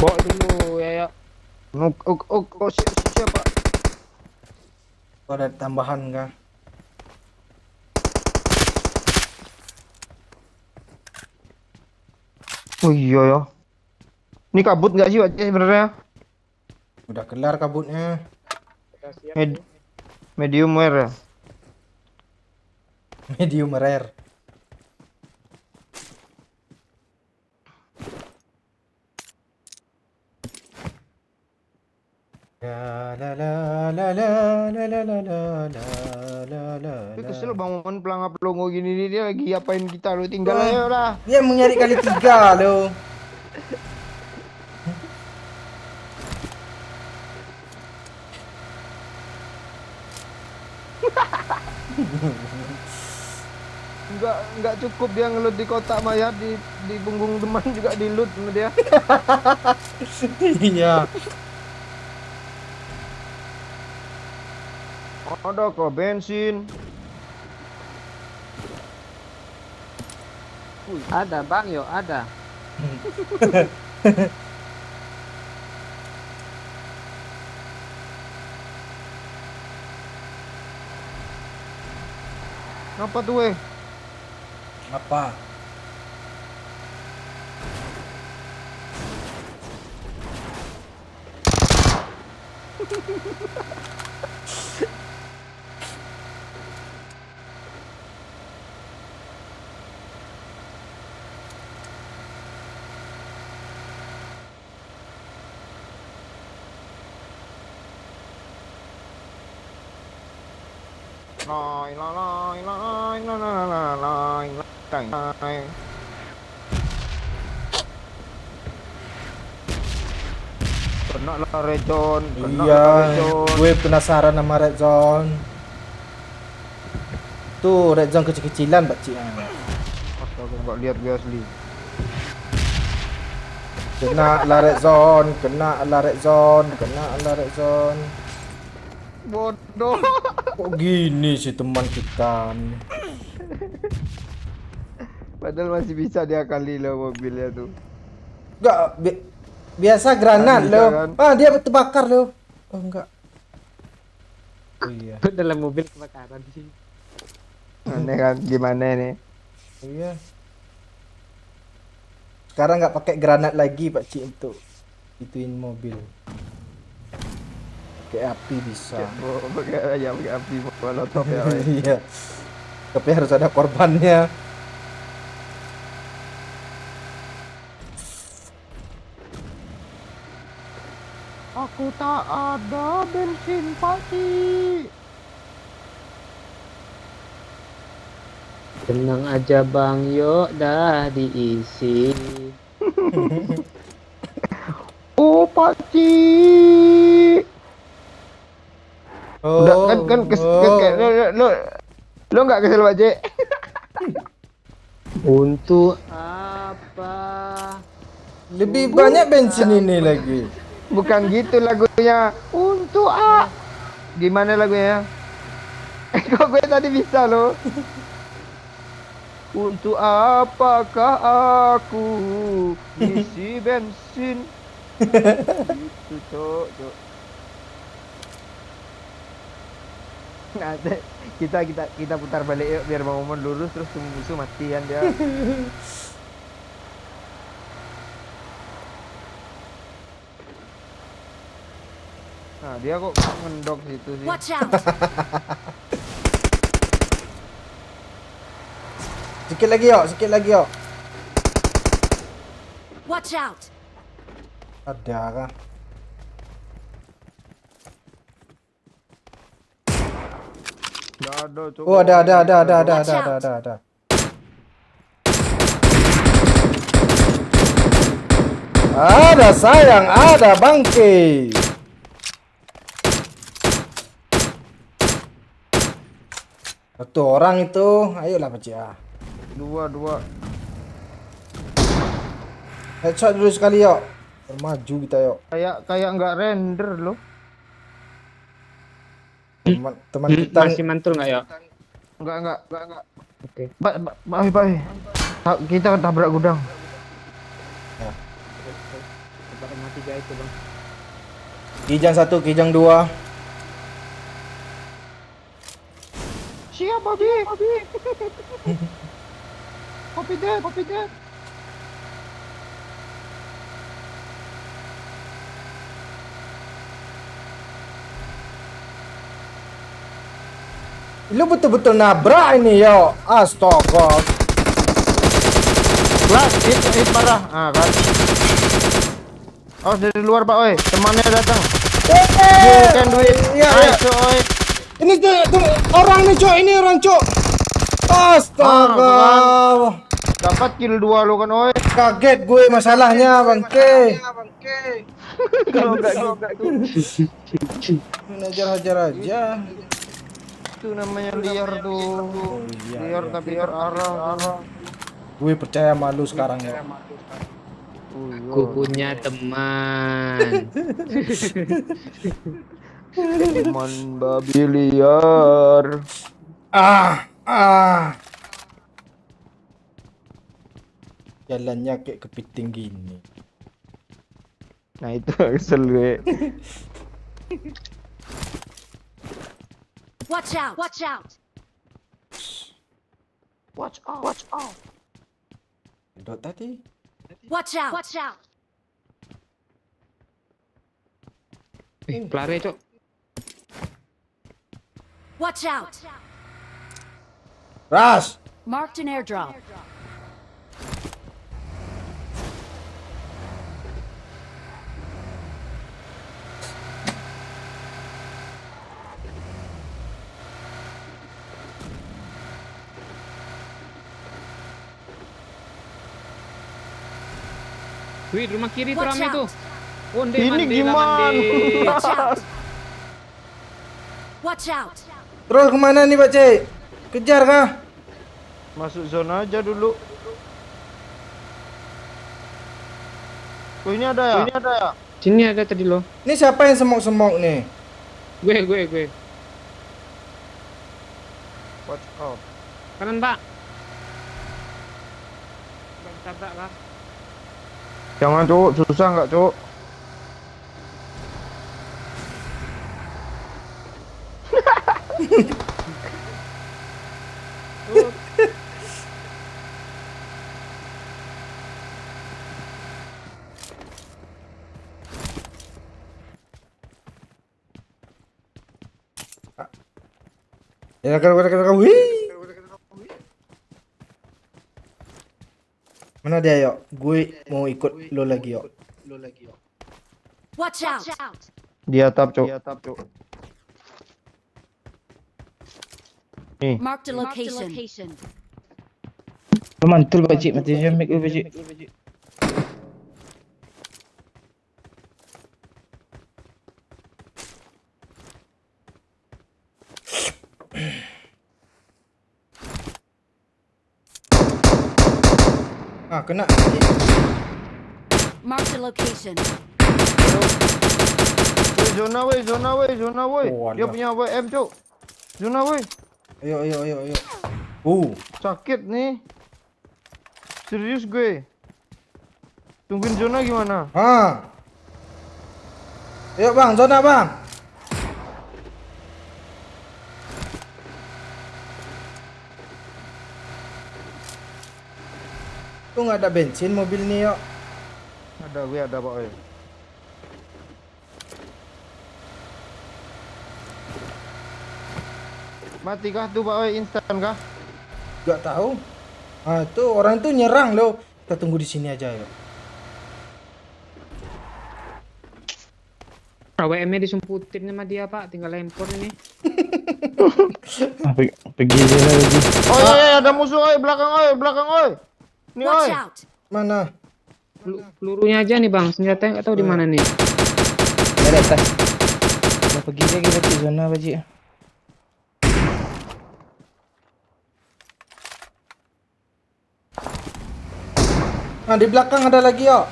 Bawa dulu ya. Siapa? Kau ada tambahan kah? Oh iya ya. Ini kabut nggak sih Pak C sebenarnya? Udah kelar kabutnya. Medium rare ya? Medium rare. La la la la la la la la la la la la. Gue kesel bangun pelangap longo gini nih, dia lagi apain kita lo, tinggal aja lah. Dia mencari kali 3 lo. Enggak cukup dia ngelut di kotak mayat, di punggung teman juga dilut sama dia. Iya. Ada kok bensin. Ada bang yo, ada. Apa tuh weh? Apa? Kena lah Red Zone, Iya, gue penasaran sama Red Zone. Tuh Red Zone kecil-kecilan pakcik. Astaga, enggak lihat gue asli. Kena lah Red Zone, kena lah Red Zone, kena lah Red Zone. Bodoh. Kok gini sih teman kita nih? Padahal masih bisa diakali lo mobilnya tuh. Enggak, biasa granat Bisa, lo. kan? Ah, dia terbakar lo. Oh enggak. Oh iya. Dalam mobil kebakaran sih. Aneh kan, gimana nih? Iya. Sekarang nggak pakai granat lagi Pak Cik untuk ituin mobil. Pakai api bisa. Pakai api molotov ya. weh. Iya. Tapi harus ada korbannya. Aku tak ada bensin pasti. Tenang aja bang yo, dah diisi. Oh pasti. Oh, Udah kan kayak lo nggak kesel Pak Cik? Untuk apa? lebih banyak bensin ini lagi. Bukan gitu lagunya. Untuk gimana lagunya? Kok gue tadi bisa loh. Untuk apakah aku isi bensin? Itu cok. Nah, kita putar balik yuk biar Bang Momon lurus terus musuh matian dia. Nah, dia kok ngendok situ sih. Watch out! Sikit lagi yuk, sikit lagi yuk. Watch out! Ada kah? Nggak ada, cok. Oh, ada. Watch out. Ada. Ada sayang, ada bangke. Satu orang itu, ayolah Pak Cik. Dua. Headshot dulu sekali yuk. Maju kita yuk. Kayak nggak render loh. Teman kita Masih mantul nggak ya? Enggak. Oke. Bye. Kita tabrak gudang. Tempat mati tiga itu bang. Kijang 1, Kijang 2. Siap, babi. Copy that. Lu betul-betul nabrak ini yo. Astaga. Kelas, hit parah. Ah, kan. Oh, dari luar, Pak, oi. Temannya datang. You can do it. Iya, iya. Ayo, oi. Ini tuh orang nih, Cok. Ini orang, Cok. Astaga. Dapat kill 2 lo kan, oi. Kaget gue masalahnya, bangke. Hajar aja. Itu namanya liar tuh. Liar tapi terarah. Gue percaya malu sekarang ya. Aku punya teman. Teman babi liar. Jalannya kayak kepiting gini. Nah itu kesel gue. Watch out! Watch out! Watch out. Dot tadi. Watch out! Watch out! Pelari cok. Watch out! Ras. Marked an airdrop. Wih, rumah kiri tuh Watch rame out. tuh. Onde Ini mande lah, gimana? mande. Watch out! Watch out! Terus kemana nih, Pak Cik? Kejar kah? Masuk zona aja dulu. Oh, ini ada ya? Sini ada tadi lo. Ini siapa yang semok-semok nih? Gue. Watch out. Kanan pak. Bang tabrak kah? Jangan, Cuk. Susah nggak, Cuk? Ya, wih. Mana dia, yuk? Gue mau ikut lo lagi, yuk. Watch out! Di atap, Cuk. Nih. Marked a location. Mantul Pak Cik, mati jam mic lu Pak Cik. Kena. Marked a location. Woi, zona woi. Oh, Dia alah. punya WM, Cuk. Zona woi. Ayo. Sakit nih. Serius gue. Tungguin zona gimana? Ayo, Bang, zona, Bang. Tuh nggak ada bensin mobil nih, yuk. Gue ada, Pak. Oi. Mati kah tuh, Pak? Oi, instan kah? Gak tahu. Itu orang itu nyerang lo. Kita tunggu di sini aja, yuk. WM-nya disumputin sama dia pak, tinggal lempar ini. Pergi aja lah lagi. Oh iya, ada musuh, oi, belakang, oi. Nih, Watch oi. out! Mana? Pelurunya aja nih bang, senjatanya nggak tahu di mana nih. Dari atas. Kita pergi lagi Pak Cik, zona Pak Cik. Di belakang ada lagi, yuk.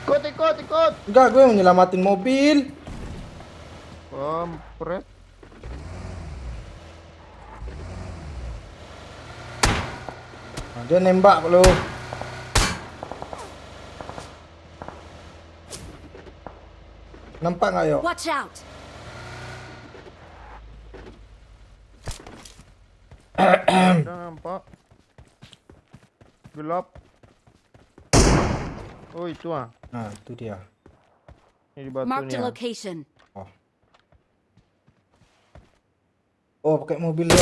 Ikut. Enggak, gue mau nyelamatin mobil. Kampret. Dia nembak lo. Nampak nggak yuk? Watch out! Udah nampak. Gelap. Oh itu ah. Nah, itu dia. Ini di Marked a batunya. location. Oh, pakai mobil ya.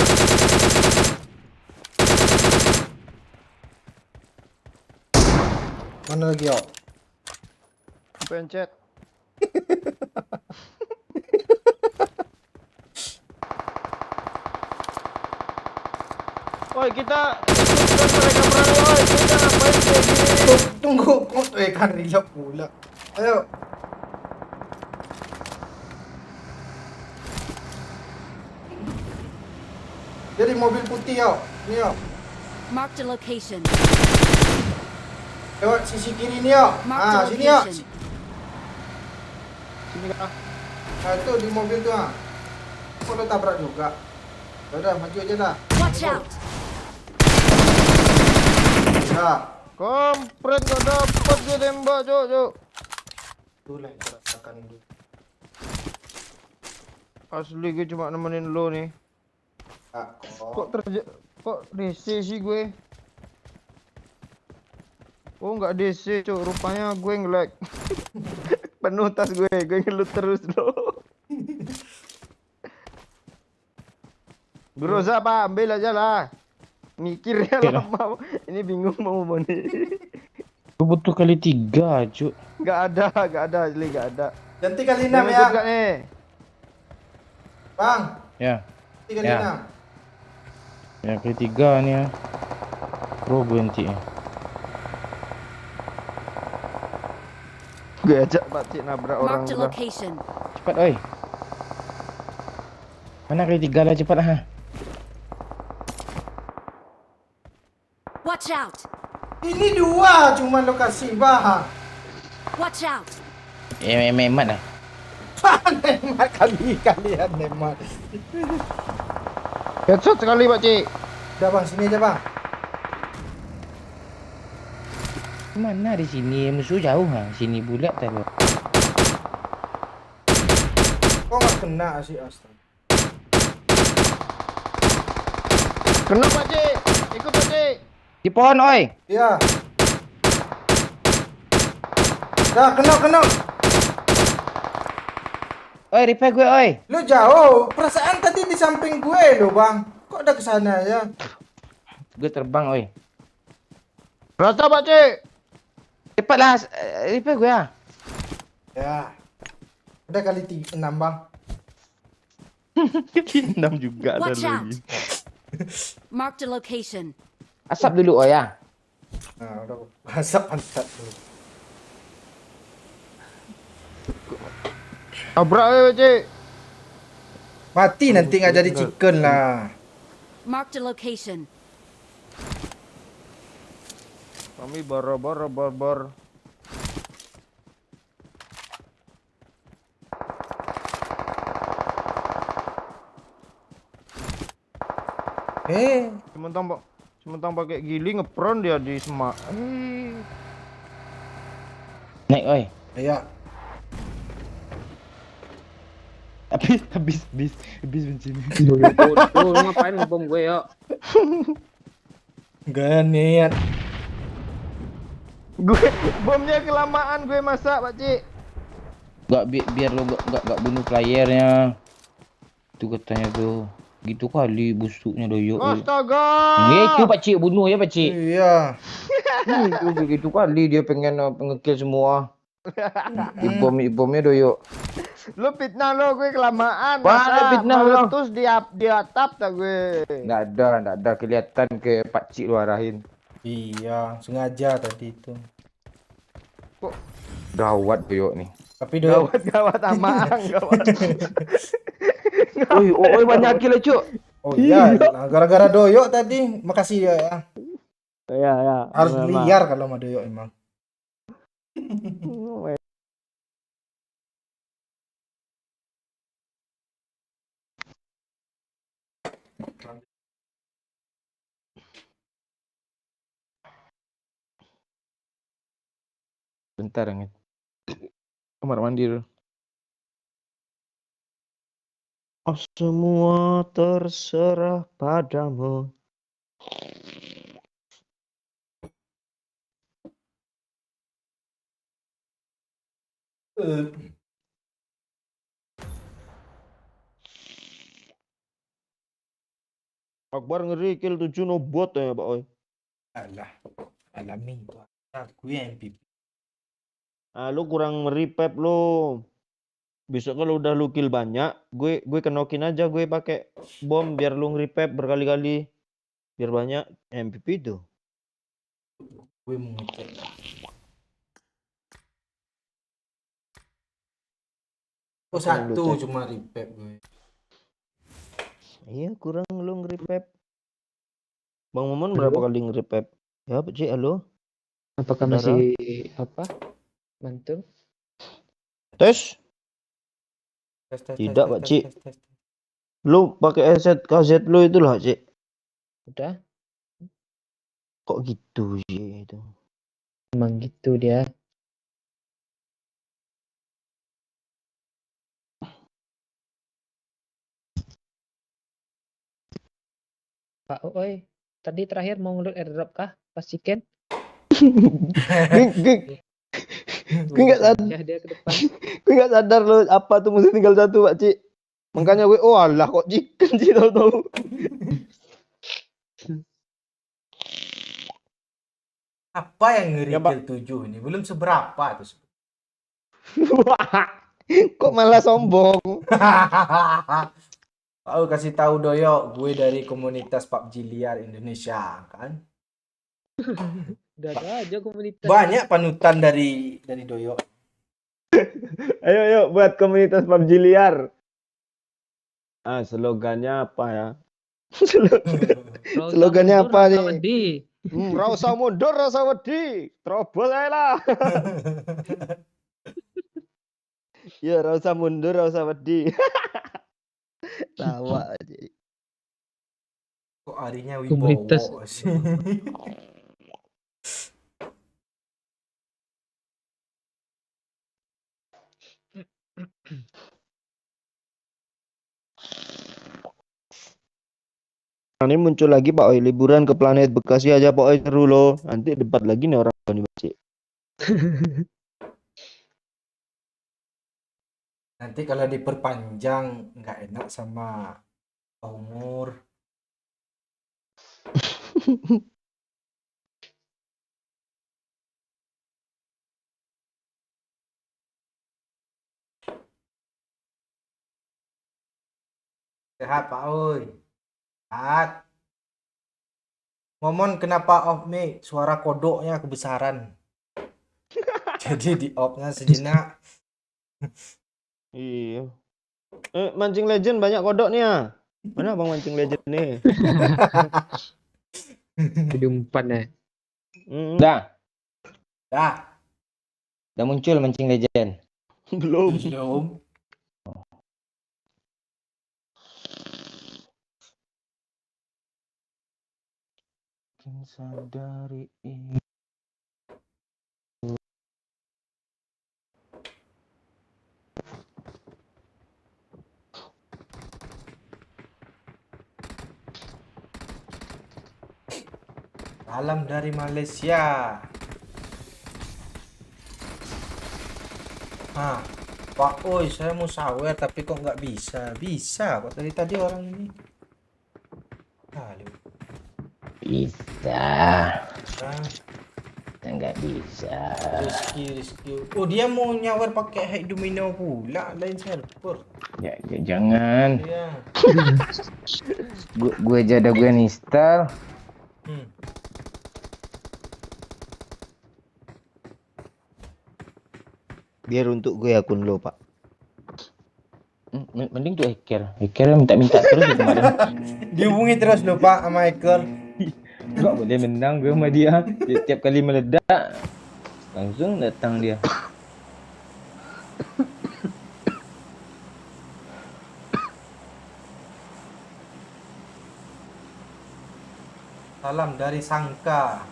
Mana lagi yuk? Pencet. Woi kita ikutkan mereka berani woi. Kita ngapain kayak gini? Tunggu, kan Ria pula. Ayo. Jadi mobil putih yuk. Ini yuk. Marked a location. Lewat sisi kiri ni yuk. Marked a Sini yuk. location. Sini kah? Itu di mobil tu Kok lo tabrak juga? Udah, maju aja lah. Watch out! Ya. Kompret gak dapat gue tembak cok. Itulah yang terasakan dulu. Asli gue cuma nemenin lo nih. Kok DC sih gue? Oh nggak DC cok, rupanya gue nge-lag. Penuh tas gue ngelut terus lo. Groza pak, ambil aja lah. Mikirnya lama. Ini bingung mau nih. Gue butuh kali 3, Cuk. Gak ada asli gak ada. Ganti kali 6 Yang ya. ikut gak nih? Bang, Ya, ganti kali Ya. 6. yang kali 3 nih ya. Bro berhenti ya. Gue ajak Pak Cik nabrak orang Marked a udah. location. Cepat oi. Mana kali 3 lah, cepat ha. Watch out! Ini 2 cuma lokasi bah. Watch out! Emat lah. Nemat kalian nemat. Headshot sekali Pak Cik. Udah bang, sini aja bang. Mana di sini musuh jauh ha. Sini bulat tak lo. Kok nggak kena sih astaga. Kena Pak Cik. Ikut Pak Cik. Di pohon oi. Ya. Dah kena. Oi, repair gue oi. Lu jauh. Perasaan tadi di samping gue lo bang. Kok udah kesana ya? Gue terbang oi. Rasa Pak Cik. Cepatlah repair gue ah. Ya. Udah kali 6 bang. 6 juga ada Watch out! lagi. Marked a location. Asap dulu oi ya. Nah, udah masak pantat dulu. Tabrak Pak Cik. Mati nanti nggak jadi chicken lah. Marked a location. Kami bar. Sementang pakai gili ngepron dia di semak. Naik oi. Ya. Habis bensin. Lu ngapain ngebom gue ya? Gak niat. Gue bomnya kelamaan gue masak Pak Cik. Gak biar lo gak bunuh playernya. Itu katanya tuh. Gitu kali busuknya doyok. Astaga. Ya itu Pak Cik bunuh ya Pak Cik. Iya. Itu gitu kali dia pengen pengekill semua. Ibomnya doyok. Lu fitnah lo gue kelamaan. Wah, fitnah lo. Terus di atap tak gue. Nggak ada kelihatan ke Pak Cik lu arahin. Iya, sengaja tadi itu. Kok Gawat doyok nih. Tapi doyok gawat amaan gawat. Oi banyak kill lah Cuk. Oh iya, nah, gara-gara doyok tadi. Makasih ya. Ya. Harus liar kalau sama doyok emang. Bentar ya. Kamar mandi dulu. Semua terserah padamu. Eh, Akbar ngeri kill 7 no bot ya Pak Oi. Alah, alami itu. Aku yang MVP. Ah, lu kurang meripep lu. Besok kalau udah lu kill banyak, gue kenokin aja gue pakai bom biar lu nge-repep berkali-kali. Biar banyak MVP tuh. Gue mau ngecek. Oh, Apa yang lu satu cek? cuma repep gue. Iya, kurang lu nge-repep. Bang Momon berapa kali nge-repep? Ya, Pak Cik, halo. Apakah Saudara? masih apa? Mantul? Tes? Tes, Tidak, Pak Cik. tes. Lu pakai headset KZ lu itu lah, Cik. Udah, Kok gitu sih itu? emang gitu dia. Pak Oi, tadi terakhir mau ngeload airdrop kah? Pas chicken? Gue nggak sadar, Ya dia ke depan. gue nggak sadar lu apa tuh mesti tinggal satu, Pak Cik. Makanya gue, oh alah kok chicken sih tahu-tahu. Apa yang ngeri Ya, Pak. kill 7 ini? Belum seberapa tuh. Kok malah sombong? Aku kasih tahu Doyo, gue dari komunitas PUBG liar Indonesia kan. Udah ada aja komunitas. Banyak panutan dari Doyo. Ayo buat komunitas PUBG liar. Ah, slogannya apa ya? Slogannya apa nih? Rasa mundur, rasa wedi. Terobos aja lah. Ya, rasa mundur, rasa wedi. Tawa aja. Kok harinya Komunitas. Wibowo sih. Ini muncul lagi Pak Oi, liburan ke planet Bekasi aja Pak Oi, seru loh. Nanti debat lagi nih orang nih Pak Cik. Nanti kalau diperpanjang nggak enak sama umur. Sehat Pak Oi. Sehat. Momon kenapa off mic? Suara kodoknya kebesaran. Jadi di off-nya sejenak. Iya. Mancing legend banyak kodok nih ya. Mana Bang mancing legend nih? Jadi umpan ya. Dah, Dah, dah muncul mancing legend. Belum. belum. Sadari ini. Salam dari Malaysia. Pak Oi, saya mau sawer tapi kok nggak bisa. Bisa kok tadi orang ini. Aduh. Bisa. Ah, Enggak bisa. Rizky. Oh, dia mau nyawer pakai hack domino pula, lain server. Ya, jangan. Iya. Gue aja ada gue install. Biar untuk gue akun lo Pak. Mending tuh hacker minta terus ya kemarin. Dihubungi terus loh Pak sama hacker. Enggak boleh menang gue sama dia. Tiap kali meledak langsung datang dia. Salam dari Sangka.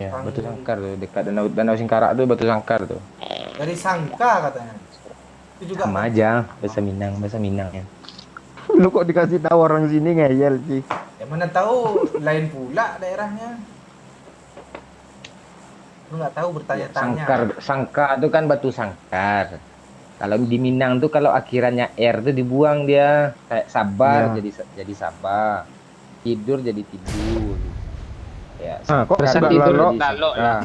Ya, Batu Sangkar tuh dekat Danau Singkarak tuh Batu Sangkar tuh. Dari Sangka katanya. Itu juga. Sama aja bahasa Minang ya. Lu kok dikasih tahu orang sini ngeyel sih. Ya mana tahu lain pula daerahnya. Lu nggak tahu bertanya-tanya. Sangkar itu kan batu sangkar. Kalau di Minang tuh kalau akhirannya R tuh dibuang dia. Kayak sabar Iya. jadi sabar. Tidur jadi tidur. Ya, Ah, kok Pesan nggak tidur lalok? lalok lah.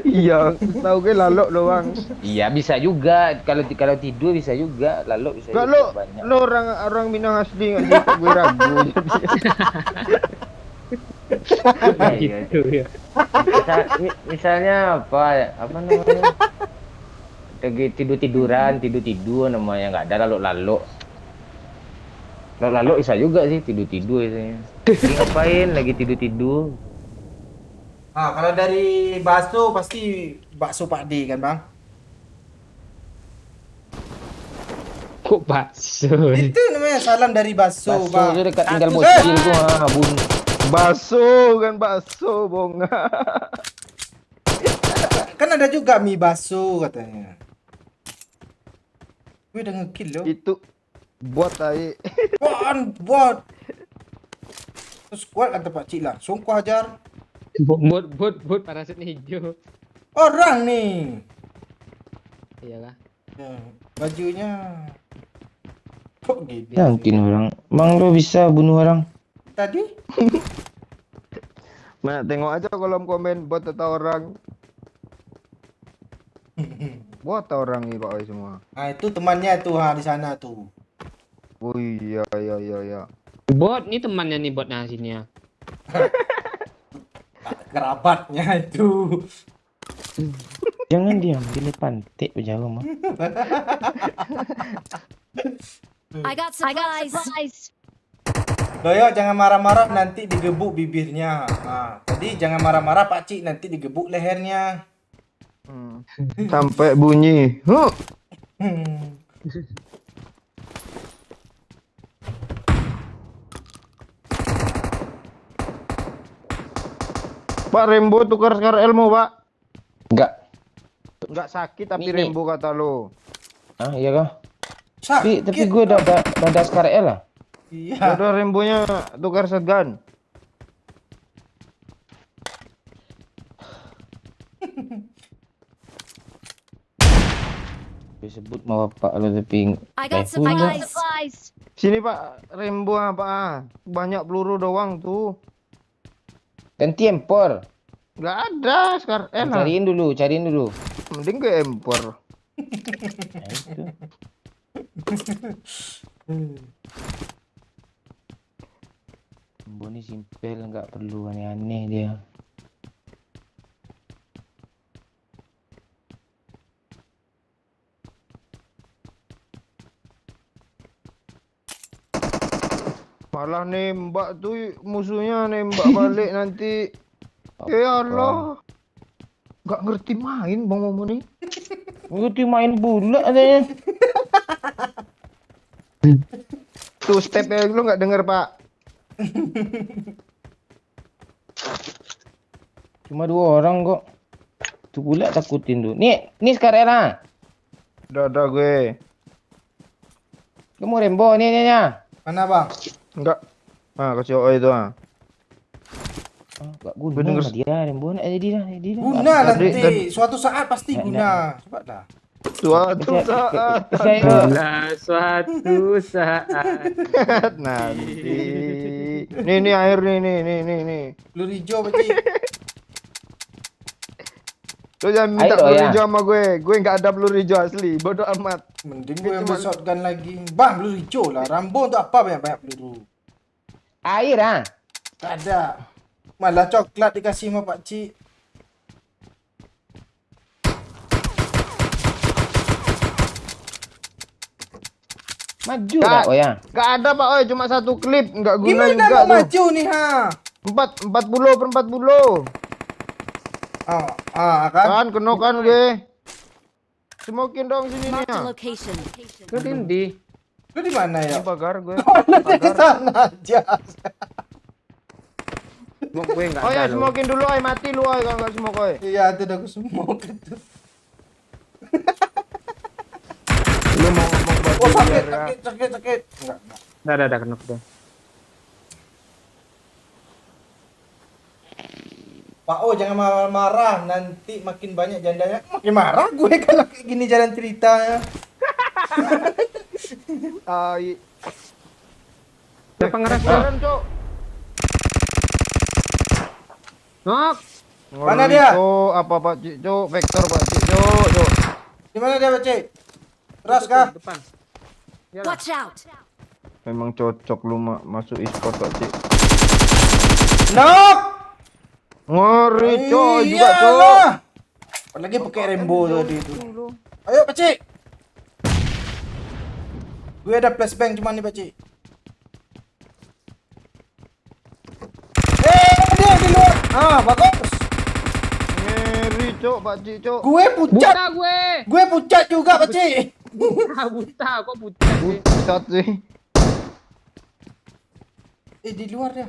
Iya, tahu gue lalok doang. Iya bisa juga kalau tidur bisa juga lalu bisa Enggak juga lo, banyak. lo orang Minang asli nggak sih? Kok gue ragu. Iya, iya. Gitu ya. Misalnya apa namanya tidur namanya nggak ada lalu bisa juga sih tidur istilahnya. Ngapain lagi tidur Ah, kalau dari bakso pasti bakso Pak D kan, Bang? Kok bakso? Itu namanya salam dari bakso, bakso Bang. itu dekat tinggal bocil tuh bun. Bakso kan bakso, bonga. Kan ada juga mie bakso katanya. Gue udah ngekill loh. Itu buat tai. Bot. Terus kuat kata Pak Cik langsung ku hajar. Bot parasitnya hijau. Orang nih. Iyalah. Ya, bajunya kok gini Yakin orang. Bang lo bisa bunuh orang. tadi? Nah, tengok aja kolom komen buat atau orang. Buat atau orang nih Pak Oi semua. Nah, itu temannya tuh di sana tuh. Oh iya. Bot nih temannya nih bot sini ya. Kerabatnya itu. Jangan diam, pilih pantik jauh mah. I got supplies. Doyo jangan marah-marah nanti digebuk bibirnya. Nah, tadi jangan marah-marah Pak Cik nanti digebuk lehernya. Sampai bunyi. Huh. Hmm. Pak Rembo tukar Scar Elmo, Pak. Enggak. Sakit tapi Nih. Rembo kata lo. Ah iya kah? Sakit. Tapi gue udah Scar L lah. Iya. Udah Rembonya tukar shotgun. Disebut mau bapak lo tapi I got punya. supplies. Sini Pak, Rembo apa? Banyak peluru doang tuh. Ganti empor. Nggak ada Scar L. Cariin dulu. Mending ke empor. Nah, itu. Ini simpel nggak perlu aneh-aneh dia. Malah nembak tuh musuhnya nembak balik nanti. Ya Allah. Nggak ngerti main Bang Momo nih. Ngerti main bola katanya. Tuh stepnya lu nggak denger Pak. Cuma 2 orang kok. Itu pula takutin tuh. Nih sekarang lah. Udah gue. Kamu Rembo nih. Mana, Bang? Enggak. Ah, kasih OE itu ah. Gak guna Gua denger- sama dia Rembo nak jadi dah. Guna Tadi- nanti. tadi- Suatu saat pasti Nggak, guna. Coba dah. Suatu saat Suatu saat. nanti. Nih air nih. Peluru hijau Pak Cik. Lu jangan minta Ayo, peluru ya. hijau sama gue. Gue nggak ada peluru hijau asli. Bodoh amat. Mending gue ambil shotgun lagi. Bang, peluru hijau lah. Rambo untuk apa banyak-banyak peluru? Air ah. Tak ada. Malah coklat dikasih sama Pak Cik. Maju Kak. dah oh ya. Gak ada Pak Oi, cuma 1 klip. Nggak guna Gimana juga mau tuh. maju nih, ha? 40 Kan? kan kena kan gue. Smokin dong sini nih Marked ya. a location. Lu Rindi. Lu di mana ya? Ini pagar gue. Oh, lu di sana aja. Mau gue enggak Oh ya ada. smokin dulu Oi, mati lu Oi kalau nggak smoke Oi. Iya, itu udah aku semua gitu. sakit, biar ya. sakit. Enggak. Dah kena udah. Pak O jangan marah-marah, nanti makin banyak jandanya. Makin marah gue kalau kayak gini jalan ceritanya. Siapa ngerespon? Cok. Nok. Mana dia? Cok, apa Pak Cik, Cok? Vektor Pak Cik, Cok. Di mana dia, Bacik? Keras kah? Depan. Watch out! Memang cocok lu masuk e-sport Pak Cik. Nok! Ngeri Cok juga Iyalah. Cok. Apalagi pakai Rainbow tadi itu. Ayo, Bacik. Gue ada flashbang cuma nih, Bacik. Dia di luar. Ah, bagus. Ngeri Cok Pak Cik, Cok. Gue pucat. Buta gue. Gue pucat juga, Bacik. Buta, kok buta sih? Bucat sih. Di luar dia.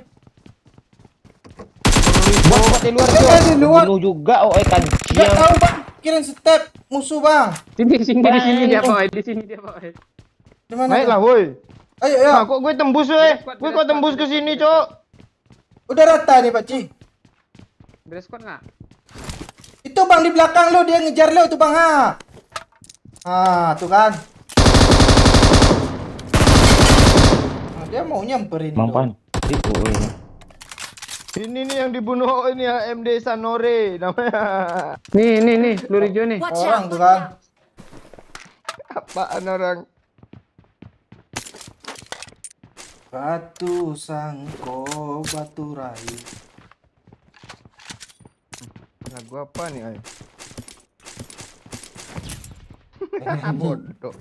Buat di luar Dia Cok. di luar. Bunuh juga Gak kancian. tahu, Bang. Kirain step musuh, Bang. Sini dia, Boy. Di sini dia, Boy. Di mana? Baiklah, woi. Ayo, ayo. Nah, kok gue tembus weh? Gue kok tembus ke sini, Cok? Udah rata nih, Pakcik. Dress code enggak? Itu Bang di belakang lo, dia ngejar lo itu, Bang. Tuh kan. Dia mau nyamperin lo. Mampan. Ini nih yang dibunuh ini ya MD Sanore namanya. Nih, peluru hijau nih. Watch Orang out! tuh kan. Apaan orang? Batu sangko, batu raih. Lagu apa nih, ay? Bodoh.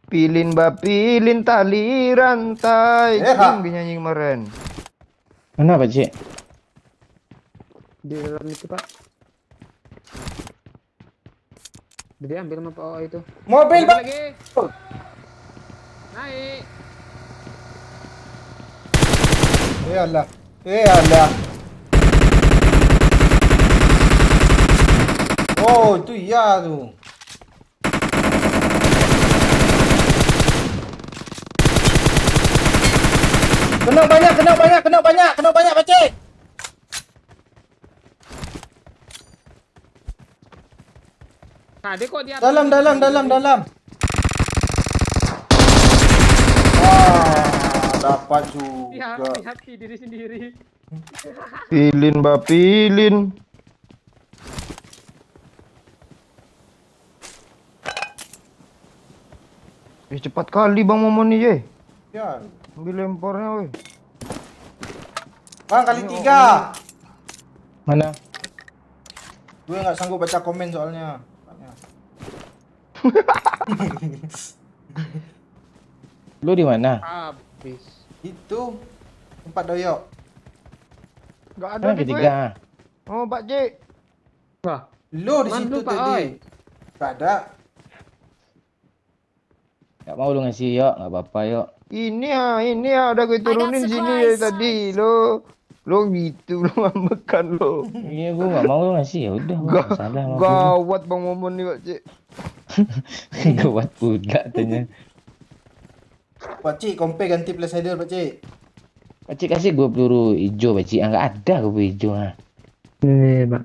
Pilin pilin tali rantai. Ha. Nyanyi kemarin. Mana Pak Cik? Di dalam itu, Pak. Dia ambil sama Pak O itu. Mobil, Bang. Lagi. Naik. Alah. Alah. Oh, itu iya tuh. Kena banyak, Pakcik. Nah, dia kok di atas. Dalam. Dapat juga. Hati diri sendiri. Pilin pilin. Cepat kali Bang Momon nih, Ye. Ya. Ambil lemparnya, woi. Bang, kali 3. Mana? Gue nggak sanggup baca komen soalnya. Lu di mana? Habis. Itu tempat doyok. Enggak ada Mana di gue. ketiga? Oh, Pak Cik. Wah, Lu di Man, situ lupa, tadi. oi. Gak ada. Gak mau lu ngasih yuk, gak apa-apa yuk. Ini ya udah gue turunin sini dari supplies. tadi lo gitu lo ngambekan lo. Iya gua gak mau lu ngasih ya udah. Gak salah sama gua. Gawat Bang Momon nih Pak Cik. Gawat pula tanya. Pakcik, kompe ganti placeholder, Pakcik. Pakcik kasih gua peluru hijau Pakcik. Enggak ada gua peluru hijau ha. ini, Pak.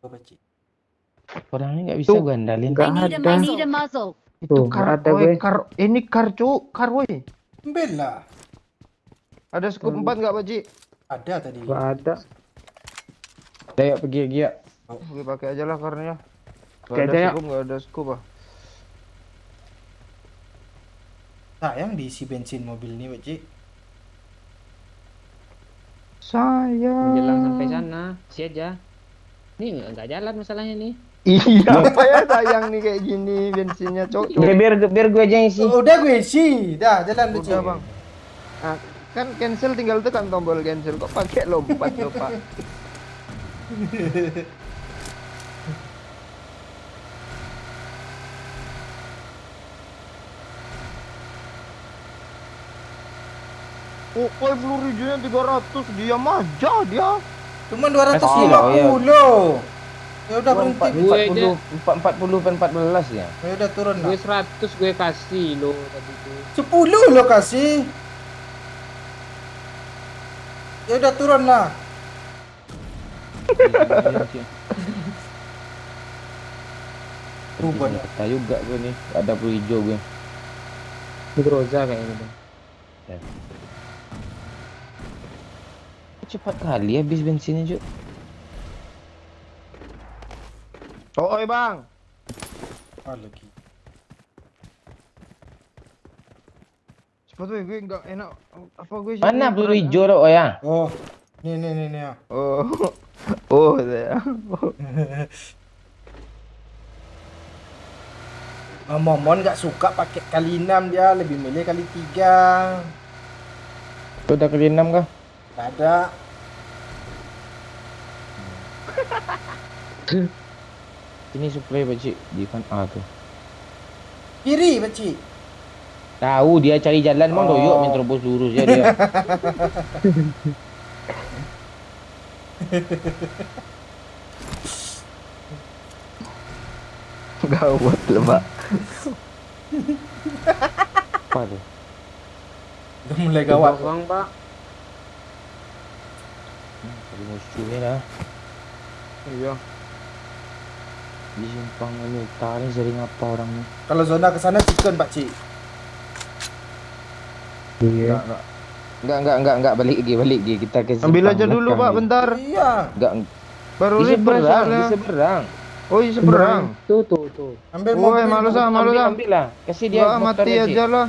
Pakcik. Orang ini gak bisa gua andalin. I need a muzzle. Itu Tuh, kar, ada gue. ini kar cuk, kar woi. Ambil lah. Ada scoop 4 enggak Pak Cik? Ada tadi. Gak ada. Udah yuk pergi lagi yuk. Gue pakai aja lah karnya. Pakai aja, ya. Enggak ada scoop ah. Sayang diisi bensin mobil ini, Pakcik. Sayang. Menjelang sampai sana, si aja. Nih nggak jalan masalahnya nih. Iya, apa ya sayang nih kayak gini bensinnya cok. Biar gue aja yang isi. Udah gue isi. Dah, jalan, Pakcik. Udah Bang. Nah, kan cancel tinggal tekan tombol cancel kok pakai lompat lo Pak. Oh, peluru hijaunya 300 dia aja dia. Cuma Kasih 250. Ya udah berhenti. Gue aja. 40 ya. Ya udah turun lah. Gue 100 gue kasih lo tadi tuh. 10 lo kasih. Ya udah turun lah. Rubah ya. Kata juga gue nih, ada peluru hijau gue. Groza kayaknya bang. Cepat kali habis bensinnya, Cuk. Oh, oi bang. Ah, lagi. Cepat weh, gue nggak enak. Apa gue? Mana peluru hijau lo, ya? Oh, nih ya. Oh, oh saya. Momon nggak suka pakai kali 6 dia, lebih milih kali 3. Lu udah kali 6 kah? Nggak ada. Ini supply Pakcik di kan A tuh. Kiri, Pakcik. Tahu dia cari jalan mau doyok main terobos lurus ya dia. Gawat lah, Pak. Apa tuh? Udah mulai gawat. Bang pak. Cari musuhnya lah. Iya. Di simpang ini utara ni sering apa orang ni? Kalau zona ke sana chicken, Pakcik. Iya. Enggak balik lagi kita ke Ambil simpang aja dulu, belakang Pak, ni. bentar. Iya. Enggak Baru di refresh seberang, soalnya. di seberang. Oh, di seberang. Tuh. Ambil Woi, mobil. malu sah, malu sah. Ambil lah. Kasih dia Wah, motor mati aja lah.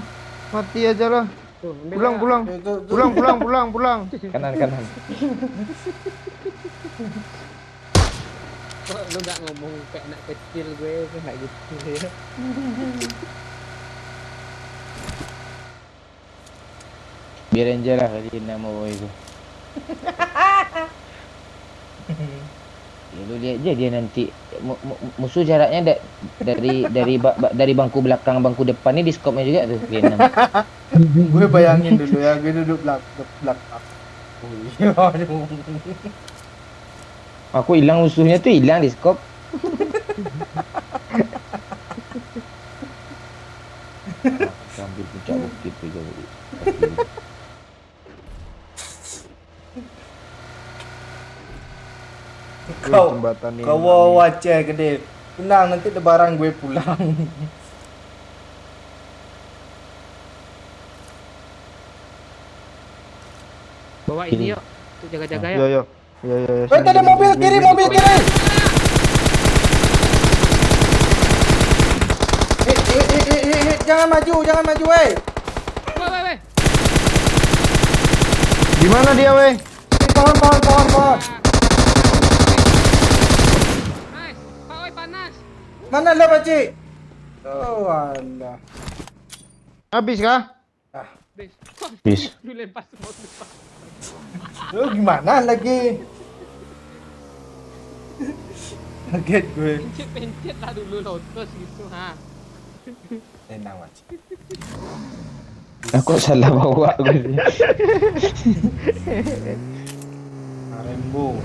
Mati aja lah. Tuh, ambil Pulang, lah. pulang. Pulang. Kanan. Kok lu gak ngomong kayak anak kecil gue kayak gitu ya. Biarin aja lah kali nama boy itu. Ya, lu lihat aja dia nanti musuh jaraknya dari bangku belakang bangku depan ni di skopnya juga tuh Vietnam. Gue bayangin dulu ya, gue duduk belakang. Aduh. Aku hilang musuhnya tuh hilang di skop. Sambil puncak bukit tu jauh. Jembatan ini. Kau wajah gede. Tenang, nanti ada barang gue pulang. Bawa ini yuk. Untuk jaga-jaga ya. Yo. Woi, ada mobil kiri. Jangan maju, weh. Woi. Di mana dia, weh? Pohon. Nice. Pak oi panas. Mana lo, Pakcik? Oh, alah. Habis kah? Bis. Bis. Lu lempar semua depan. Lo gimana lagi? Kaget gue. Pencet lah dulu lotos gitu ha. Tenang, Pakcik. Aku salah bawa gue. Rembo.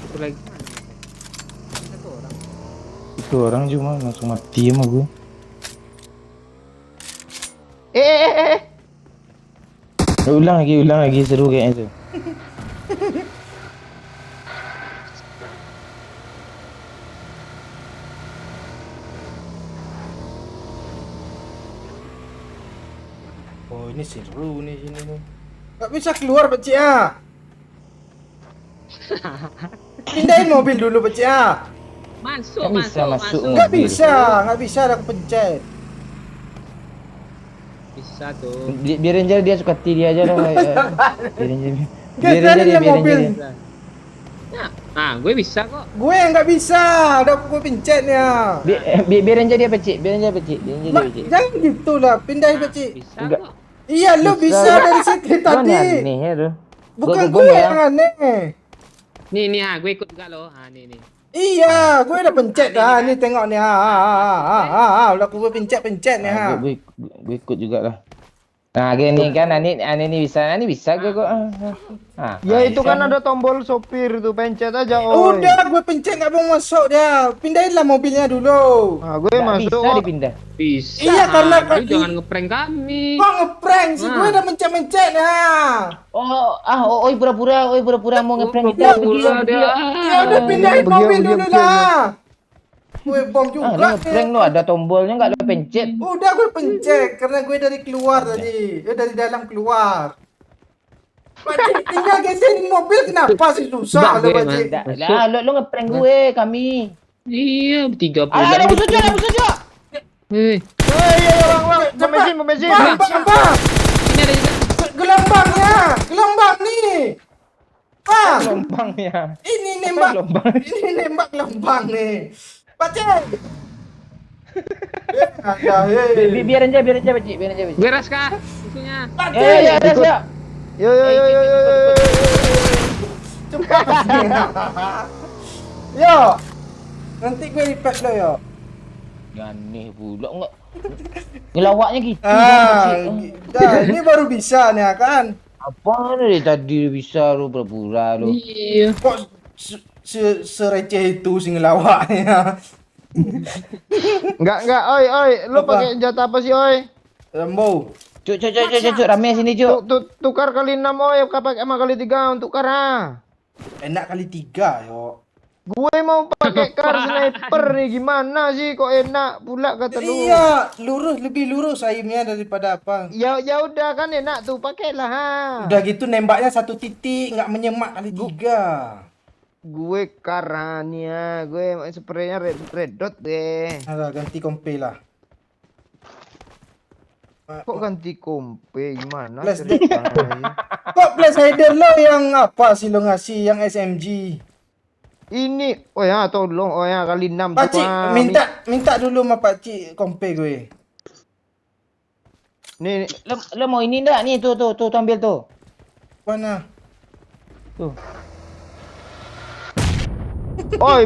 Itu lagi mana? Satu orang. Itu orang cuma langsung mati sama gue. Ulang lagi seru kayaknya tu. Oh, ini seru nih sini nih. Gak bisa keluar, Pakcik ah. Pindahin mobil dulu, Pakcik ah. Masuk. Tak bisa masuk. Nggak bisa, ada kepencet. Bisa tuh. Biarin aja dia suka hati dia aja lah. Biarin Geserin lah mobil. Nah, gue bisa kok. Gue yang nggak bisa, udah gue pencetnya. Biarin aja dia pecik. Jangan gitu lah, pindahin, Pakcik. Bisa Enggak. kok. Iya, lu bisa dari situ tadi. Mana aneh ya tu? Bukan Gua gue ya. yang aneh. Nih gue ikut juga loh. Nih. Iya, gue udah pencet dah. Ni tengok ni. Udah gue pencet nih ha. Gue ikut juga lah. Nah, gini kan, ini bisa gue kok. Ya itu kan ada tombol sopir tuh, pencet aja oi. Udah, gue pencet nggak mau masuk dia. Pindahinlah mobilnya dulu. Nah, gue Nggak masuk bisa kok. dipindah. Bisa. Iya, karena Lu jangan ngeprank kami. Kok ngeprank sih? Gue udah mencet-mencet ya. Oi pura-pura mau ngeprank kita. Pura-pura dia. Ya udah pindahin Pergi, mobil pergi, dulu pergi, lah. Gue bom Lu juga. ngeprank lu ada tombolnya nggak lu pencet. Udah gue pencet karena gue dari keluar tadi. Dari dalam keluar. Pakcik tinggal geserin mobil kenapa sih susah Bang, lo gue pakcik? Lah, lu ngeprank gue kami. Iya, 30. Ada musuh juga. Hei, Iya, bang, bensin. Bang. ini ada juga. Gelombang nih. Bang, Gelombangnya. ini nembak. gelombang? Ini nembak gelombang nih. Pakcik. Ada, Biar aja, Pakcik. Beres kah? Isunya. Ya, siap. Yo. Cepat. Yo. Nanti gue repack lo yo. Aneh pula enggak. Ngelawaknya gitu. Ini baru bisa nih kan. Apa nih tadi bisa lu pura-pura lu. Iya. Kok sereceh itu sih ngelawaknya. Enggak, oi. Lu Apa? pakai senjata apa sih, oi? Rambo. Cuk, rame sini, Cuk. Tukar kali 6 oi, pakai sama kali 3 untuk tukar ah. Enak kali 3 yo. Gue mau pakai car sniper nih, gimana sih kok enak pula kata lu. Iya, lebih lurus aimnya daripada apa. Ya udah kan enak tuh, pakailah ha. Udah gitu nembaknya satu titik, nggak menyemak kali 3. Gue karanya, gue spraynya red dot deh. Ada ganti kompe lah. Kok ganti kompe gimana Flash ceritanya? Kok flash hider lo yang apa sih lo ngasih yang SMG? Ini, oh ya tolong, oh ya kali 6 Pakcik, minta dulu sama pakcik kompe gue. Nih, Lu mau ini enggak? Nih tuh ambil tuh. Mana? Tuh. oi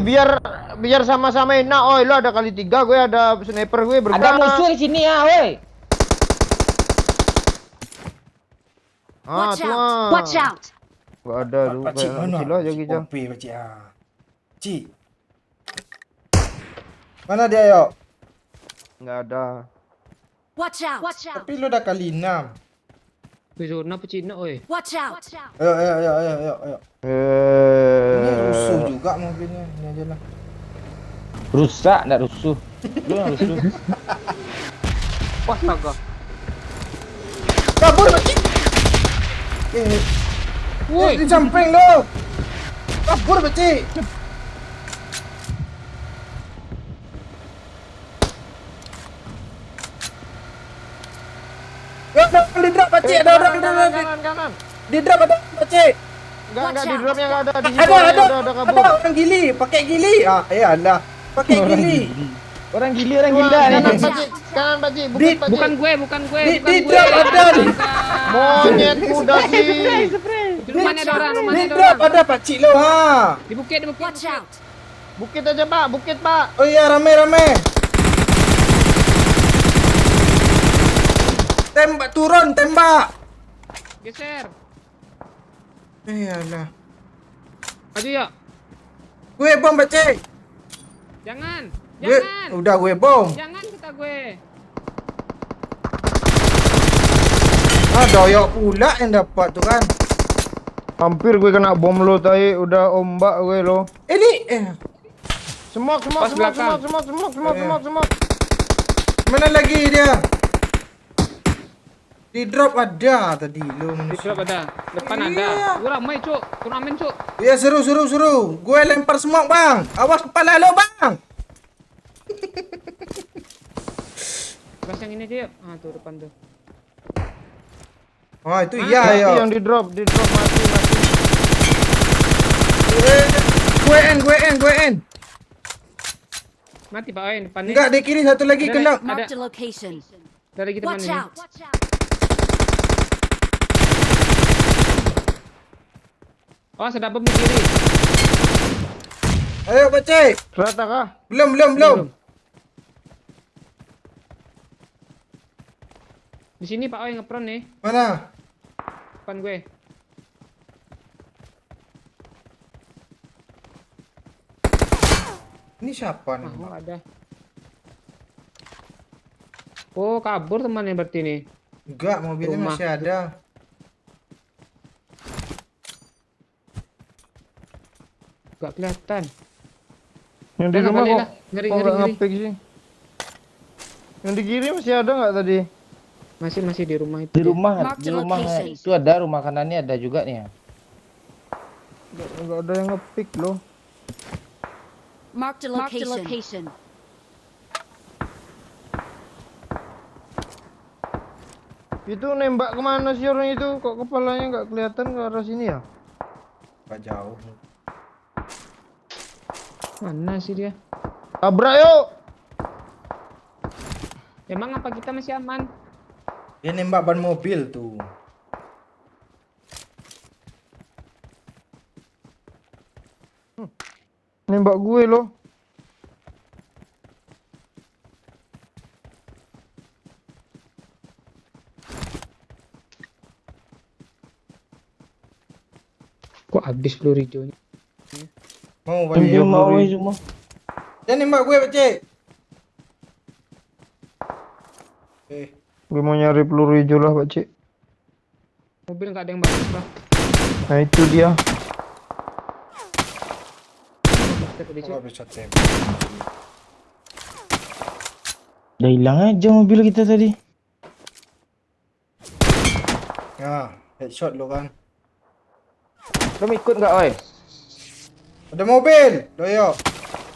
biar sama-sama enak, oi lo ada kali 3, gue ada sniper gue bergerak. Ada musuh di sini ya, woi. Watch tuh, out! Watch out! Gak ada lu, Pakcik kayak mana? silo aja gitu. Kompe pakcik ah. Cik. Mana dia yo? Nggak ada. Watch out! Watch out! Tapi lo udah kali 6. Wih, zona pecina, oi. Watch out! Ayo. Ini rusuh Eh, juga mobilnya. Ini aja lah. Rusak, enggak rusuh. Lu yang rusuh. Wah, naga. Kabur pakcik. Woi, Di samping lo. Kabur pakcik. Di drop pakcik, ada orang kanan. di drop ada pakcik. Enggak di dropnya enggak ada di situ. Ada kabur. orang gili, pakai gili. Alah, pakai gili. Orang gila Wah, nih. kanan Pakcik, Di- bukit Pakcik. bukan gue. Di drop ada. Monyet muda sih. Di rumahnya ada orang, Di drop ada pakcik lo ha. Di bukit. Watch out! Bukit aja Pak, bukit Pak. Oh iya, rame. Tembak turun, tembak. Geser. Alah. Maju ya. Gue bom pakcik. Jangan. Udah gue bom. Jangan kata gue. Doyok pula yang dapat tuh kan. Hampir gue kena bom lo tadi, udah ombak gue lo. Ini Semok. mana lagi dia? Di drop ada tadi lo. Di drop ada. Depan Iya. ada. Gue ramai, Cuk. Turnamen, Cuk. Ya seru. Gue lempar semok bang. Awas kepala lo bang. Gas yang ini dia. Ah, tuh depan tuh. Oh itu Mati iya Mati yo. yang di drop mati. Gue end. Mati Pak Oin, depan nih. Enggak, di kiri satu lagi Ada, kena. ada. Marked a location. Dari kita Watch mana out! Oh, sudah bom di kiri. Ayo pakcik. Rata kah? Belum. Di Di sini Pak Oi ngepron nih, Mana? depan gue. Ini siapa nih? Oh, ada. Oh, kabur temannya berarti nih. Enggak, mobilnya Rumah. masih ada. Gak kelihatan. Yang di Udah, nggak rumah balik kok lah. Ngeri, kok ngeri, nggak ngeri. ngepick sih? Yang di kiri masih ada nggak tadi? Masih di rumah itu. Di dia. rumah, Mark di the rumah location. itu ada, rumah kanannya ada juga nih ya. Nggak ada yang ngepick loh. Marked a location. Itu nembak kemana sih orang itu? Kok kepalanya nggak kelihatan ke arah sini ya? Gak jauh. Mana sih dia? Tabrak yuk! Emang apa kita masih aman? Dia nembak ban mobil tuh. Nembak gue loh. Kok habis peluru hijaunya? Mau Iya, balik. Mau Bro. semua. Dia nembak gue, Pak Cik. Gue mau nyari peluru hijau lah, Pak Cik. Mobil nggak ada yang bagus lah. Nah itu dia. Kita tadi, Kok Cuk. gak bisa tembak? Udah hilang aja mobil kita tadi. Ya, headshot lo kan. Kamu ikut nggak, Oi? Ada mobil. Doyo.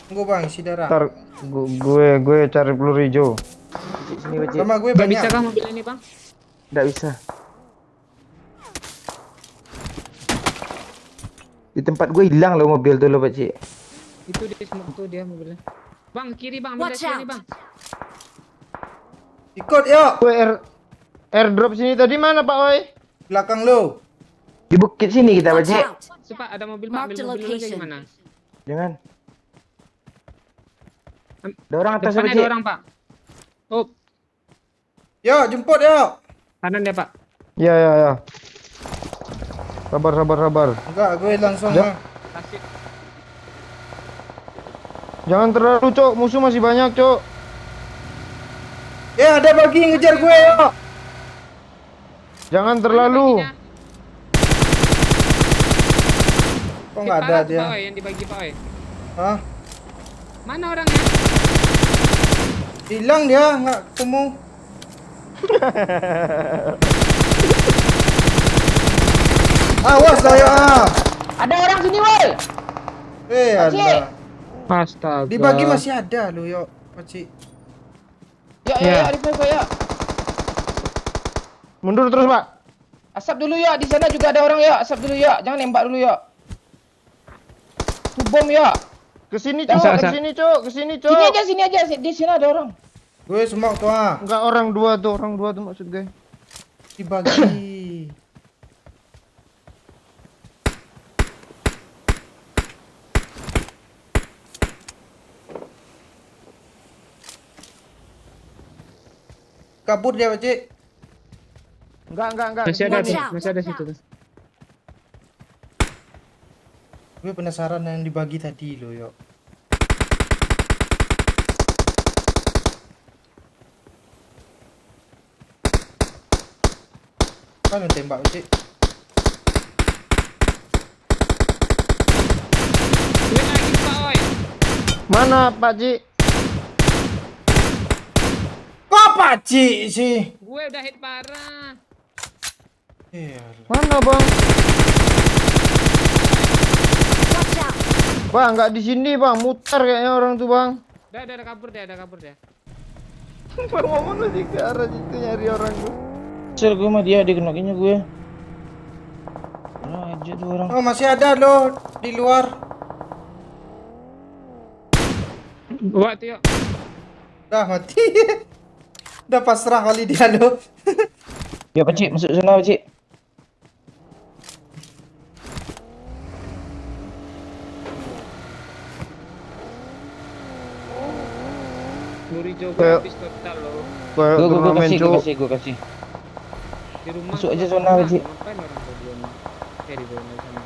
Tunggu bang, isi darah. Ntar gue cari peluru hijau. Sini, Pak Cik. Sama gue Nggak banyak. bisa kah mobil ini, Bang? Nggak bisa. Di tempat gue hilang loh mobil tuh loh, Pak Cik. Itu di smoke tuh dia mobilnya. Bang, kiri Bang, ambil Watch sini out. Bang. Ikut yuk. Gue airdrop sini tadi mana Pak Oi? Belakang lo. Di bukit sini kita, Pak Watch Cik. out. Coba ada mobil Pak, Mark ambil the mobil dulu aja location. gimana? Jangan. Ada orang atas, Pak Depannya Cik. ada orang, Pak. Oh, Yuk, jemput yuk. kanan dia, Pak. Ya. Sabar. Enggak, gue langsung Ya. mah. Tasik. Jangan terlalu, Cok. Musuh masih banyak, Cok. Ya, ada bagi yang ngejar gue yuk. Jangan terlalu. Baginya. Kok nggak ada Parah tuh, dia? Pak Oi, yang dibagi Pak Oi. Hah? Mana orangnya? Hilang dia, nggak ketemu. Awas lah ya. Ada orang sini, woi. Ada. Astaga. Dibagi masih ada lo yuk, Pakcik. Ya. Di pojok, ya. Mundur terus, Pak. Asap dulu ya, di sana juga ada orang ya. Asap dulu ya, jangan nembak dulu ya. Tuh bom ya. Kesini, Asap, Cok. asap. Kesini, Cok. Sini aja, di sini ada orang. Gue semok tuh ah. Enggak, orang dua tuh maksud gue. Dibagi. Kabur dia, Pakcik. Enggak. Masih ada Watch tuh, out. masih ada situ tuh. Gue penasaran yang dibagi tadi lo yuk. Kan yang tembak, Pakcik. Duit lagi Pak Oi. Mana, Pak Cik? Kok Pakcik sih? Gue udah hit parah. Iya. Mana, Bang? Watch out. Bang, enggak di sini, Bang. Mutar kayaknya orang tuh, Bang. Udah ada kabur dia. Bang ngomong masih ke arah situ nyari orang tuh. Sel gue mah dia dikenakinya gue. Nah, aja tuh orang. Oh, masih ada lo di luar. Bawa tuh yuk. Dah mati. Udah pasrah kali dia lo. Ya, Pak Cik, masuk sana, Pak Cik. Peluru hijau gue Kayak- habis total loh. Kayak Gue turnamen, Cok. kasih. Di rumah Masuk tuh aja ada zona, orang. Pakcik. Ngapain orang tuh belum di zona sana.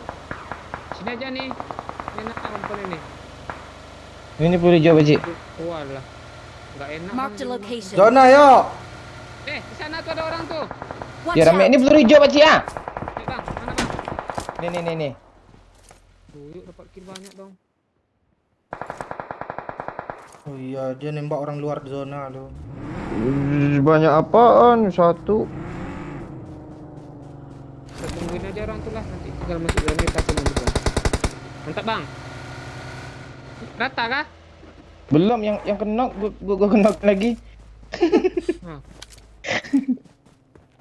Sini aja nih. Enak kompon ini. Ini peluru hijau, Pakcik. Walah. Enggak enak. Marked a Bang, di rumah. location. Zona yuk. Di sana tuh ada orang tuh. Watch Ya rame. out. Ini peluru hijau, Pakcik ya. Nih, Bang. Mana, Bang? Nih. Tuh, yuk dapat kill banyak dong. Oh iya, dia nembak orang luar zona loh. Banyak apaan? Satu. Kita tungguin aja orang tuh lah. Nanti tinggal masuk dalam kita cuma gitu. Mantap, Bang. Rata kah? Belum yang kenok gua kenok lagi.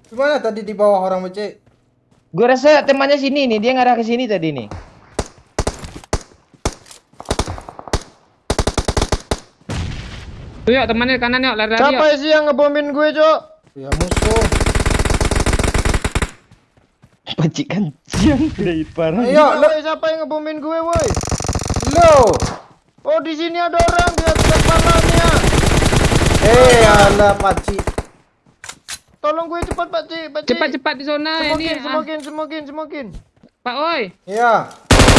Gimana tadi di bawah orang becek? Gua rasa temannya sini nih, dia ngarah ke sini tadi nih. Tuh yuk temannya kanan yuk lari-lari yuk. Siapa sih yang ngebomin gue, Cok? Ya musuh. Pakcik kan siang dari parah. Ayo, lo. Siapa yang ngebomin gue, woi? Lo. Oh, di sini ada orang di atas kepalanya. Alah pakcik. Tolong gue cepat, Pak Cik. Cepat-cepat di zona ini. Smokin. Pak Oi. Ya.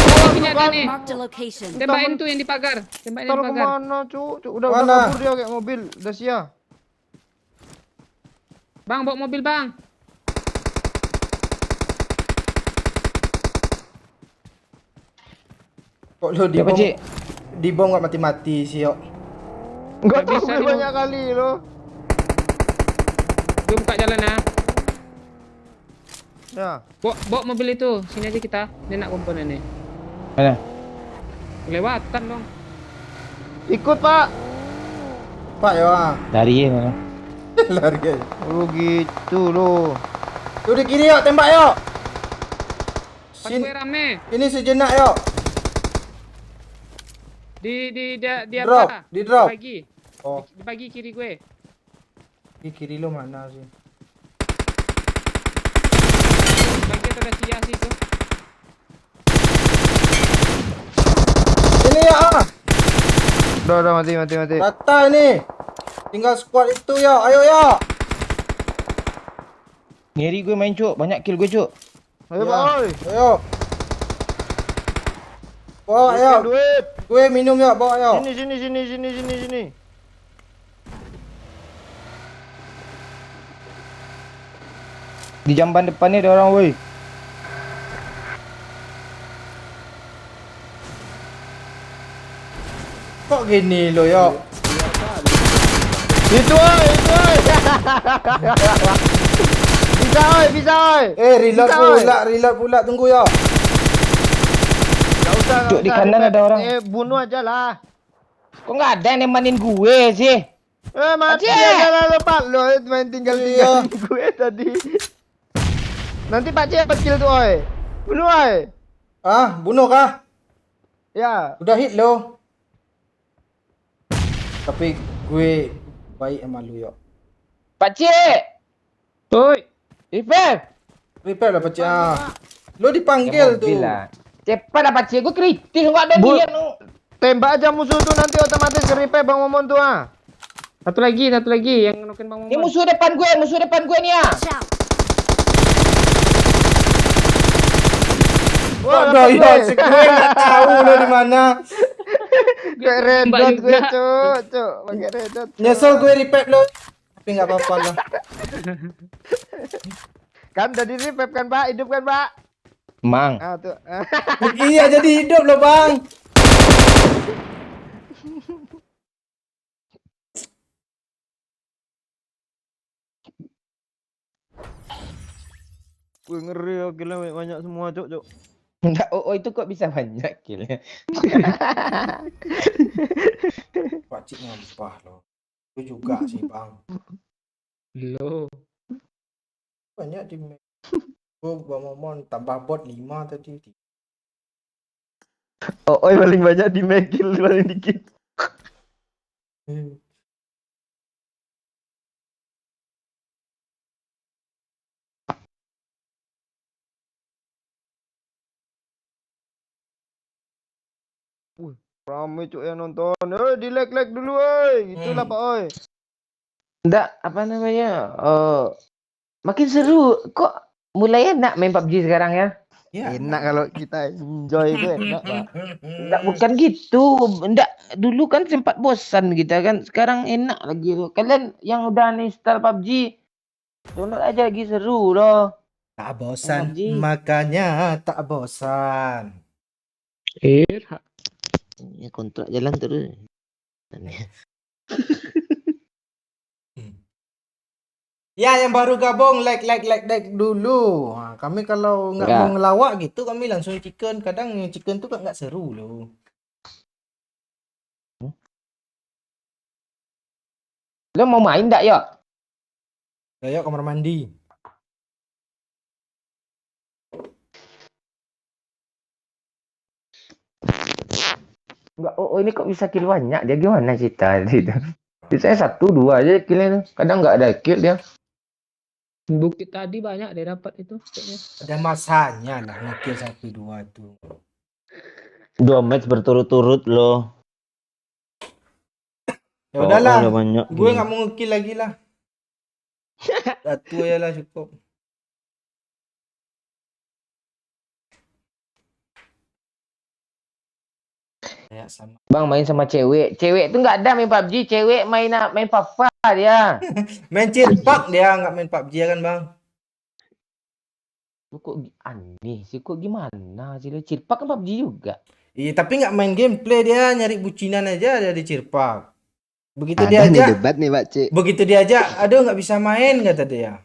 Bawa senjata nih. Marked a location. Tembakin tuh yang di pagar. Tembakin yang Taruh di pagar. kemana, Cuk? Udah Mana? kabur dia kayak mobil. Udah siap. Bang, bawa mobil, Bang. Kok lo Ya, Pakcik. dibom nggak mati-mati sih yuk. Enggak Nggak tahu bisa gue dia. banyak kali loh. Gue buka jalan ya. Ya. Bawa mobil itu. Sini aja kita. Dia nak komponen nih. Mana? Lewatan dong. Ikut, Pak. Pak ya. Dari mana? Lari aja. Oh, gitu loh. Tuh di kiri yuk, tembak yuk. Pas gue rame. Ini sejenak yuk. Di Drop, apa? di drop. Dibagi. Oh, Dibagi kiri gue. di kiri lo mana sih? Dibagi atau udah sia sih itu. Ini ya ah. Udah mati. Rata ini. Tinggal squad itu ya. Ayo ya. Ngeri gue main, Cuk. Banyak kill gue, Cuk. Ayo, Ya. Pak, oi. Ayo. Bawa ya. Duit. Gue minum ya, bawa ya. Sini. Di jamban depan ni ada orang, woi. Kok gini lo ya? Itu, oi. Bisa, oi. Reload pula, tunggu ya. Enggak usah. Cuk, di kanan ada orang. Bunuh aja lah. Kok nggak ada yang nemanin gue sih? Mati Aceh. aja lah lepas lo main tinggal-tinggalin Iya. gue tadi. Nanti Pak Cik dapat kill tuh, oi. Bunuh, oi. Ah, bunuh kah? Ya. Udah hit lo. Tapi gue baik sama lu ya. Pakcik! Oi. Repair! Repair lah pecah. Ah. Lo dipanggil tuh. Lah. Cepat lah, Pakcik. Gue kritis nggak ada Bu- dia. Nu. Tembak aja musuh tuh nanti otomatis ke-repair Bang Momon tuh ah. Satu lagi yang nokin Bang Ini Momon. musuh depan gue nih ya. Watch out. Wah, dapat ya, gue. gue nggak tahu lo di mana. Kayak red Tembak dot gue, juga. Cuk. Pakai red dot. Nyesel gue repair lo. Tapi nggak apa-apa lah. Kan udah di-repair kan, Pak? Hidup kan, Pak? Mang. Ah, tuh. Iya jadi hidup lo bang. Gue ngeri ya, gila banyak semua, Cuk. Enggak, oh itu kok bisa banyak killnya. Pakcik nyampah lo. Gue juga sih bang. Lo. Banyak di gue Momon tambah bot 5 tadi. Oh, paling banyak di kill paling dikit. Ramai Cuk yang nonton. Di like dulu, oi. Itulah Pak, oi. Enggak, apa namanya? Makin seru. Kok mulai enak main PUBG sekarang ya? Ya. Enak kalau kita enjoy itu enak, Pak. Enggak, bukan gitu. Enggak, dulu kan sempat bosan kita kan. Sekarang enak lagi tuh. Kalian yang udah install PUBG, download aja lagi seru loh. Tak bosan, PUBG. makanya tak bosan. Ya, kontrak jalan terus. Ya, yang baru gabung like dulu. Nah, kami kalau nggak Ya. mau ngelawak gitu, kami langsung chicken. Kadang yang chicken tuh kan nggak seru loh. Lo mau main enggak, ya? Ayo kamar mandi. Enggak, oh ini kok bisa kill banyak? Dia gimana cerita itu? Saya 1-2 aja killnya tuh. Kadang nggak ada kill dia. Bukit tadi banyak dia dapat itu kayaknya. Ada masanya lah ngekill 1-2 tuh. 2 match berturut-turut loh. Ya udahlah, Ada banyak. gue nggak mau ngekill lagi lah. Satu ya lah cukup. Ya sama. Bang main sama cewek. Cewek tuh nggak ada main PUBG. Cewek main Fafa dia. Main cirpak dia nggak main PUBG ya kan bang? Lu kok aneh sih, kok gimana sih? Cirpak kan PUBG juga. Iya tapi nggak main gameplay dia nyari bucinan aja ada di cirpak. Begitu Ada nih diajak, debat nih Pak Cik. begitu diajak, aduh nggak bisa main kata dia.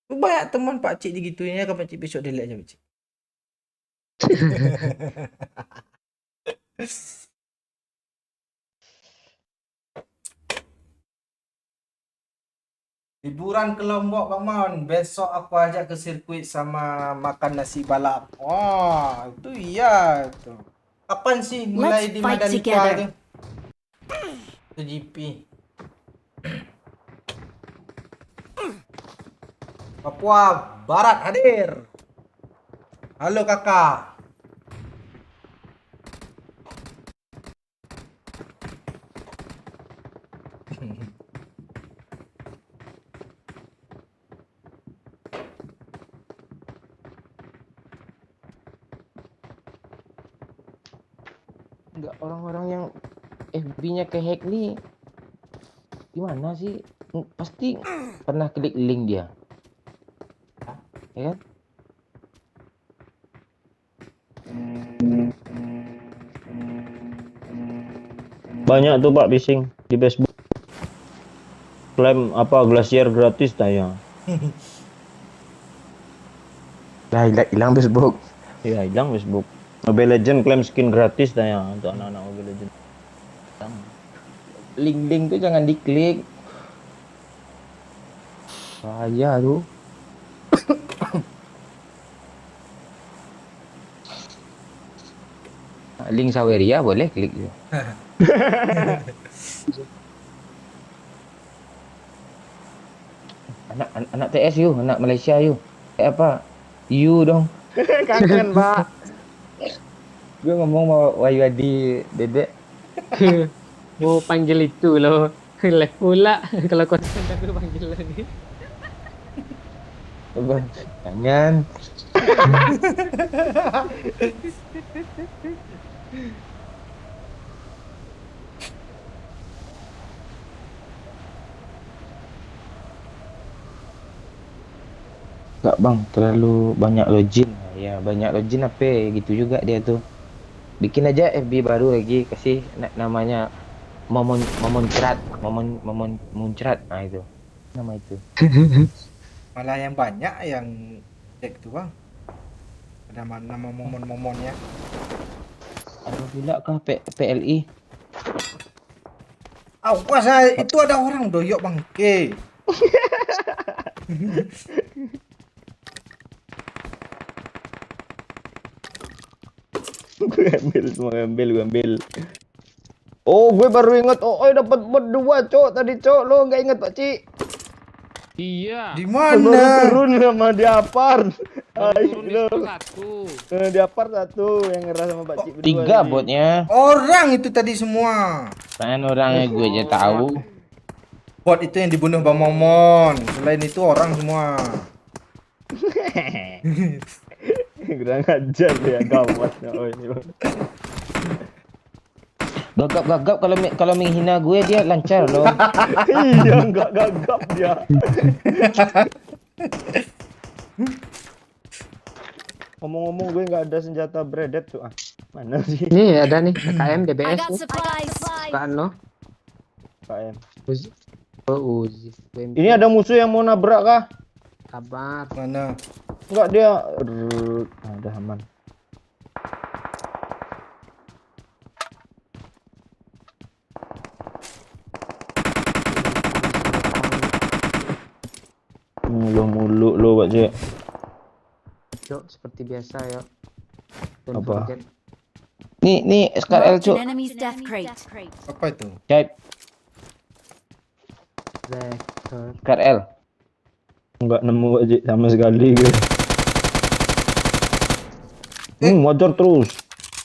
Banyak teman Pak Cik digituinnya, kapan Cik besok delete aja Pak Cik. Liburan ke Lombok Bang Mon, besok aku ajak ke sirkuit sama makan nasi balap. Wah, itu iya tuh. Kapan sih mulai Let's di fight Mandalika together. tuh? Itu GP. Papua Barat hadir. Halo kakak. Enggak, orang-orang yang FB-nya kehack nih gimana sih? Pasti pernah klik link dia. Ya kan? Banyak tuh Pak phishing di Facebook. Klaim apa Glacier gratis tanya. Lah hilang Facebook. Ya hilang Facebook. Mobile Legend klaim skin gratis tanya untuk anak-anak Mobile Legend. Link-link tuh jangan diklik. Bahaya tuh. Link Saweria boleh klik juga. anak TS yuk, anak Malaysia yuk. Kayak apa? You dong. Kangen Pak. Gue ngomong mau Wahyu Adi Dedek. Mau panggil itu loh. Live pula kalau konten aku panggil lagi. Coba jangan. Enggak bang, terlalu banyak login. Ya banyak login apa gitu juga dia tuh. Bikin aja FB baru lagi, kasih namanya Momon Muncrat. Nah itu nama itu. Malah yang banyak yang cek tuh bang. Ada nama momon-momonnya. Ada pula kah PLI? Awas itu ada orang doyok bangke. Gue ambil semua, gue ambil. Oh, gue baru ingat. Oh, dapat berdua, Cok. Tadi, Cok. Lo nggak ingat, Pak Ci? Iya. Di Baru mana? turun sama Diapar. Turun di Ayo, situ satu. Diapar satu yang ngerasa sama Pak Ci berdua. 3 tadi. botnya. Orang itu tadi semua. Kan orangnya gue aja tahu. Bot itu yang dibunuh Bang Momon. Selain itu orang semua. Kurang ajar dia gawat. Oh ini. Gagap kalau menghina gue dia lancar loh. Iya enggak gagap dia. Ngomong-ngomong gue nggak ada senjata bredet tuh. Ah, mana sih? Nih ada nih KM I DBS got tuh. supplies. Bukan lo. KM. Uzi. Oh Uzi. Ini ada musuh yang mau nabrak kah? Sabar. Mana? Enggak dia. Udah aman. Mulu lo Pak Cik. Yuk seperti biasa ya. Apa? Nih SKRL Marked cuk. an enemy's death crate. Apa itu? Caip Vector. SKRL. Enggak nemu Pak Cik sama sekali gue. Motor terus.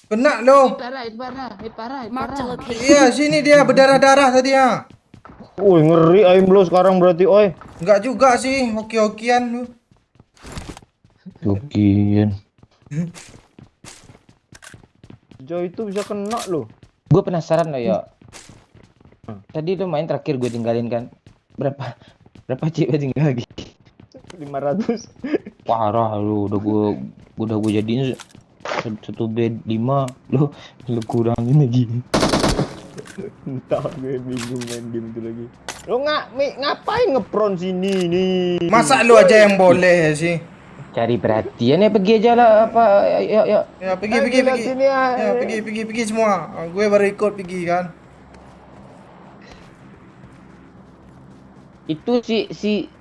Kena loh. Parah. Marked a location. Iya, sini dia berdarah-darah tadi ya. Woi ngeri aim lo sekarang berarti oi. Enggak juga sih, hoki-hokian lu. Jokian. Jauh itu bisa kena lo. Gue penasaran loh ya. Tadi lu main terakhir gue tinggalin kan. Berapa cik gue tinggal lagi? 500. Parah lu, udah gue jadiin satu bed 5 lu kurangin lagi. Entah gue bingung main game itu lagi. Lo ngapain ngepron sini nih? Masa lu aja yang boleh sih? Cari perhatian ya, pergi aja lah apa yuk. Ya pergi. Sini ya. Ya pergi semua. Gue baru ikut pergi kan. Itu si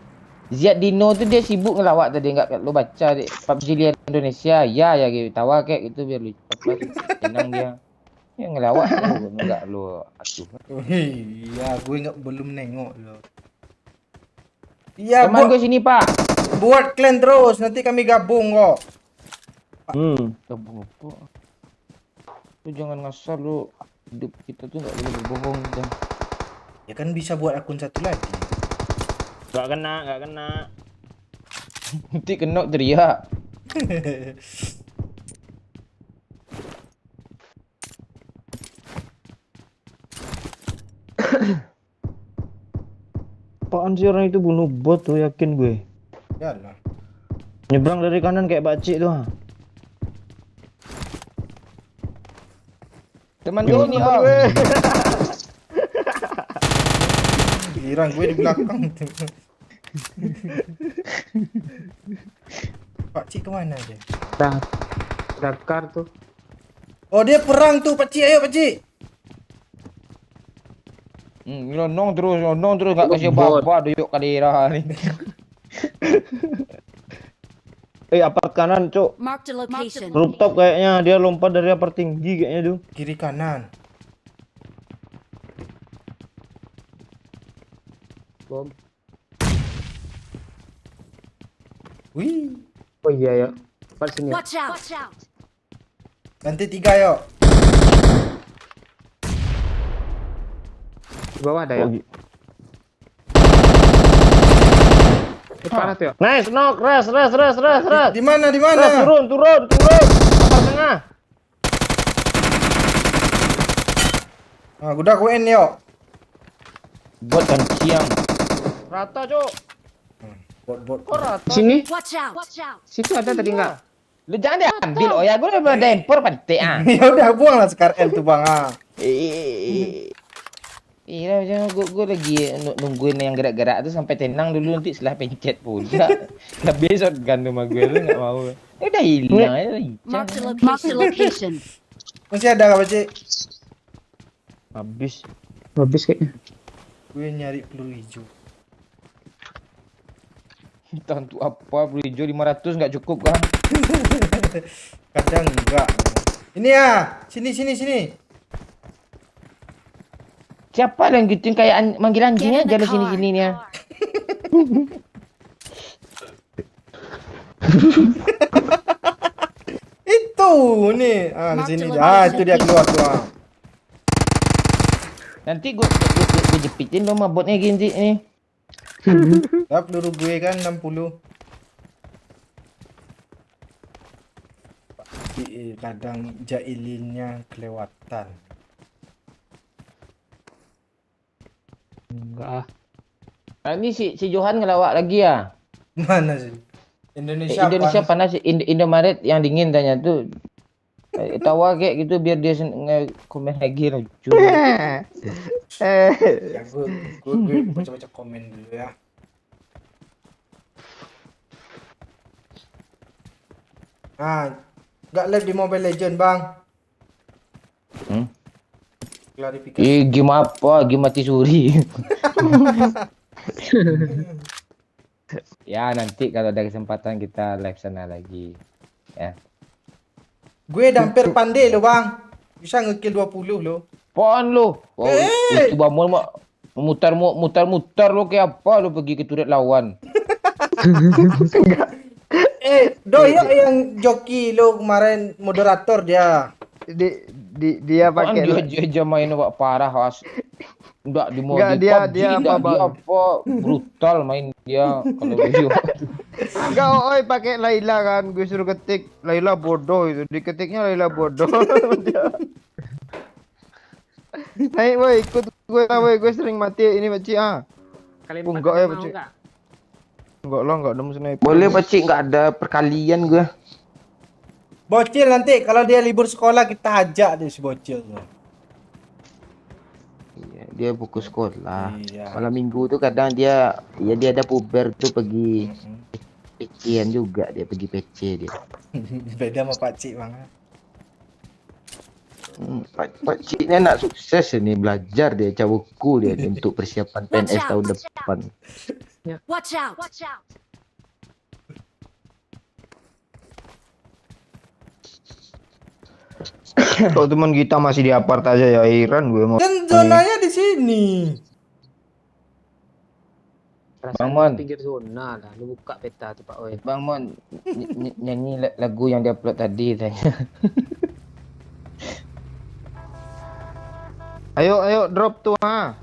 Ziad Dino tuh dia sibuk ngelawak tadi, enggak lu baca di PUBG Liga Indonesia. Ya gitu tawa kayak gitu biar lu tenang dia. Ya ngelawak lu enggak lu aduh. Iya, gue belum nengok lo. Iya, Teman gue sini, Pak. buat clan terus, nanti kami gabung kok. Gabung apa? Lu jangan ngasal lu. Hidup kita tuh enggak boleh berbohong dan Ya kan bisa buat akun satu lagi. Gak kena. nanti kena teriak. Apaan sih orang itu bunuh bot tuh, yakin gue. Yalah. Nyebrang dari kanan kayak bacik tuh. Teman gue ini, Om. Giliran gue di belakang tuh. Pak Cik kemana aja? Dakar tuh. Oh dia perang tuh Pak Cik, ayo Pak Cik. Nyelonong terus enggak kasih Bot. apa-apa duyuk ke daerah ni. Apart kanan, Cuk. Marked a location. Rooftop kayaknya, dia lompat dari apart tinggi kayaknya tuh. Kiri kanan. Bom. Wih. Oh iya ya. Cepat sini. Ya. Watch out. Nanti 3 yuk. Di bawah ada ya. Parah tuh ya. Nice, knock, res. Di mana? Res, turun. Apart tengah. Ah, udah gue end yuk. Bot kan siang. Rata, Cuk. Bot. Kok rata? Sini. Watch out. Situ ada tadi enggak? Lu jangan diambil, oh ya gue udah dempor pantai ah. Ya udah buang lah SKRL tuh Bang. Ah. Iya, jangan gue lagi nungguin yang gerak-gerak tuh sampai tenang dulu, nanti setelah pencet pula. Gak besok kan sama gue lu enggak mau. Udah hilang aja lagi. Marked a location. Masih ada nggak Pak Cik? Habis kayaknya. Gue nyari peluru hijau. Entah untuk apa, peluru hijau 500 nggak cukup kan? Kadang enggak. Ini ya, sini. Siapa yang gituin kayak manggil anjingnya Get in the jalan sini-sini nih ya. Itu nih. Ah, di Mark sini. the Ah, itu dia location. keluar tuh. Ah. Nanti gue jepitin dong mabotnya Genji nih. Lah peluru gue kan 60. Kadang jailinnya kelewatan. Enggak ah. Nah, ini si Johan ngelawak lagi ya. Mana sih? Indonesia Panas sih. Indomaret yang dingin tanya tuh. Tawa kayak gitu biar dia komen lagi lucu. Ya, gue baca-baca komen dulu ya. Nggak live di Mobile Legend bang. Klarifikasi. Game apa? Game mati suri. Ya nanti kalau ada kesempatan kita live sana lagi. Ya. Gue hampir pandai lo bang. Bisa ngekill 20 lo. Apaan lo? Oh, itu bamol mak mutar-mutar lo kayak apa lo pergi ke turret lawan. Doyok yang joki lo kemarin moderator dia. Dia pakai dia aja main wak parah was. Enggak di mode Enggak, dia apa, Bang? dia apa brutal main dia kalau video. Enggak, oi pakai Laila kan, gue suruh ketik Laila bodoh itu, diketiknya Laila bodoh. Naik woi, ikut gue lah woi, gue sering mati ini Pakcik ah. Kalian Enggak ya, mau Pakcik. nggak? Enggak lah, enggak ada sniper. Boleh Pakcik, enggak ada perkalian gue. Bocil nanti kalau dia libur sekolah kita ajak dia si bocil tuh. Iya, dia buku sekolah. Iya. Malam minggu tuh kadang dia ada puber tuh pergi PC-an juga, dia pergi PC dia. Beda sama Pakcik bang. Pak Cik ni nak sukses ni, belajar dia cabuku dia untuk persiapan PNS tahun depan. Watch out! Kalau teman kita masih di apart aja ya Iran gue mau. Kan zonanya di sini. Bang Mon. Pinggir zona lah. Lu buka peta tuh Pak Oi. Bang Mon, nyanyi lagu yang dia upload tadi tanya. Ayo drop tuh ha.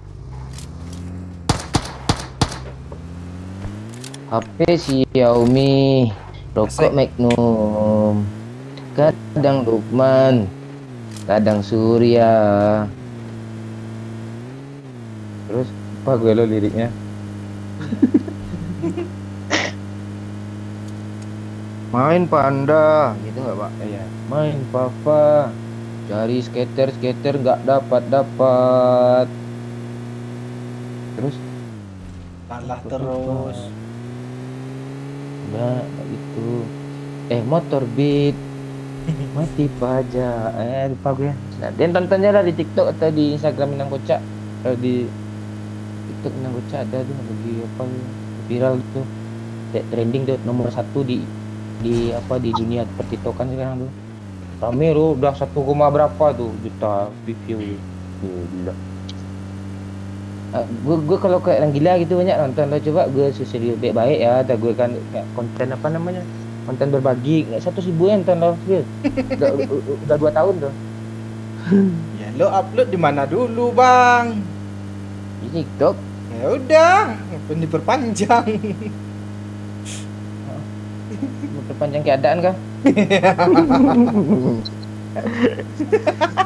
HP Xiaomi, rokok Magnum, kadang Lukman, kadang Surya. Terus apa gue lo liriknya? Main panda gitu nggak Pak? Iya, main Papa, cari skater nggak dapat. Terus Kalah terus. enggak itu. Motor beat mati pajak. Lupa gue. Nah, dan tontonnya lah di TikTok atau di Instagram Minang Kocak. Kalau di TikTok Minang Kocak ada tuh lagi apa viral tuh. Trending tuh nomor 1 di dunia pertiktokan sekarang tuh. Rame loh, udah 1, berapa tuh juta view tuh. Gila. Gue kalau kayak orang gila gitu banyak nonton lo, coba gue sosial baik-baik ya, atau gue kan kayak konten apa namanya, konten berbagi, nggak 100.000 yang nonton lo, udah 2 tahun tuh. Ya lo upload di mana dulu bang? Di TikTok. Ya udah, diperpanjang. Memperpanjang keadaan kah?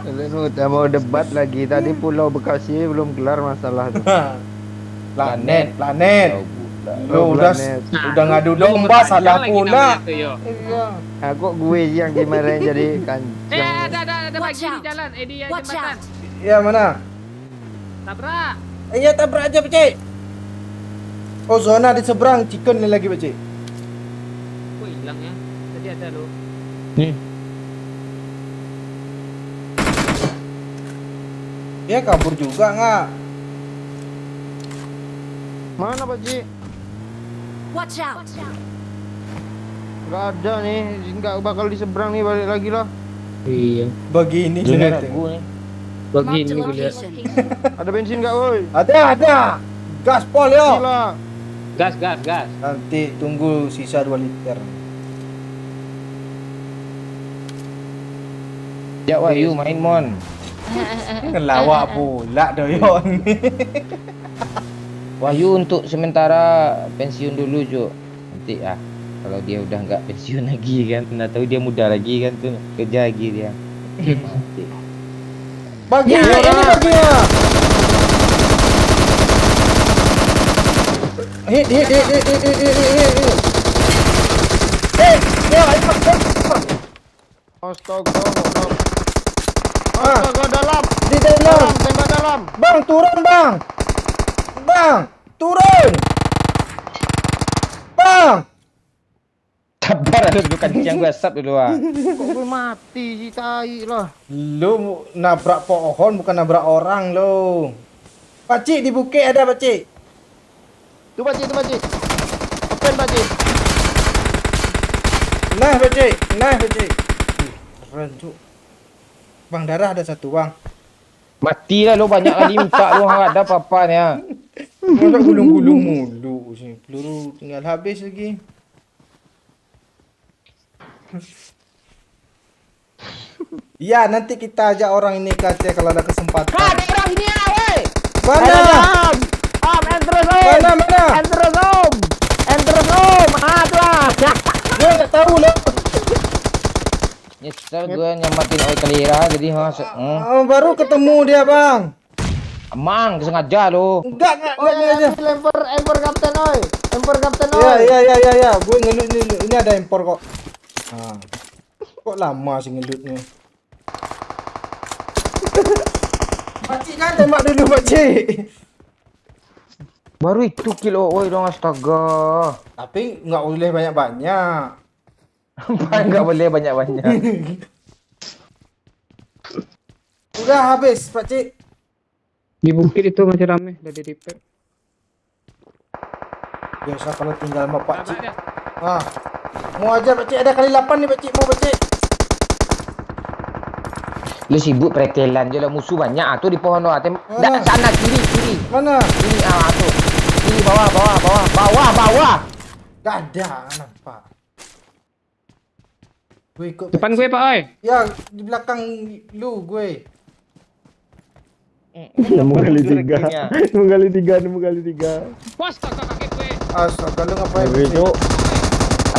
Lu udah mau debat lagi, tadi Pulau Bekasi belum kelar masalah tuh. Planet. Oh, Lo udah ngadu domba salah pula. Iya. Kok gue yang dimarahin jadi kancing. Ada Watch bagi di out. jalan. Di Watch jembatan. out! Ya mana? Tabrak. Iya tabrak aja Pakcik. Oh zona di seberang, chicken ni lagi Pakcik. Kok hilang ya? Tadi ada lo. Dia kabur juga nggak? Mana Pak Ji? Watch out! Nggak ada nih, nggak bakal diseberang nih, balik lagi lah. Iya. Begini Bener lihat. gue nih. Bagi Marked ini a gue lihat. location. Ada bensin nggak woi? Ada. Gaspol yo. Gila. Gas. Nanti tunggu sisa 2 liter. Ya Wahyu main Mon. Ngelawak pula doyon. Wahyu untuk sementara pensiun dulu Jo. Nanti kalau dia udah nggak pensiun lagi kan, nggak tahu dia muda lagi kan tuh kerja lagi dia. Nanti. Bagi ini baginya. Hit. Astaga, dalam. Di dalam. Tembak dalam. Bang, turun bang. Bang, turun. Bang. Sabar dulu kancing gua sap dulu Kok gue mati si tai lah. Lu nabrak pohon bukan nabrak orang lo. Pakcik di bukit ada pakcik. Tu pakcik. Open pakcik. Nah pakcik. Keren cuk. Bang, darah ada satu bang. Mati lah lo, banyak kali minta lo, nggak ada apa-apa ni Udah gulung-gulung mulu sini. Peluru tinggal habis lagi. Ya, nanti kita ajak orang ini ke Aceh kalau ada kesempatan. Ada orang ini ya, woi. Mana? Enter zone. Mana? Enter zone. Tu lah. Gue nggak tahu loh. Nyesel gue nyamatin oil kalira jadi Baru ketemu dia bang. emang sengaja lo. Enggak aja. Lempar kapten oi. Ya. Gue ngelut ini ada impor kok. Kok lama sih ngelutnya. Pakcik kan tembak dulu pakcik. Baru itu kilo oil dong, astaga. Tapi nggak boleh banyak-banyak. Nggak boleh banyak-banyak. Udah habis pakcik. Di bukit itu masih rame, udah di repair. Biasa kalau tinggal sama pakcik. Mau aja pakcik, ada kali 8 nih pakcik, mau pakcik. Lu sibuk pretelan je lah, musuh banyak tu di pohon tu. Sana kiri. Mana? Kiri tu. Kiri bawah. Gak ada, nampak. Gue ikut Depan pakcik. gue Pak Oi. Ya, di belakang lu gue. Nemu kali tiga. Bos kakak gue. Astaga, lu ngapain? Gue pakcik? Cuk.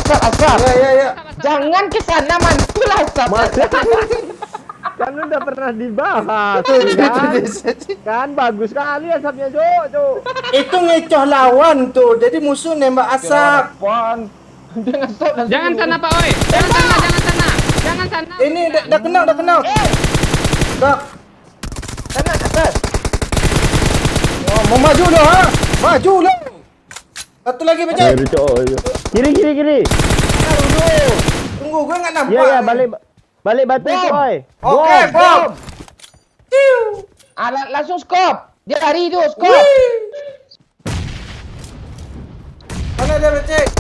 Asap. Ya. Jangan ke sana, mantul asap. Kan udah pernah dibahas kan bagus sekali asapnya Cuk. Itu ngecoh lawan tuh. Jadi musuh nembak asap. Jangan sana Pak Oi. Jangan sana. Ini dah kenal. Dah. Sana atas. Mau maju lo ha? Maju lo. Satu lagi pakcik. Kiri. Tunggu, gue nggak nampak. Ya balik batu itu oi. Oke, bom. Langsung skop. Dia lari tu, skop. Mana dia pakcik?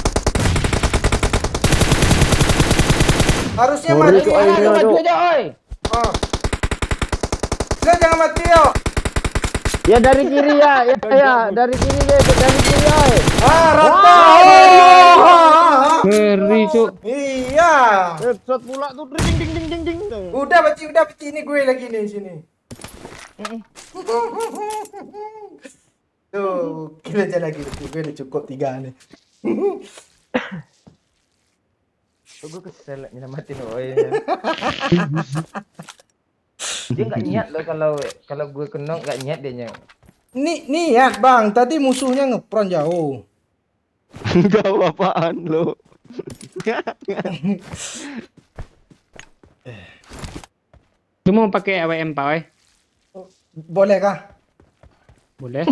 Harusnya Sorry, mati. Cuk, Oi. Maju aja, oi. Lo jangan mati yo. Ya dari kiri ya. Dari kiri oi. Rata. Ngeri Cuk. Iya. Headshot pula tuh ding. Udah pakcik ini gue lagi nih sini. Tuh, kita aja lagi. Gue udah cukup 3 nih. Gue kesel nyelamatin oi. Dia nggak niat loh kalau gue kena nggak niat dia nya. Niat bang, tadi musuhnya ngepron jauh. Jauh apaan lo? Lu mau pakai AWM Pak Oi? Boleh kah? Boleh.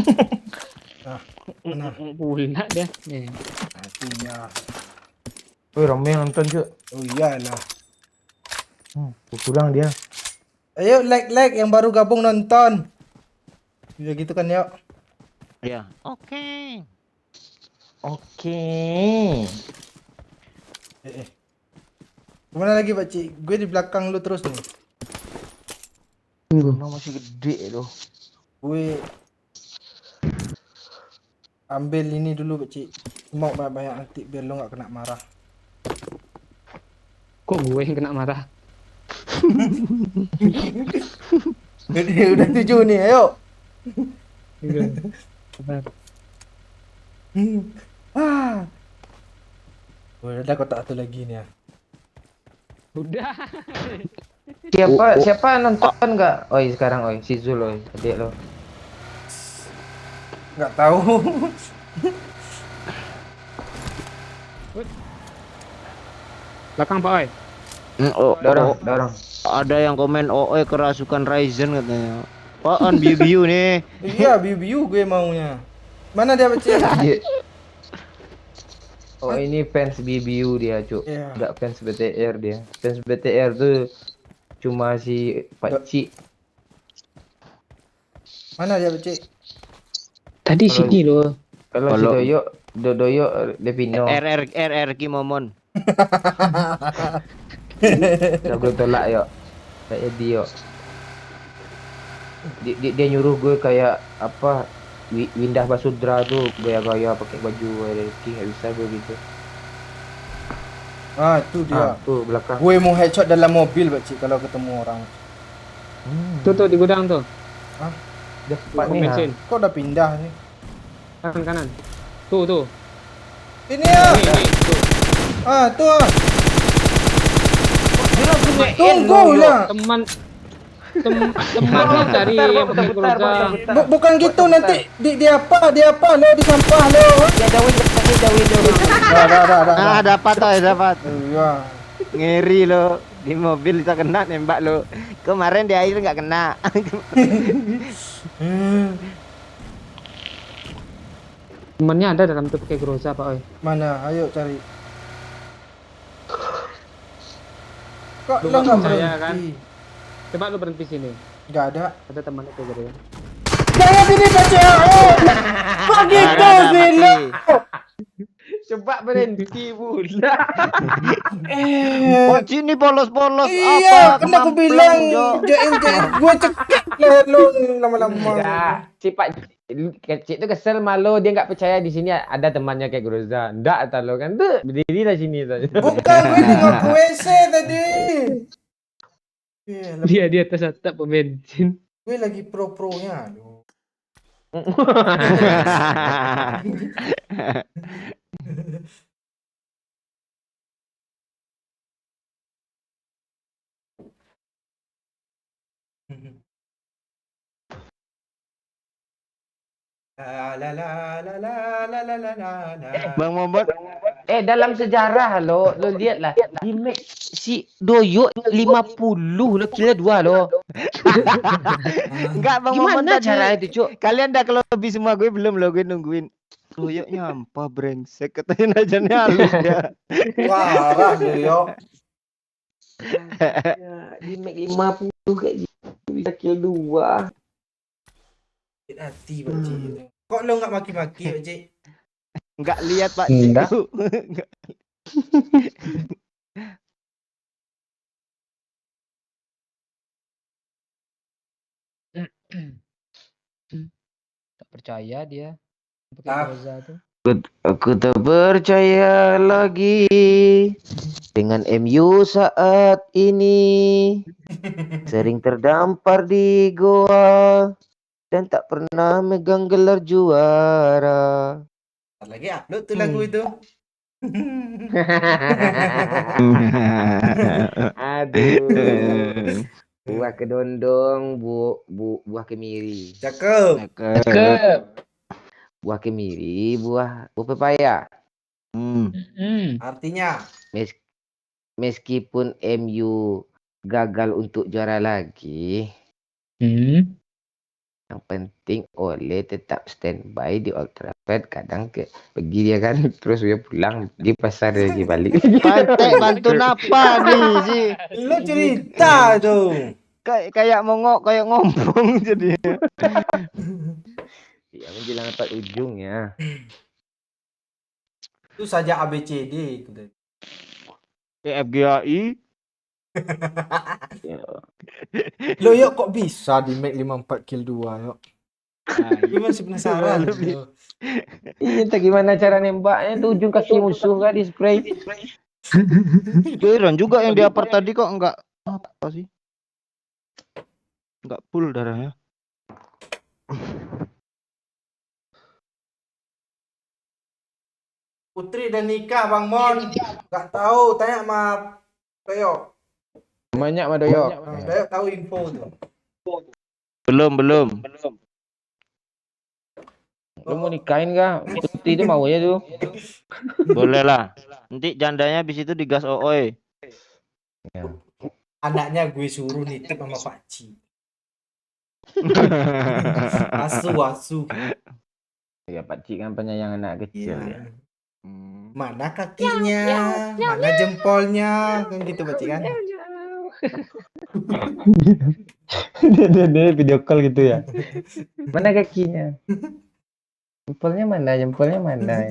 Mana? Pula dia. Nih. Artinya. Woi, ramai yang nonton Cuk. Oh iyalah. Kurang dia. Ayo like yang baru gabung nonton. Ya gitu kan yuk. Ya. Oke. Kemana lagi pakcik? Gue di belakang lu terus nih. Tunggu. Masih gede loh. Gue ambil ini dulu pakcik. Mau banyak-banyak nanti biar lo nggak kena marah. Kok gue yang kena marah? Udah 7 nih, ayo. Ah. Udah kotak satu lagi nih ya. Udah. Siapa nonton enggak? Oi sekarang oi, si Zul oi, adik lo. Nggak tahu. Belakang Pak Oi. Dorong. Ada yang komen OE kerasukan Ryzen katanya. Apaan biu-biu nih? Iya, biu-biu gue maunya. Mana dia Bece? Oh ini fans BBU dia cuk, Iya. enggak fans BTR dia. Fans BTR tuh cuma si Pakcik. Mana dia Bece? Tadi sini loh. Kalau si Doyo Levino. RR Kimomon. Udah gue tolak yuk. Kayak dia. Dia nyuruh gue kayak apa? Windah Basudra tuh gaya-gaya pakai baju King, nggak bisa gue gitu. Ah, itu dia. Tuh belakang. Gue mau headshot dalam mobil Bece kalau ketemu orang. Tuh di gudang tuh. Dia cepat Pom nih. bensin. Kok udah pindah nih? Kanan. Tuh. Ini ya. Ini. Tuh. Ah, tuh. Ah. Dia langsung Tunggu lah. Temannya dari yang pakai Groza. Bukan gitu nanti dia apa lo di sampah lo. Ya jauhin. Dah. Dapat. Iya. Ngeri lo. Di mobil bisa kena nembak lo. Kemarin di air nggak kena. Temannya ada dalam tuh pakai Groza Pak Oi. Mana? Ayo cari. Kok Lu lo nggak percaya, berhenti? kan? Coba lu berhenti sini. Nggak ada. Ada temannya tuh gitu ya. Jangan sini baca. Oh, begitu sih lo. Coba berhenti pula. Oh sini polos-polos. Iya, apa? kena aku Kemamplang, bilang Jo. join gue cekik lah lo lama-lama. Ya, si Pak kecil itu kesel malu dia nggak percaya di sini ada temannya kayak Groza. Ndak tak lo kan tuh berdiri di sini tuh. Bukan, gue nengok ke WC tadi. Iya, Dia di atas atap pom bensin. gue lagi pro-pronya lo. La la la la la la la la la. Bang Momot. Dalam sejarah lo lihatlah di match si Doyo 50 lo kira 2 lo. Enggak Bang Momot Gimana tadi. cara itu, Cuk? Kalian udah lebih semua gue belum lo gue nungguin. Royoknya apa brengsek katanya najannya halus dia. Parah lo yo. Ya, di match 50 kayak gitu bisa kill 2. Sakit hati Pak Cik. Kok lo nggak maki-maki Pak Cik? Enggak lihat Pak Enggak. Cik. Tak percaya dia. Pakai Ah. Groza tuh. Aku tak percaya lagi dengan MU saat ini. Sering terdampar di goa dan tak pernah megang gelar juara. Ntar lagi upload tuh lagu itu. Aduh. Buah kedondong, buah kemiri. Cakep. Cakep. Buah kemiri, buah pepaya. Artinya Meskipun MU gagal untuk juara lagi, yang penting Ole tetap standby di Old Trafford. Kadang pergi dia kan, terus dia pulang di pasar dia lagi balik. Pantek bantu apa nih sih? lo cerita tuh. Kayak mongok kayak ngomong jadi. Ya menjelang tempat ujung ya. Itu saja ABCD. FGAI. Lo yuk kok bisa di make 54 kill 2 yuk. Gue masih penasaran. Iya, entah gimana cara nembaknya tuh ujung kaki musuh kan di spray. Heran juga yang diapar tadi kok enggak apa sih? Nggak full darahnya. Putri dan nikah Bang Mon. Nggak tahu, tanya sama Doyok. Banyak mah doyok. Doyok tahu info tuh. Belum. Lu mau nikahin kah? Putih itu mau ya tuh. Boleh lah. Nanti jandanya habis itu digas ooy. Anaknya gue suruh nitip sama Pak Ci. Asu. Ya Pak Cik kan penyayang anak kecil ya. Iya. Mana kakinya, mana jempolnya, kan gitu Pak Ci kan? Dia video call gitu ya. Mana kakinya? Jempolnya mana?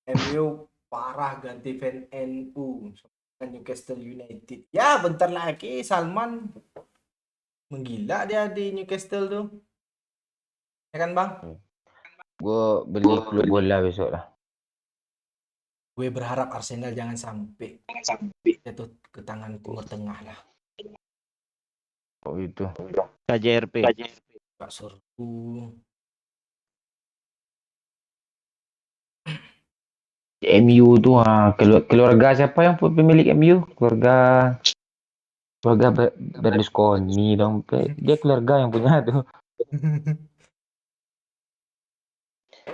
MU parah ganti fan NU sama Newcastle United. Ya bentar lagi Salman menggila dia di Newcastle tuh. Ya kan Bang? Gue beli klub bola besok lah. Gue berharap Arsenal jangan sampai jatuh ke tangan Timur Tengah lah. Oh itu. KJRP. Pak Surku. MU tuh keluarga siapa yang pemilik MU? Keluarga Berlusconi dong. Dia keluarga yang punya tuh.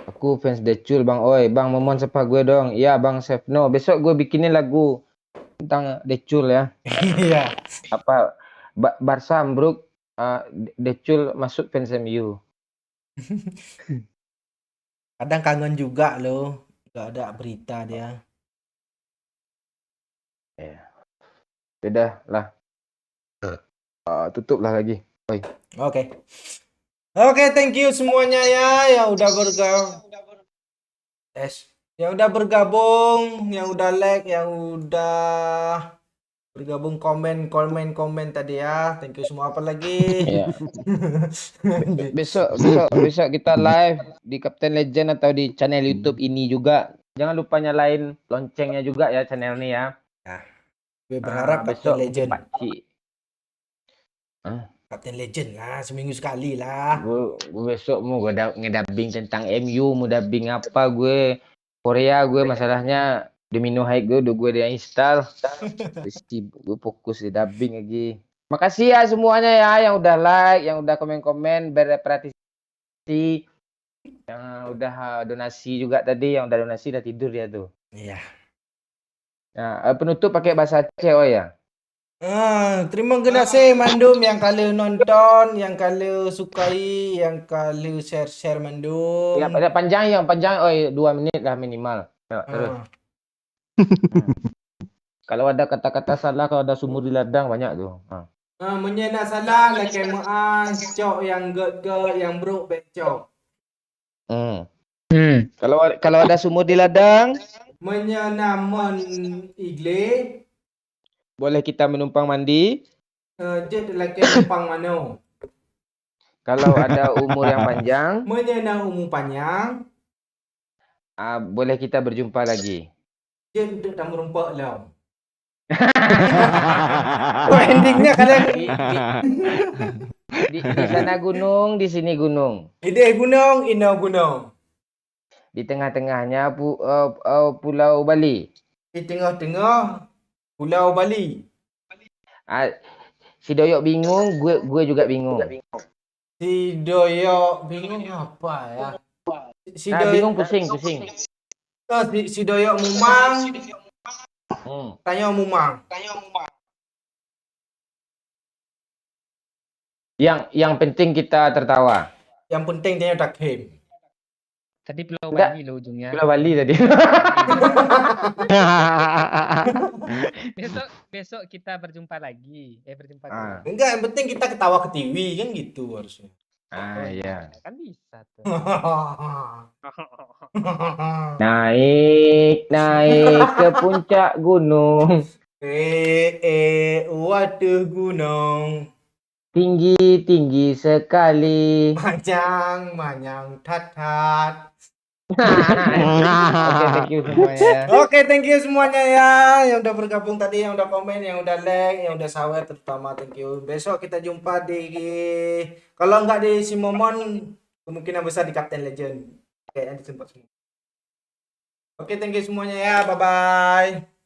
Aku fans Decul Bang Oi. Bang Momon sepa gue dong. Iya Bang Sevno. Besok gue bikinin lagu tentang Decul ya. Iya. Apa Barca ambruk, Decul masuk fans MU. Kadang kangen juga loh. Gak ada berita dia. Udah lah. Tutup lah lagi. Oke. Oke, thank you semuanya ya yang udah bergabung, yang udah like, yang udah bergabung komen tadi ya. Thank you semua, apa lagi? Iya. Besok kita live di Captain Legend atau di channel YouTube ini juga. Jangan lupa nyalain loncengnya juga ya channel ini ya. Gue berharap besok Captain Legend. Pakcik. Captain Legend lah, seminggu sekali lah. Gue besok mau ngedubbing tentang MU, mau dubbing apa gue. Korea gue masalahnya Domino High gue udah gue install. Gue fokus di dubbing lagi. Makasih ya semuanya ya yang udah like, yang udah komen-komen, berpartisipasi, yang udah donasi juga tadi, yang udah donasi udah tidur ya tuh. Iya. Nah, penutup pakai bahasa Aceh oh ya. Terima kasih Mandum yang kalian nonton, yang kalian sukai, yang kalian share Mandum. Ya, ada panjang 2 menit lah minimal. Ya, terus. Kalau ada kata-kata salah, kalau ada sumur di ladang banyak tuh. Menyena salah lah kemaan, cok yang get yang bro becok. Kalau ada sumur di ladang, Menyena igle. boleh kita menumpang mandi. Jet lagi numpang mano. Kalau ada umur yang panjang, Menyena umur panjang. boleh kita berjumpa lagi. Jet duduk dalam rumput lah. Endingnya kadang di sana gunung, di sini gunung. ide gunung, ino gunung. Di tengah-tengahnya Pulau Bali. Di tengah-tengah Pulau Bali. Si Doyok bingung, gue juga bingung. Si Doyok bingung apa ya? Si Doyok Bingung pusing. Si Doyok mumang. Tanya mumang. Yang penting kita tertawa. Yang penting dia udah game. Tadi Pulau Bali lo ujungnya. Pulau Bali tadi. Besok kita berjumpa lagi. Berjumpa lagi. Enggak, yang penting kita ketawa ke TV kan gitu harusnya. Iya. Kan bisa tuh. Naik ke puncak gunung. Waduh gunung. Tinggi sekali. Manyang tat. Oke, thank you semuanya ya. Oke, thank you semuanya ya yang udah bergabung tadi, yang udah komen, yang udah like, yang udah sawer terutama thank you. Besok kita jumpa di kalau nggak di si Momon kemungkinan besar di Captain Legend. Kayaknya di tempat semua. Oke, thank you semuanya ya. Bye bye.